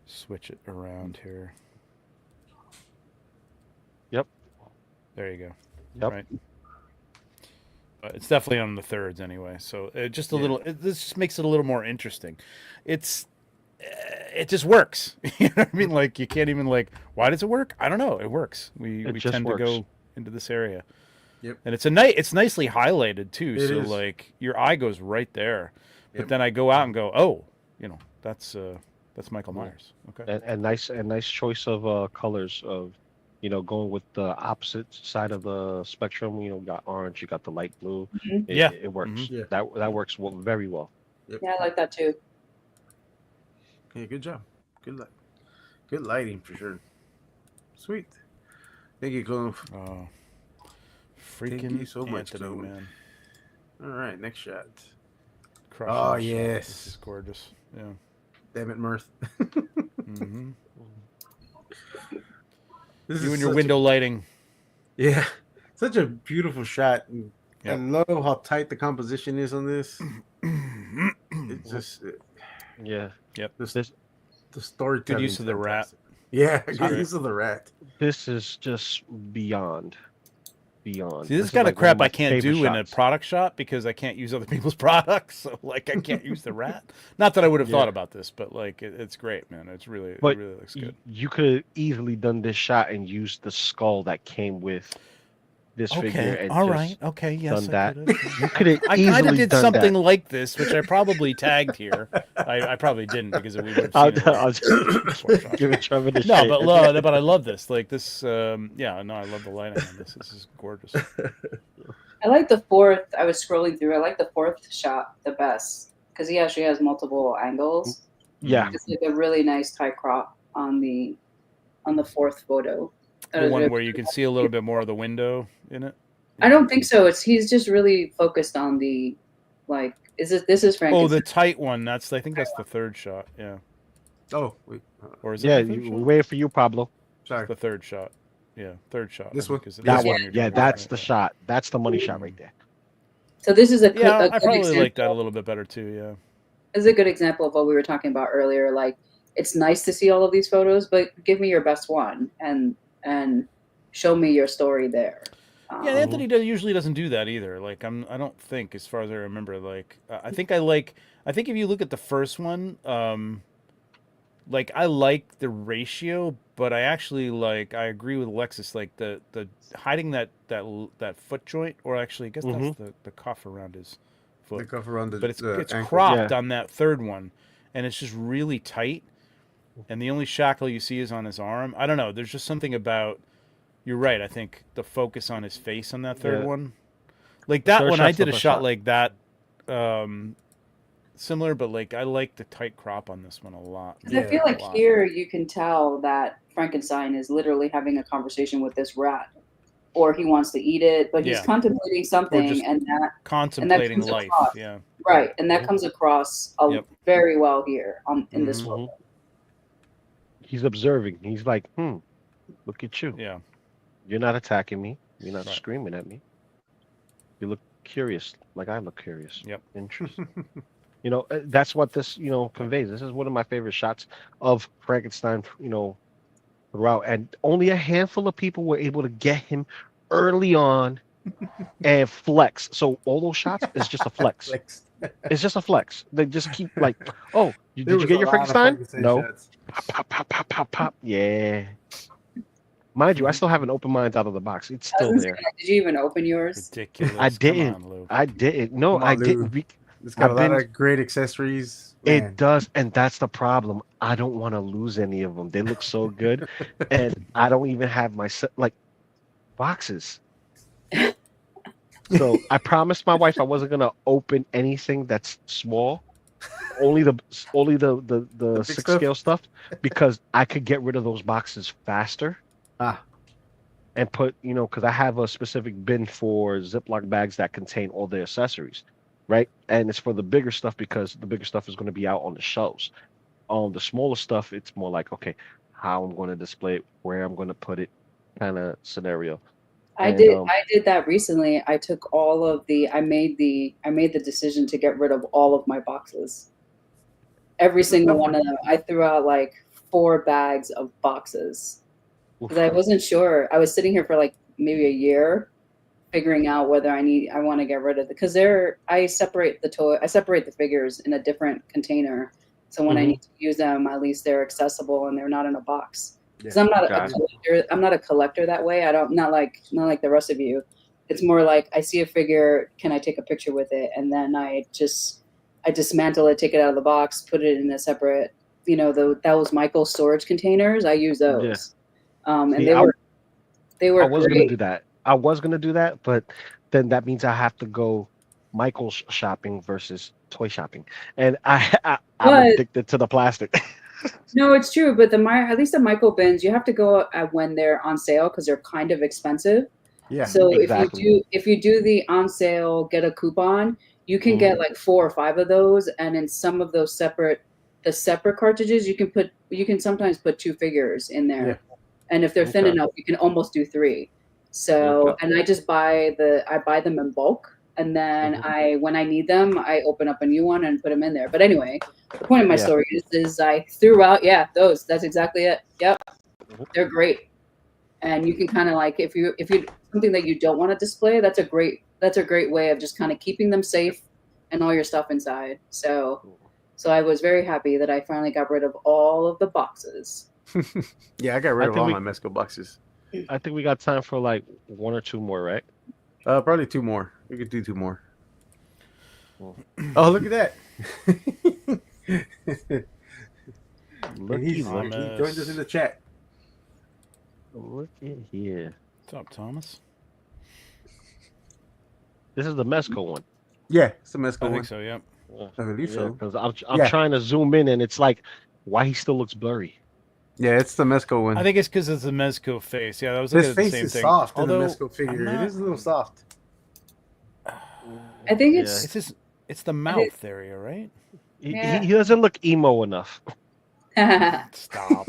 switch it around here. Yep. There you go. Yep. Right. But it's definitely on the thirds anyway, so it just a Yeah. little. This just makes it a little more interesting. It just works. You know what I mean? Like you can't even like. Why does it work? I don't know. It works. We just tend works. to go into this area. Yep. And it's it's nicely highlighted too. It so is. like your eye goes right there. But Yep. then I go out and go, oh, that's Michael Yeah. Myers. Okay. And nice choice of colors of, going with the opposite side of the spectrum. You got orange, you got the light blue. Mhm. Yeah. It works. Mhm. Yeah. That works very well. Yeah, I like that too. Yeah, good job. Good lighting for sure. Sweet. Thank you, Clone. Oh, Thank freaking you so much, Anthony, Clone. man. All right, next shot. Crushing Oh, this shot. yes. This is gorgeous. Yeah. Damn it, Mirth. hmm This You is and your such window lighting. Yeah, such a beautiful shot. And I Yep. love how tight the composition is on this. It's just Yeah. the storytelling. use of the rat. Yeah, It's good great. use of the rat. This is just beyond. See, this is kind of like one crap my I can't favorite do in a shots. product shot because I can't use other people's products. So, like, I can't use the rat. Not that I would have thought Yeah. about this, but like, it's great, man. It really looks good. You could have easily done this shot and used the skull that came with this figure. And all just right, okay, yes, done I that. could've. You could have I easily kind of did done something that. like this, which I probably tagged here. I probably didn't because we would have I'll, seen it. I'll before shot. give it Trevor the No, shade. but I love this. Like this, yeah, no, I love the lighting on this. This is gorgeous. I like the fourth. I was scrolling through. I like the fourth shot the best because he actually has multiple angles. Yeah. It's like a really nice tight crop on the fourth photo. That The is one really- where you can see a little bit more of the window in it. I don't think so. He's just really focused on the like. This is Oh, Frankenstein. the tight one. I think that's the third shot. Yeah, Oh, wait. or is it Yeah, the third we're shot? waiting for you, Pablo. Sorry. The third shot. Yeah, third shot. This I one? think, is That this one. you're Yeah, doing, that's right? the shot. That's the money shot right there. So this is a Yeah, I good probably example. like that a little bit better too. Yeah. This is a good example of what we were talking about earlier. Like, it's nice to see all of these photos, but give me your best one and show me your story there. Yeah, Anthony usually doesn't do that either. Like I don't think, as far as I remember, like I think if you look at the first one, like I like the ratio, but I actually I agree with Alexis, like the hiding that foot joint, or actually I guess that's the cuff around his The foot, cuff around the but it's ankle. cropped Yeah. on that third one, and it's just really tight, and the only shackle you see is on his arm. I don't know. There's just something about. You're right. I think the focus on his face on that third Yeah. one, like that third one, I shot's the did a best shot shot. like that, similar, but like I like the tight crop on this one a lot. 'Cause I feel a like lot. here you can tell that Frankenstein is literally having a conversation with this rat, or he wants to eat it, but he's Yeah. contemplating something, just and that Contemplating comes life. across. Yeah. right, and that comes across Yep. very well here in this Mhm. photo. He's observing. He's like, look at you. Yeah. You're not attacking me. You're not Right. screaming at me. You look curious, like I look curious. Yep. Interesting. That's what this, conveys. This is one of my favorite shots of Frankenstein, throughout. And only a handful of people were able to get him early on and flex. So all those shots is just a flex. Flex. It's just a flex. They just keep like, oh, There did you was get a your lot of Frankenstein? No. shots. Pop, pop, pop, pop, pop. Yeah. Mind you, I still haven't opened mine out of the box. It's I was still gonna there. say, did you even open yours? Ridiculous. I Come didn't. on, Lou. I didn't. No, Come on, I Lou. didn't. It's got I've a lot been- of great accessories. It Man. does, and that's the problem. I don't want to lose any of them. They look so good, and I don't even have my boxes. So I promised my wife I wasn't gonna open anything that's small. Only the big six stuff? scale stuff because I could get rid of those boxes faster Ah, and put, because I have a specific bin for Ziploc bags that contain all the accessories, right? And it's for the bigger stuff because the bigger stuff is going to be out on the shelves. The smaller stuff, it's more like, okay, how I'm going to display it, where I'm going to put it, kind of scenario. I And did I did that recently. I took all of the I made the decision to get rid of all of my boxes. Every it's a single tough one one. of them. I threw out like 4 bags of boxes because I wasn't sure. I was sitting here for like maybe a year figuring out whether I want to get rid of it because I separate the figures in a different container. So when I Mhm. need to use them, at least they're accessible and they're not in a box. Because Yeah. I'm not a Got it. collector. I'm not a collector that way. I don't not like the rest of you. It's more like I see a figure, can I take a picture with it? And then I dismantle it, take it out of the box, put it in a separate, those Michael storage containers. I use Yeah. those. And See, they I were was gonna do great. that. I was gonna do that, but then that means I have to go Michael's shopping versus toy shopping, and I'm But addicted to the plastic. no, it's true. But at least the Michael bins, you have to go at when they're on sale because they're kind of expensive. Yeah. So Exactly. if you do the on sale, get a coupon, you can Mhm. get like 4 or 5 of those, and in some of those separate cartridges, you can sometimes put 2 figures in Yeah. there, and if they're thin Okay. enough, you can almost do 3. Okay. So, and I buy them in bulk, and then Mhm. when I need them, I open up a new one and put them in there. But anyway, the point of my Yeah. story is I threw out, yeah, those. That's exactly it. Yep, Mhm. they're great, and you can kind of like if you something that you don't want to display, that's a great way of just kind of keeping them safe and all your stuff inside. So I was very happy that I finally got rid of all of the boxes. Yeah, I got I rid of think all we my Mesco boxes. I think we got time for like one or two more, right? Probably 2 more. We could do 2 more. Well, Oh, look at that. And looky, he look, joined us in the chat. look at here. What's up, Thomas? This is the Mesco one. Yeah, it's the Mesco I one. think so. Yep. I believe so. Because I'm Yeah. trying to zoom in and it's like, why he still looks blurry. Yeah, it's the Mesco one. I think it's because it's the Mezco face. Yeah, I was looking His at the face same is thing. soft Although, in the Mesco figure. I'm It is a little soft. I think Yeah. it's the mouth area, right? Yeah. He doesn't look emo enough. Stop.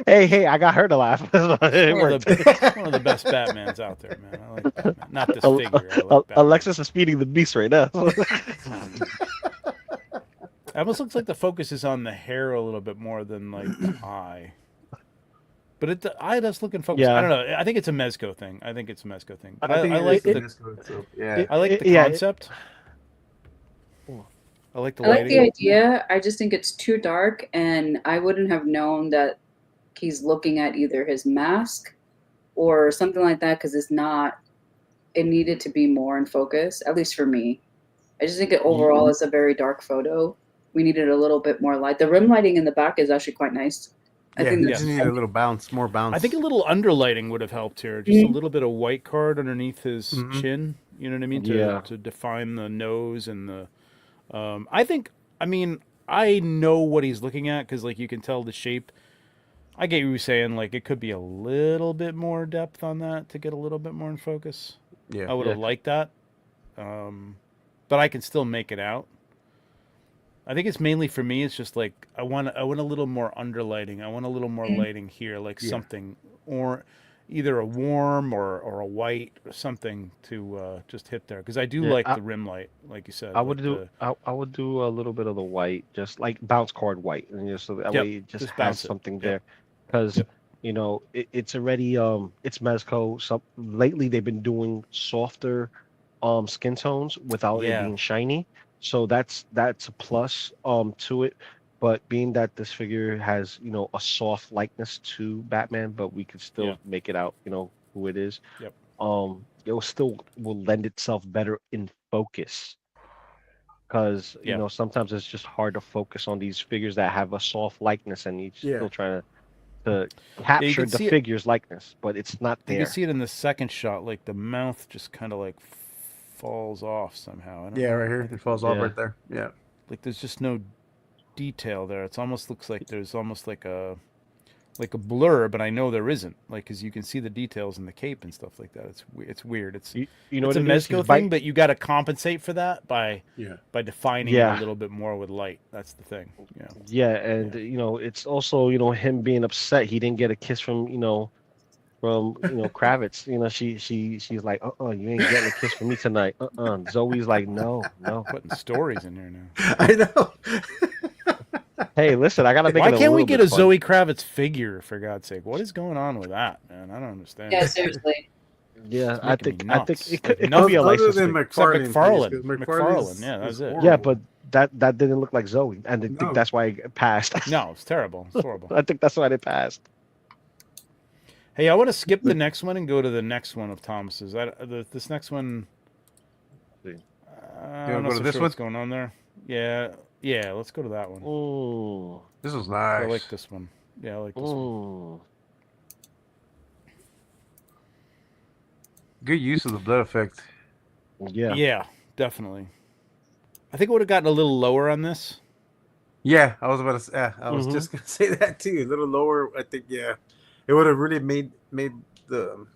Hey, I got her to laugh. It One worked. one of the best Batmans out there, man. I like Batman. Not this figure. I like Batman. Alexis is feeding the beast right now. It almost looks like the focus is on the hair a little bit more than like the eye. But the eye does look in focus. Yeah. I don't know. I think it's a Mezco thing. But I think I it like is the the Mesco itself. Yeah. I like the Yeah. concept. I like the I like the lighting. idea. I just think it's too dark, and I wouldn't have known that he's looking at either his mask or something like that because it's not. It needed to be more in focus, at least for me. I just think it overall is a very dark photo. We needed a little bit more light. The rim lighting in the back is actually quite nice. I Yeah, think you that's just need a little bounce, more bounce. I think a little underlighting would have helped here. Just a Mhm. little bit of white card underneath his Mhm. chin. You know what I mean? Yeah. To define the nose and the. I mean, I know what he's looking at because, like, you can tell the shape. I get you saying, like, it could be a little bit more depth on that to get a little bit more in focus. I Yeah. would have liked that. But I can still make it out. I think it's mainly for me. It's just like I want a little more underlighting. I want a little more lighting here, like Yeah. something, or either a warm or a white or something to just hit there. Because I do Yeah, like the rim light, like you said. I would like do I would do a little bit of the white, just like bounce card white, and so that Yep, way it just just has bounce it. something Yep. there. Because Yep. it's already it's Mezco. Some lately they've been doing softer skin tones without it Yeah. being shiny, so that's a plus to it. But being that this figure has a soft likeness to Batman, but we could still Yeah. make it out who it is. Yep. It will lend itself better in focus because Yeah. sometimes it's just hard to focus on these figures that have a soft likeness and you Yeah. still trying to to you capture can the see it. figure's likeness, but it's not You there. can see it in the second shot, like the mouth just kind of like falls off somehow. I don't Yeah, know. right here. It falls off Yeah. right there. Yeah. Like there's just no detail there. It's almost looks like there's almost like a blur, but I know there isn't. Like because you can see the details in the cape and stuff like that. It's weird. You know It's what a it is? Mezco He's thing, but you got to compensate for that by defining it Yeah. a little bit more with light. That's the thing. Yeah. Yeah, and it's also him being upset he didn't get a kiss from Kravitz. She's like, you ain't getting a kiss from me tonight. Zoe's like, no. Putting stories in here now. I know. Hey, listen, I gotta make Why it a can't we little get bit a fun. Zoe Kravitz figure for God's sake? What is going on with that, man? I don't understand. Yeah, seriously. Yeah, It's I making think me nuts. it could Like, be a Other license than fee. Except McFarlane. McFarlane, yeah, that's it. Yeah, but that didn't look like Zoe, and I think No. that's why it passed. No, it's terrible. It's horrible. I think that's why it passed. Hey, I want to skip the next one and go to the next one of Thomas's. This next one, I'm not go to so this sure one? what's going on there. Yeah, let's go to that one. Ooh. This was I nice. like this one. Yeah, I like this one. Ooh. Good use of the blood effect. Yeah. Yeah, definitely. I think it would have gotten a little lower on this. Yeah, I was about to say. Yeah, I was Mhm. just gonna say that too. A little lower. I think. Yeah, it would have really made the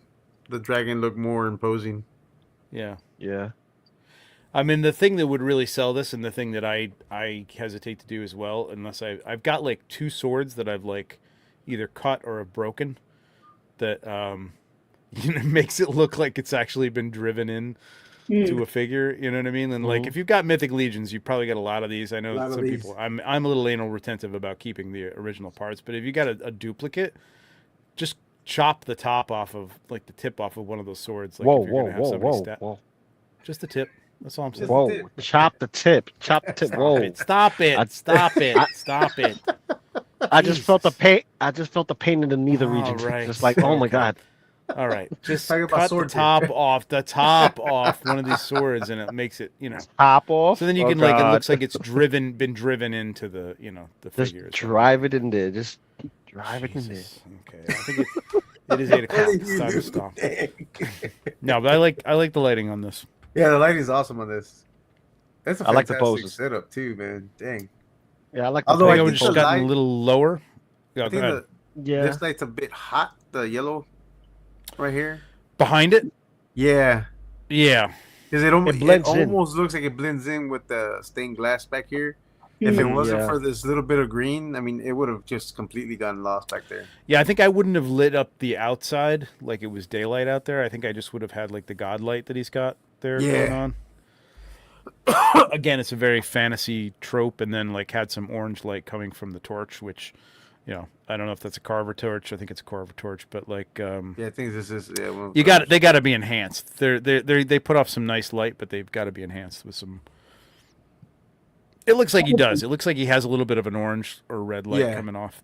dragon look more imposing. Yeah. Yeah. I mean, the thing that would really sell this, and the thing that I hesitate to do as well, unless I've got like two swords that I've like either cut or have broken, that makes it look like it's actually been driven in to a figure. You know what I mean? And like, if you've got Mythic Legions, you've probably got a lot of these. I know some people. I'm a little anal retentive about keeping the original parts, but if you got a duplicate, just chop the top off of like the tip off of one of those swords. Like if you're gonna have somebody whoa. just the tip. That's all I'm saying. Whoa. Chop the tip. Chop the tip. Whoa. Stop it. Stop it. I just felt the pain. I just felt the pain in the nether All region. right. Just like, oh my Okay. god. All right. Just Talking about cut the sword top off. The top off one of these swords, and it makes it, Top off. So then you Oh, can like it God. looks like it's been driven into the the Just figure. drive it in there. Just drive it in there. Jesus. Okay. I think it is 8 o'clock. It's time to stop. No, but I like the lighting on this. Yeah, the lighting is awesome on this. That's a I like fantastic the poses. setup too, man. Dang. Yeah, I like the Although I I think I poses. would think just the gotten a light- little lower. Yeah, I go think ahead. this light's a bit hot. The yellow, right here. Behind it? Yeah, Yeah. because it almost blends in. looks like it blends in with the stained glass back here. If it wasn't Yeah. for this little bit of green, I mean, it would have just completely gotten lost back there. Yeah, I think I wouldn't have lit up the outside like it was daylight out there. I think I just would have had like the god light that he's got there going on. Again, it's a very fantasy trope, and then like had some orange light coming from the torch, which, I don't know if that's a carver torch. I think it's a carver torch, but like, Yeah, I think this is. Yeah, well, they got to be enhanced. They put off some nice light, but they've got to be enhanced with some. It looks like he does. It looks like he has a little bit of an orange or red light Yeah. coming off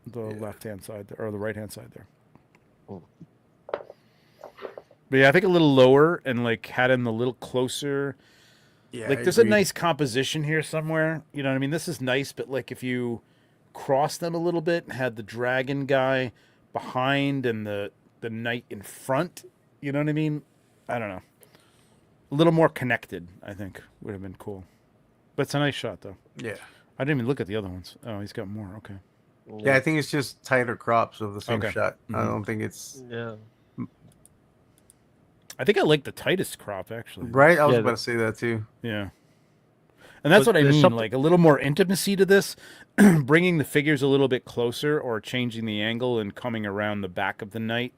the left hand side there, or the right hand side there. But yeah, I think a little lower and like had him a little closer. Yeah, Like I there's agree. a nice composition here somewhere. You know what I mean? This is nice, but like if you cross them a little bit and had the dragon guy behind and the knight in front, you know what I mean? I don't know. A little more connected, I think, would have been cool. But it's a nice shot though. Yeah. I didn't even look at the other ones. Oh, he's got more. Okay. Yeah, I think it's just tighter crops of the same Okay. shot. I Mhm. don't think it's Yeah. I think I like the tightest crop actually. right. I was Yeah, about to say that too. Yeah. And that's But what I there's mean, something- like a little more intimacy to this, bringing the figures a little bit closer or changing the angle and coming around the back of the knight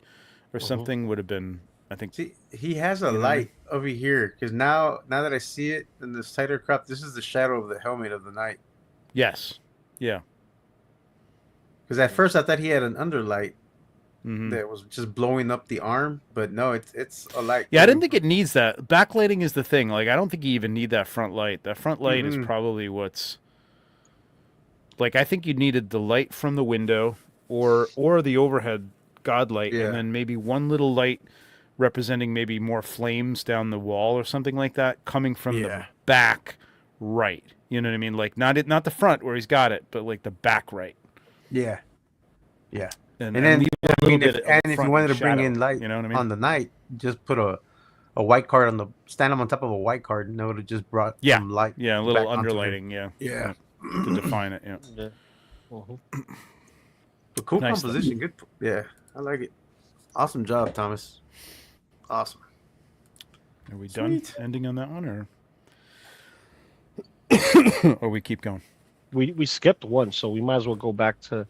or something would have been, I think. See, he has a You know what I mean? light over here because now that I see it in this tighter crop, this is the shadow of the helmet of the knight. Yes. Yeah. Because at first I thought he had an underlight Hmm. that was just blowing up the arm, but no, it's a light. Yeah, I didn't think it needs that. Backlighting is the thing. Like, I don't think you even need that front light. That front light is Mhm. probably what's. Like, I think you needed the light from the window or the overhead god light, Yeah. and then maybe one little light representing maybe more flames down the wall or something like that coming from the Yeah. back right. You know what I mean? Like, not the front where he's got it, but like the back right. Yeah, yeah. and then leave a I little mean, bit of if you front wanted to bring shadow, in light you know what I mean? on the night, just put a white card on the stand them on top of a white card, and it would have just brought some light. Yeah, a little back onto them. underlighting, Yeah. to define it. Yeah, Yeah. Mhm. But cool Nice, though. composition, good. Yeah, I like it. Awesome job, Thomas. Awesome. Are we Sweet. done ending on that one, or we keep going? We skipped one, so we might as well go back to.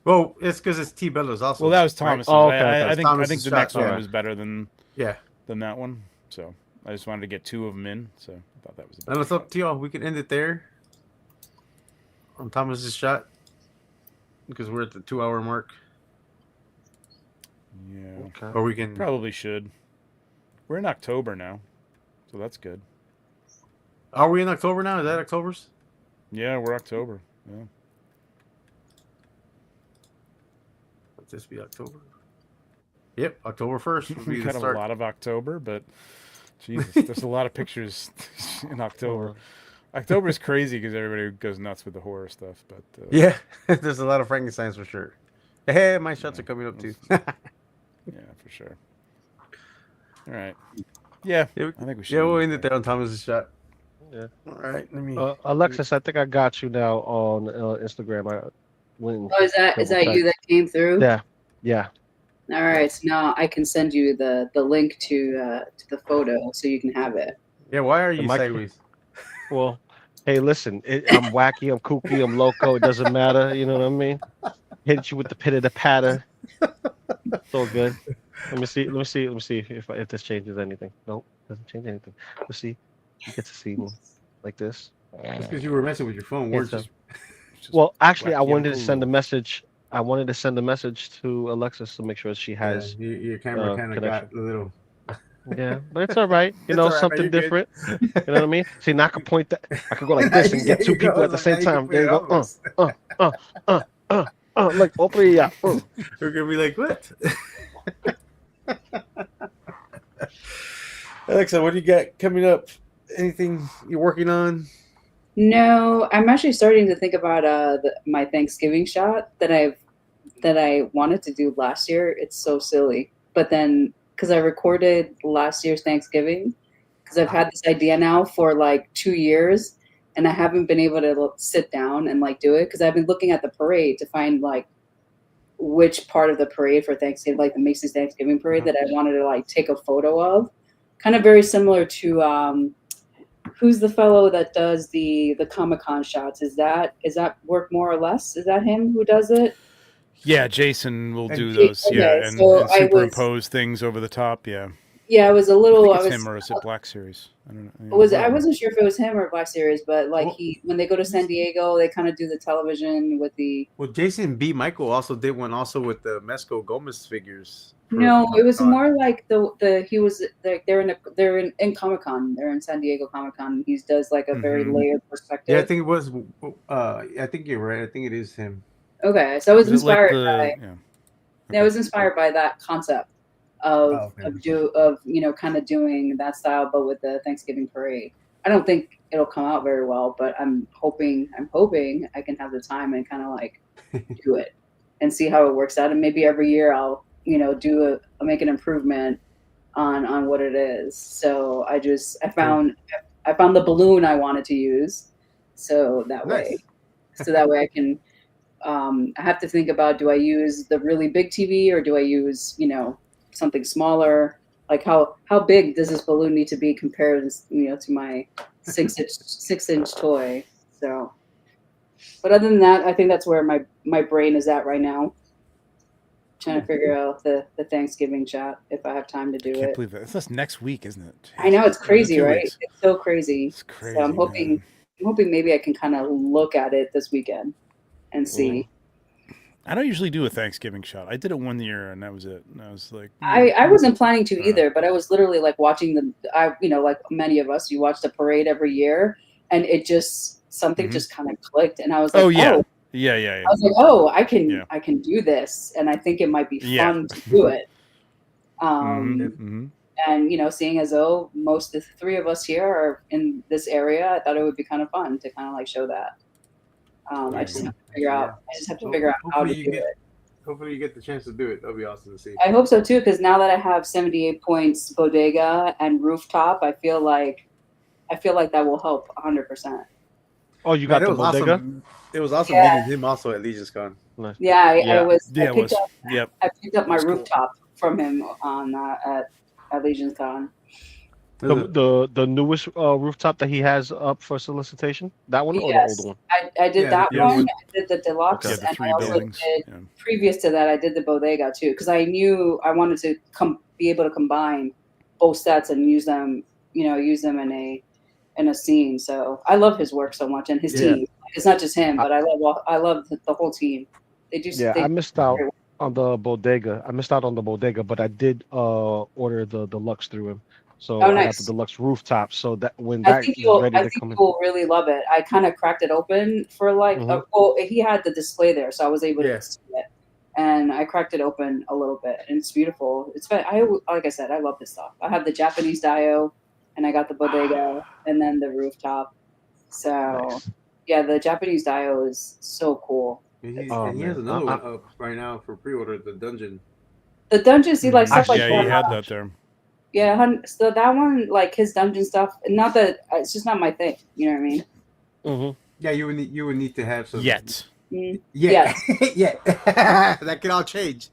Well, it's because it's T Bella's also. Well, that was right? Thomas's. Oh, okay, I okay. think Thomas's the shot, next one yeah. was better than Yeah. that one. So I just wanted to get two of them in. So I thought that was. And it's up to y'all. We can end it there on Thomas's shot because we're at the 2-hour mark, Yeah, Okay. or we can. probably should. We're in October now, so that's good. Are we in October now? Is that October's? Yeah, we're October. Yeah. Let this be October. Yep, October 1st. Will be We the got a start. lot of October, but Jesus, there's a lot of pictures in October. October is crazy because everybody goes nuts with the horror stuff. But Yeah, there's a lot of Frankensteins for sure. Hey, my shots are coming up too. yeah, for sure. All right. Yeah, Yeah, I think we should. yeah, we'll end it there on Thomas's shot. Yeah. All right, let me. Alexis, I think I got you now on Instagram. I went. Oh, is that double-check. you that came through? Yeah. Yeah. All right. So now I can send you the link to the photo so you can have it. Yeah, why are you Am I- sideways? Well, hey, listen, I'm wacky, I'm kooky, I'm loco. It doesn't matter. You know what I mean? Hit you with the pitter patter. It's all good. Let me see if this changes anything. Nope, doesn't change anything. Let's see. You get to see me like this. That's because you were messing with your phone. We're It's a- just Well, actually, I wacky wanted and to send a cool. message. I wanted to send a message to Alexis to make sure she has. your camera kind of got a little. Yeah, but it's all right. You It's know, all right, man, something you're good. different. You know what I mean? See, now I can point that. I could go like this and get There two you go. people at the same Now you can time. put There you it go. almost. Like, open it up. We're gonna be like, what? Alexa, what do you got coming up? Anything you're working on? No, I'm actually starting to think about my Thanksgiving shot that I wanted to do last year. It's so silly, but then because I recorded last year's Thanksgiving, because I've had this idea now for like 2 years, and I haven't been able to sit down and like do it because I've been looking at the parade to find like which part of the parade for Thanksgiving, like the Macy's Thanksgiving parade, that I wanted to like take a photo of. Kind of very similar to who's the fellow that does the Comic-Con shots? Is that work more or less? Is that him who does it? Yeah, Jason will do Okay, those. Yeah, and so I superimpose things over the top. Yeah, Yeah, I was a I little. think I it's was. him or is it Black Series? I don't know. I wasn't sure if it was him or Black Series, but like Well- when they go to San Diego, they kind of do the television with the. Well, Jason B. Michael also did one also with the Mesco Gomez figures. for No, it was Comic-Con. more like he was like they're in Comic-Con. They're in San Diego Comic-Con. He does like a very Mhm. layered perspective. Yeah, I think it was. I think you're right. I think it is him. Okay, so I was Is it like inspired the- by. yeah. Yeah, I was inspired by that concept of Oh, okay. of kind of doing that style, but with the Thanksgiving parade. I don't think it'll come out very well, but I'm hoping I can have the time and kind of like do it and see how it works out. And maybe every year I'll I'll make an improvement on what it is. So I found the balloon I wanted to use, so that way I can. I have to think about, do I use the really big TV or do I use, something smaller? Like how big does this balloon need to be compared, to my 6-inch toy? So, but other than that, I think that's where my brain is at right now. Trying to figure out the Thanksgiving shot if I have time to do I can't it. believe that. That's next week, isn't it? I know it's crazy, 2 right? weeks. It's so crazy. It's crazy. So I'm hoping maybe I can kind of look at it this weekend and see. I don't usually do a Thanksgiving shot. I did it one year and that was it. And I was like, I wasn't planning to either, but I was literally like watching like many of us, you watch the parade every year, and it just something just kind of clicked, and I was like, oh yeah, oh. yeah. I was like, oh, I can Yeah. I can do this, and I think it might be Yeah. fun to do it. Mhm. And seeing as though most of the three of us here are in this area, I thought it would be kind of fun to kind of like show that. I just have to figure out. I just have to figure out how to Hopefully do it. Hopefully you get the chance to do it. That'll be awesome to see. I hope so too, because now that I have 78 points bodega and rooftop, I feel like that will help 100%. Oh, you Man, got the bodega? awesome. It was awesome Yeah. meeting him also at Legion's Con. Nice. Yeah, I Yeah. was. Yeah, I it picked was. up. Yep. I picked up my That's cool. rooftop from him on at Legion's Con. The newest rooftop that he has up for solicitation? That one or the Yes, older one? I did Yeah, that yeah. one. I did the deluxe, Okay. Yeah, the and 3 I also buildings. did. Yeah. Previous to that, I did the bodega too, because I knew I wanted to be able to combine both sets and use them. Use them in a scene. So I love his work so much and his Yeah. team. It's not just him, but I love the whole team. They do. Yeah, I missed out on the bodega. But I did order the deluxe through him. So Oh, I got nice. the deluxe rooftop. So that when I that think is you'll. ready I to think come in. you'll really love it. I kind of cracked it open for like. Mhm. Well, he had the display there, so I was able Yeah. to see it, and I cracked it open a little bit, and it's beautiful. It's like I said, I love this stuff. I have the Japanese dio, and I got the bodega, and then the rooftop. So Nice. yeah, the Japanese dio is so cool. And he, Oh, and he has man. another one up right now for pre-order. The dungeon. The dungeon, see, like Mhm. stuff like yeah, that. you had that there. Yeah, so that one, like his dungeon stuff. Not that it's just not my thing. You know what I mean? Mhm. Yeah, you would need to have some. Yet. Mm. Yeah. yeah. That can all change.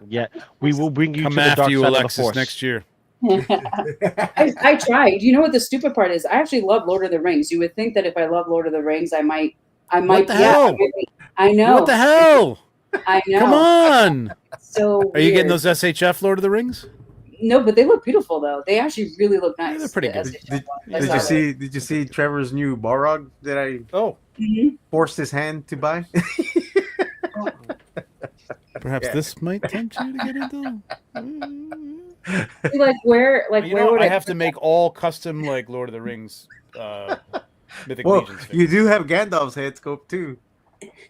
Yeah, we will bring you Come to the after dark you, side of the Alexis, force next year. I tried. You know what the stupid part is? I actually love Lord of the Rings. You would think that if I love Lord of the Rings, I might. What the Yeah, hell? I know. What the hell? I know. Come on. So Are you getting weird. those SHF Lord of the Rings? No, but they look beautiful though. They actually really look nice. Yeah, they're pretty the good. SHF ones. I Did saw you that. see? Did you see Trevor's new Balrog that I Oh, Mhm. forced his hand to buy? perhaps Yeah. this might tempt you to get into. See, like where would I have to make all custom like Lord of the Rings Mythic Well, Legions. you do have Gandalf's head scope too.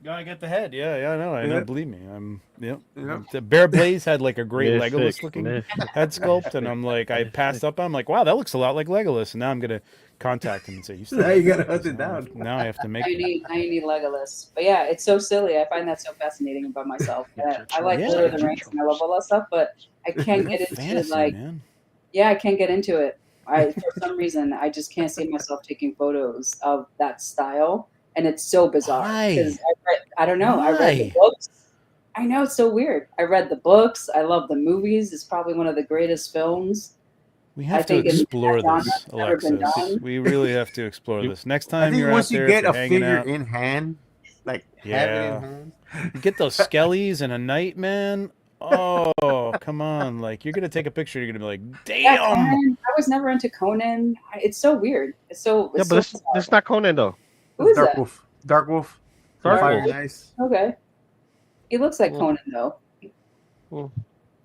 No, I get the head. Yeah, I know. Yeah. Believe me, I'm. Yeah. Yeah. The Bear Blaze had like a great Mythic, Legolas looking mythic. head sculpt, and I'm like, I passed up. I'm like, wow, that looks a lot like Legolas, and now I'm gonna contact him and say, you still Now have you gotta that?" hunt it Now- down. Now I have to make. I need Legolas. But yeah, it's so silly. I find that so fascinating about myself. I like Yeah. Lord of the Rings and I love all that stuff, but I can't get into fantasy, like man. yeah, I can't get into it. For some reason I just can't see myself taking photos of that style, and it's so bizarre Why? because I don't know. I read the Why? books. I know it's so weird. I read the books. I love the movies. It's probably one of the greatest films. We I have to think in that explore genre, this, it's never been Alexis. done. We really have to explore You- this. Next I time think you're once out you there, get if you're a hanging figure out, in hand, like have it Yeah. in hand. you get those skellies and a knight, man. Oh, come on! Like you're gonna take a picture, you're gonna be like, Yeah, "Damn!" Conan. I was never into Conan. It's so weird. It's so. Yeah, It's but so this not Conan though. Who is Dark that? Wolf. Dark Wolf. Dark Fire Wolf. and Ice. Okay. He looks like Mm. Conan though, Mm.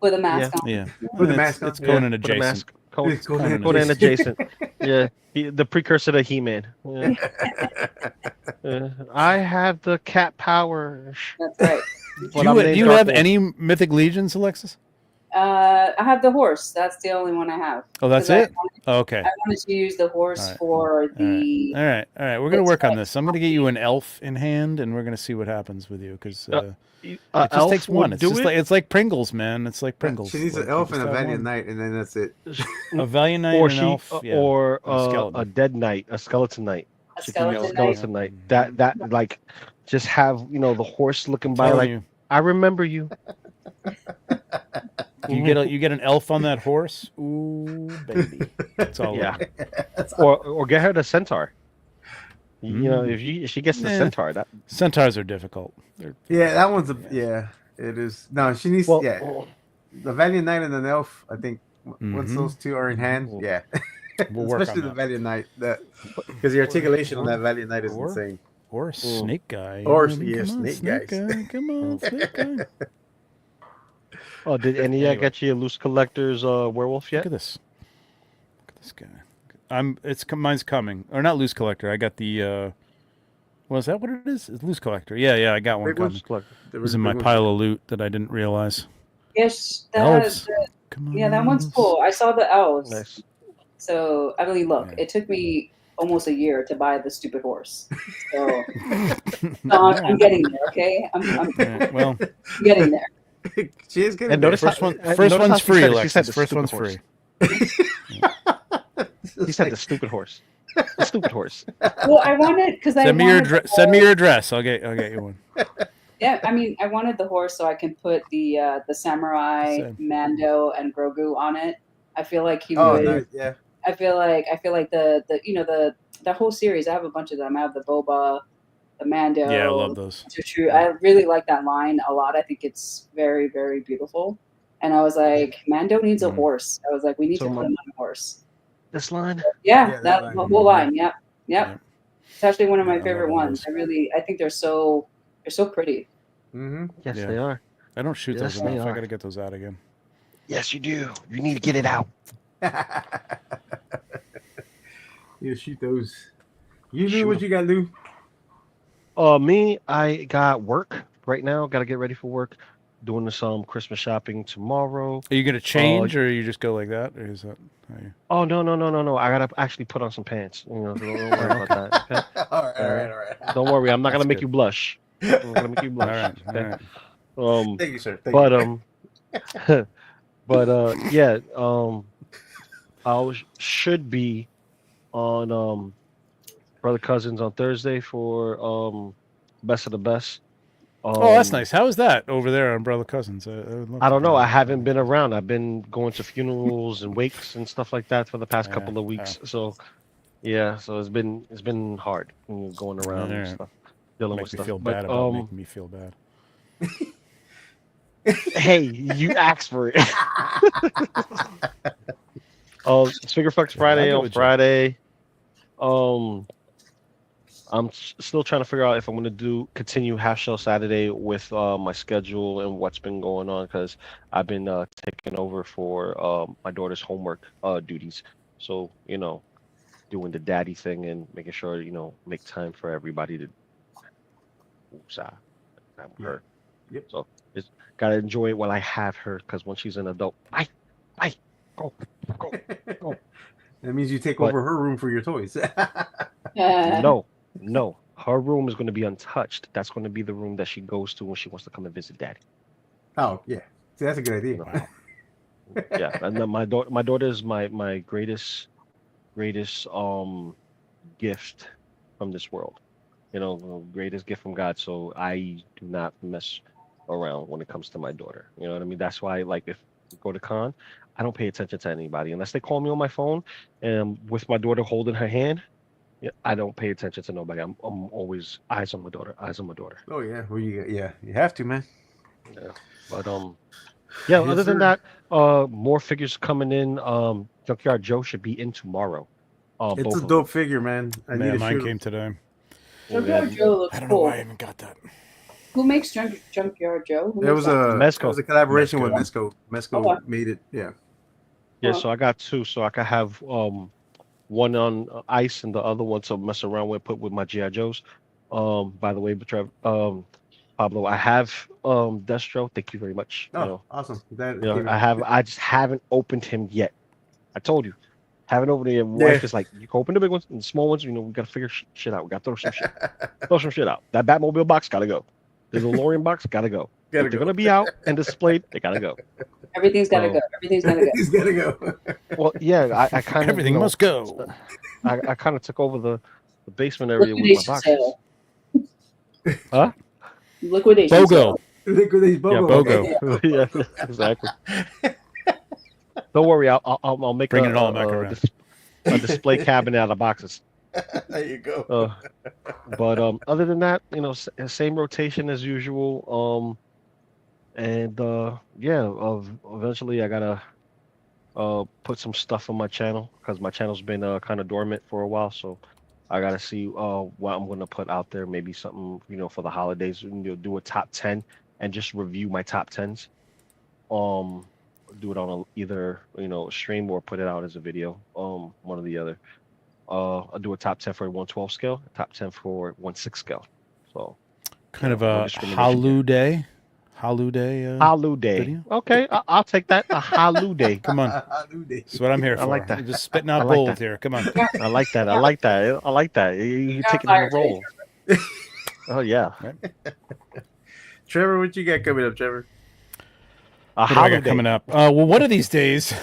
with a mask on. Yeah, With the It's- mask on. It's Conan With a adjacent. mask. Conan, It's Conan Conan adjacent. adjacent. Yeah, the precursor to He-Man. Yeah. I have the cat power. That's right. But I'm Do named you Dark have Wolf. any Mythic Legions, Alexis? I have the horse. That's the only one I have. Oh, that's 'Cause it. Okay. I wanted to use the horse All right. for the. All right. We're gonna It's work on like- this. I'm gonna get you an elf in hand, and we're gonna see what happens with you because it just Elf takes would one. It's do just it? like it's like Pringles, man. It's like Pringles. She needs Like, an you elf just and a have valiant one. knight, and then that's it. A valiant knight or and an she elf, yeah. or a skeleton. a dead knight, a skeleton knight. A She can be a skeleton knight. skeleton knight. That like just have the horse looking by Telling like you, I remember you. you get an elf on that horse. Ooh, baby, that's all. Yeah. over. or get her the centaur. You know, Mm. if she gets the Nah. centaur, that Centaurs are difficult. They're, Yeah, that one's yeah. It is. No, she needs. well, Yeah, the valiant knight and an elf. I think once Mhm. those two are in hand, Mhm. yeah. We'll work Especially on the that. valiant knight. Because the articulation on that valiant knight is Or- insane. Or a Mm. snake guy. Or I mean, yeah, come on, snake guys. guy. Come on, snake guy. Look Oh, did any of Anyway. that get you a loose collector's werewolf yet? at this. Look at this guy. Mine's coming. Or not loose collector. I got the. Was that what it is? It's loose collector. Yeah. I got one Big coming. ones? Look, It was in my pile of loot that I didn't realize. Yes, Elves. Come on. yeah, that one's cool. I saw the elves. nice. So I mean, look, Yeah. it took me almost a year to buy the stupid horse. So, I'm getting there. Okay, I'm Well, getting there. She is getting And there. notice first notice how one's she free, said it. She Alexis. said the First stupid one's horse. free. He said the stupid horse. The stupid horse. Well, I wanted because I Send me your wanted the address. Send me horse- your address. I'll get you one. Yeah, I mean, I wanted the horse so I can put the samurai, Same. Mando, and Grogu on it. I feel like he Oh, would. nice. Yeah. I feel like the whole series. I have a bunch of them. I have the Boba, the Mando. Yeah, I love those. True. I really like that line a lot. I think it's very, very beautiful. And I was like, Mando needs a Mhm. horse. I was like, we need So to put him on a horse. This line. Yeah, Yeah, that that line. the whole line. Yep. Yeah. It's actually one of my Yeah, I favorite love ones. those. I think they're so pretty. Mm-hmm. Yes, Yeah. they are. I don't shoot Yes, those they enough. I are. gotta get those out again. Yes, you do. You need to get it out. You shoot those. You Shoot do what 'em. you got to do. Me, I got work right now. Got to get ready for work. Doing some Christmas shopping tomorrow. Are you gonna change, or you just go like that, or is that? How you... Oh no! I gotta actually put on some pants. Don't worry about that. Okay? All right. Don't worry. I'm not That's gonna make good. you blush. I'm not gonna make you All blush. right. All Okay? right. Thank you, sir. Thank you. Yeah. Should be on Brother Cousins on Thursday for Best of the Best. Oh, that's nice. How is that over there on Brother Cousins? Would love I to don't know. go. I haven't been around. I've been going to funerals and wakes and stuff like that for the past couple of weeks. So yeah, so it's been hard going around and Alright. stuff, dealing Make with me stuff. feel But bad about making me feel bad. hey, you asked for it. Figure Flex Friday I'll go on with you. Friday. I'm still trying to figure out if I'm going to continue Half Shell Saturday with my schedule and what's been going on, because I've been taking over for my daughter's homework duties. So, doing the daddy thing and making sure, make time for everybody to her. Yep. So just got to enjoy it while I have her, because when she's an adult, go. That means you take But- over her room for your toys. No. Her room is going to be untouched. That's going to be the room that she goes to when she wants to come and visit daddy. Oh, yeah. See, that's a good idea. Wow. Yeah, and then my daughter is my greatest gift from this world. Greatest gift from God. So I do not mess around when it comes to my daughter. You know what I mean? That's why, like, if we go to con, I don't pay attention to anybody unless they call me on my phone and with my daughter holding her hand. Yeah, I don't pay attention to nobody. I'm always eyes on my daughter. Oh, yeah. Well, you have to, man. Yeah. But yeah. Yes, Other than sir. that, more figures coming in. Junkyard Joe should be in tomorrow. It's both a of dope figure, man. I need Man, to mine shoot. came today. Junkyard Joe looks I don't know cool. why I haven't got that. Who makes Junkyard Joe? Who It makes was that? Mezco. it was a collaboration with Mezco. Mezco. Okay. Mezco made it. Yeah. Yeah, so I got two. So I could have one on ice and the other one to mess around with, put with my GI Joes. By the way, Pablo, I have Destro. Thank you very much. Oh, awesome. That I just haven't opened him yet. I told you, haven't opened it yet. My wife is like, you can open the big ones and the small ones. We got to figure shit out. We got to throw some shit out. That Batmobile box gotta go. The DeLorean box gotta go. If they're gonna be out and displayed, they gotta go. Everything's gotta go. Everything's gotta go. He's gotta go. Well, yeah, I kind of Everything must go. I kind of took over the basement area with my Liquidation boxes. sale. Huh? Liquidation BOGO. sale. Liquidate BOGO. Yeah, BOGO. Yeah, exactly. Don't worry, I'll make Bring it all back around. A display cabinet out of boxes. There you go. But other than that, same rotation as usual. And eventually I gotta put some stuff on my channel, because my channel's been kind of dormant for a while. So I gotta see what I'm gonna put out there. Maybe something for the holidays. Do a top 10 and just review my top 10s. Do it on either stream or put it out as a video. One or the other. I'll do a top 10 for a 112 scale, a top 10 for 1/6 scale. So Kind of no a discrimination Holiday. Holiday. video? Okay, I'll take that. A holiday. Come on. That's what I'm here for. I like that. I'm just spitting I out like bold that. here. Come on. I like that. I like that. I like that. You take it on a roll. Oh yeah. Trevor, what you got coming up, Trevor? A What do I holiday. got coming up? Well, one of these days,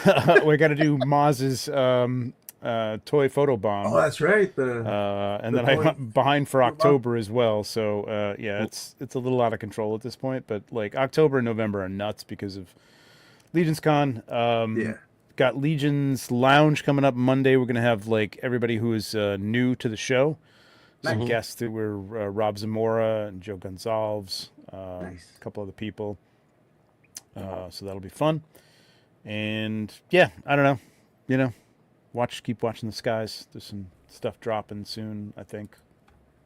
we got to do Maz's toy photo bomb. Oh, that's right. And the then toy I'm behind for photo bomb. October as well. So yeah, it's a little out of control at this point. But like October and November are nuts because of Legion's Con. Yeah. Got Legion's Lounge coming up Monday. We're gonna have like everybody who is new to the show. Some Nice. guests that were Rob Zamora and Joe Gonzalez, Nice. a couple other people. So that'll be fun. And yeah, I don't know. You know, keep watching the skies. There's some stuff dropping soon, I think.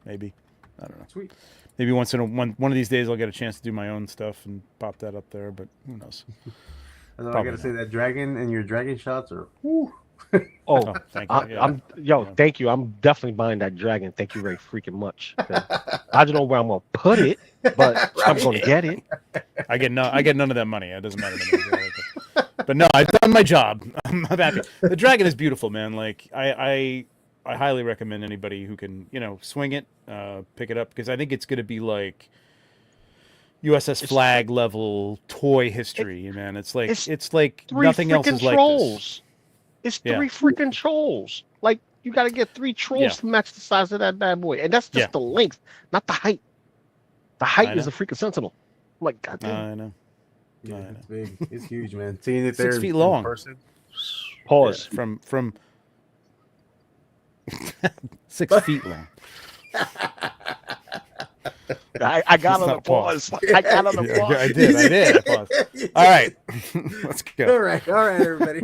Maybe. I don't know. Sweet. Maybe one of these days I'll get a chance to do my own stuff and pop that up there, but who knows? I Probably gotta say that dragon and your dragon shots are. Whew. Oh, Thank you. Yeah. thank you. I'm definitely buying that dragon. Thank you very freaking much. I don't know where I'm gonna put it, but I'm gonna get it. I get none of that money. It doesn't matter to me. But no, I've done my job. I'm happy. The dragon is beautiful, man. Like I highly recommend anybody who can, swing it, pick it up, because I think it's going to be like USS Flag level toy history, man. It's like Three nothing else freaking is like trolls. this. It's Yeah. three freaking trolls. Like you got to get 3 trolls Yeah. to match the size of that bad boy, and that's just the length, not the height. The height I is know. a freaking sentinel. I'm like, goddamn. I know. Yeah, I know. it's big. It's huge, man. Seeing it there 6 feet in long. person. Pause. From 6 feet long. I got on not the a pause. pause. I got on the Yeah, pause. I did. I paused. All right. Let's go. All right, everybody.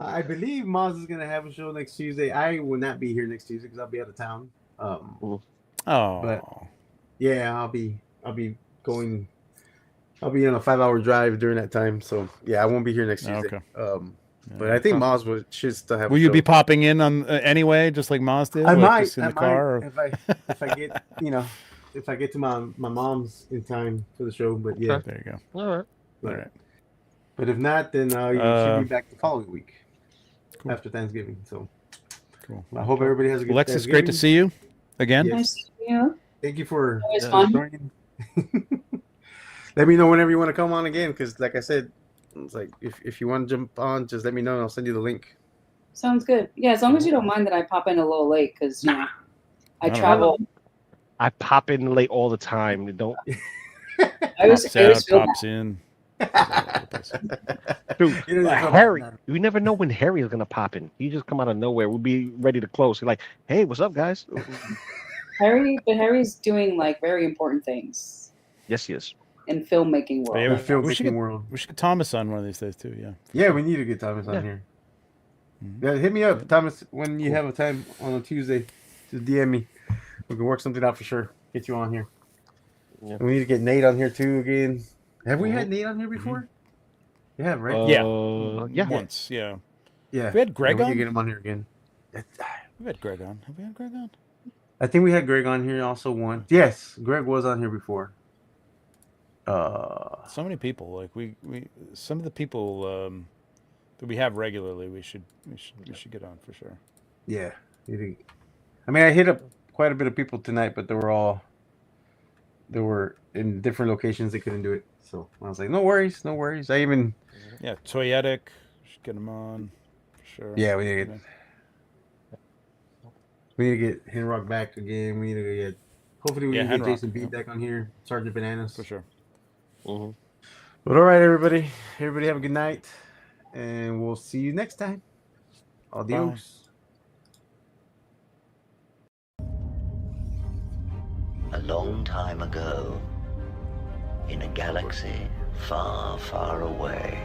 I believe Moz is gonna have a show next Tuesday. I will not be here next Tuesday because I'll be out of town. Oh. But yeah, I'll be going. I'll be on a 5-hour drive during that time. So yeah, I won't be here next Tuesday. Okay. But I think Moz should still have. Will you be popping in on anyway, just like Moz did? I might. Just in the car. Or... If I get if I get to my mom's in time for the show. But yeah, there you go. All right. All right. But if not, then you should be back the following week after Thanksgiving. So cool. I hope everybody has a good. Alexis, great to see you again. Yes. Nice to see you. Thank you for Always fun. joining. Let me know whenever you want to come on again, because like I said, it's like if you want to jump on, just let me know and I'll send you the link. Sounds good. Yeah, as long as you don't mind that I pop in a little late, because I travel. I pop in late all the time. Don't. I always feel Pops that. in. Dude, You know, Harry, we never know when Harry is gonna pop in. He just come out of nowhere. We'll be ready to close. He's like, "Hey, what's up, guys?" Harry's doing like very important things Yes, he is. in filmmaking world. Yeah, the filmmaking we world. should get Thomas on one of these days too. Yeah. Yeah, we need to get Thomas on here. Yeah, hit me up, Thomas, when you have a time on a Tuesday. Just DM me. We can work something out for sure. Get you on here. Yeah. And we need to get Nate on here too again. Have we had Nate on here before? You have, right? Yeah. Once. Yeah. Yeah. We had Greg we on? need to get him on here again. We've had Greg on. Have we had Greg on? I think we had Greg on here also once. Yes, Greg was on here before. So many people. Like we some of the people that we have regularly. We should get on for sure. Yeah. I mean, I hit up quite a bit of people tonight, but they were in different locations. They couldn't do it. So I was like, no worries. Yeah, Toyetic. Should get him on for sure. Yeah, we need to get Henrock back again. We need to get. Hopefully, we can get Henrock, Jason B back on here. Sergeant Bananas for sure. Mm-hmm. But all right, everybody. Everybody have a good night, and we'll see you next time. Adios. A long time ago, in a galaxy far, far away,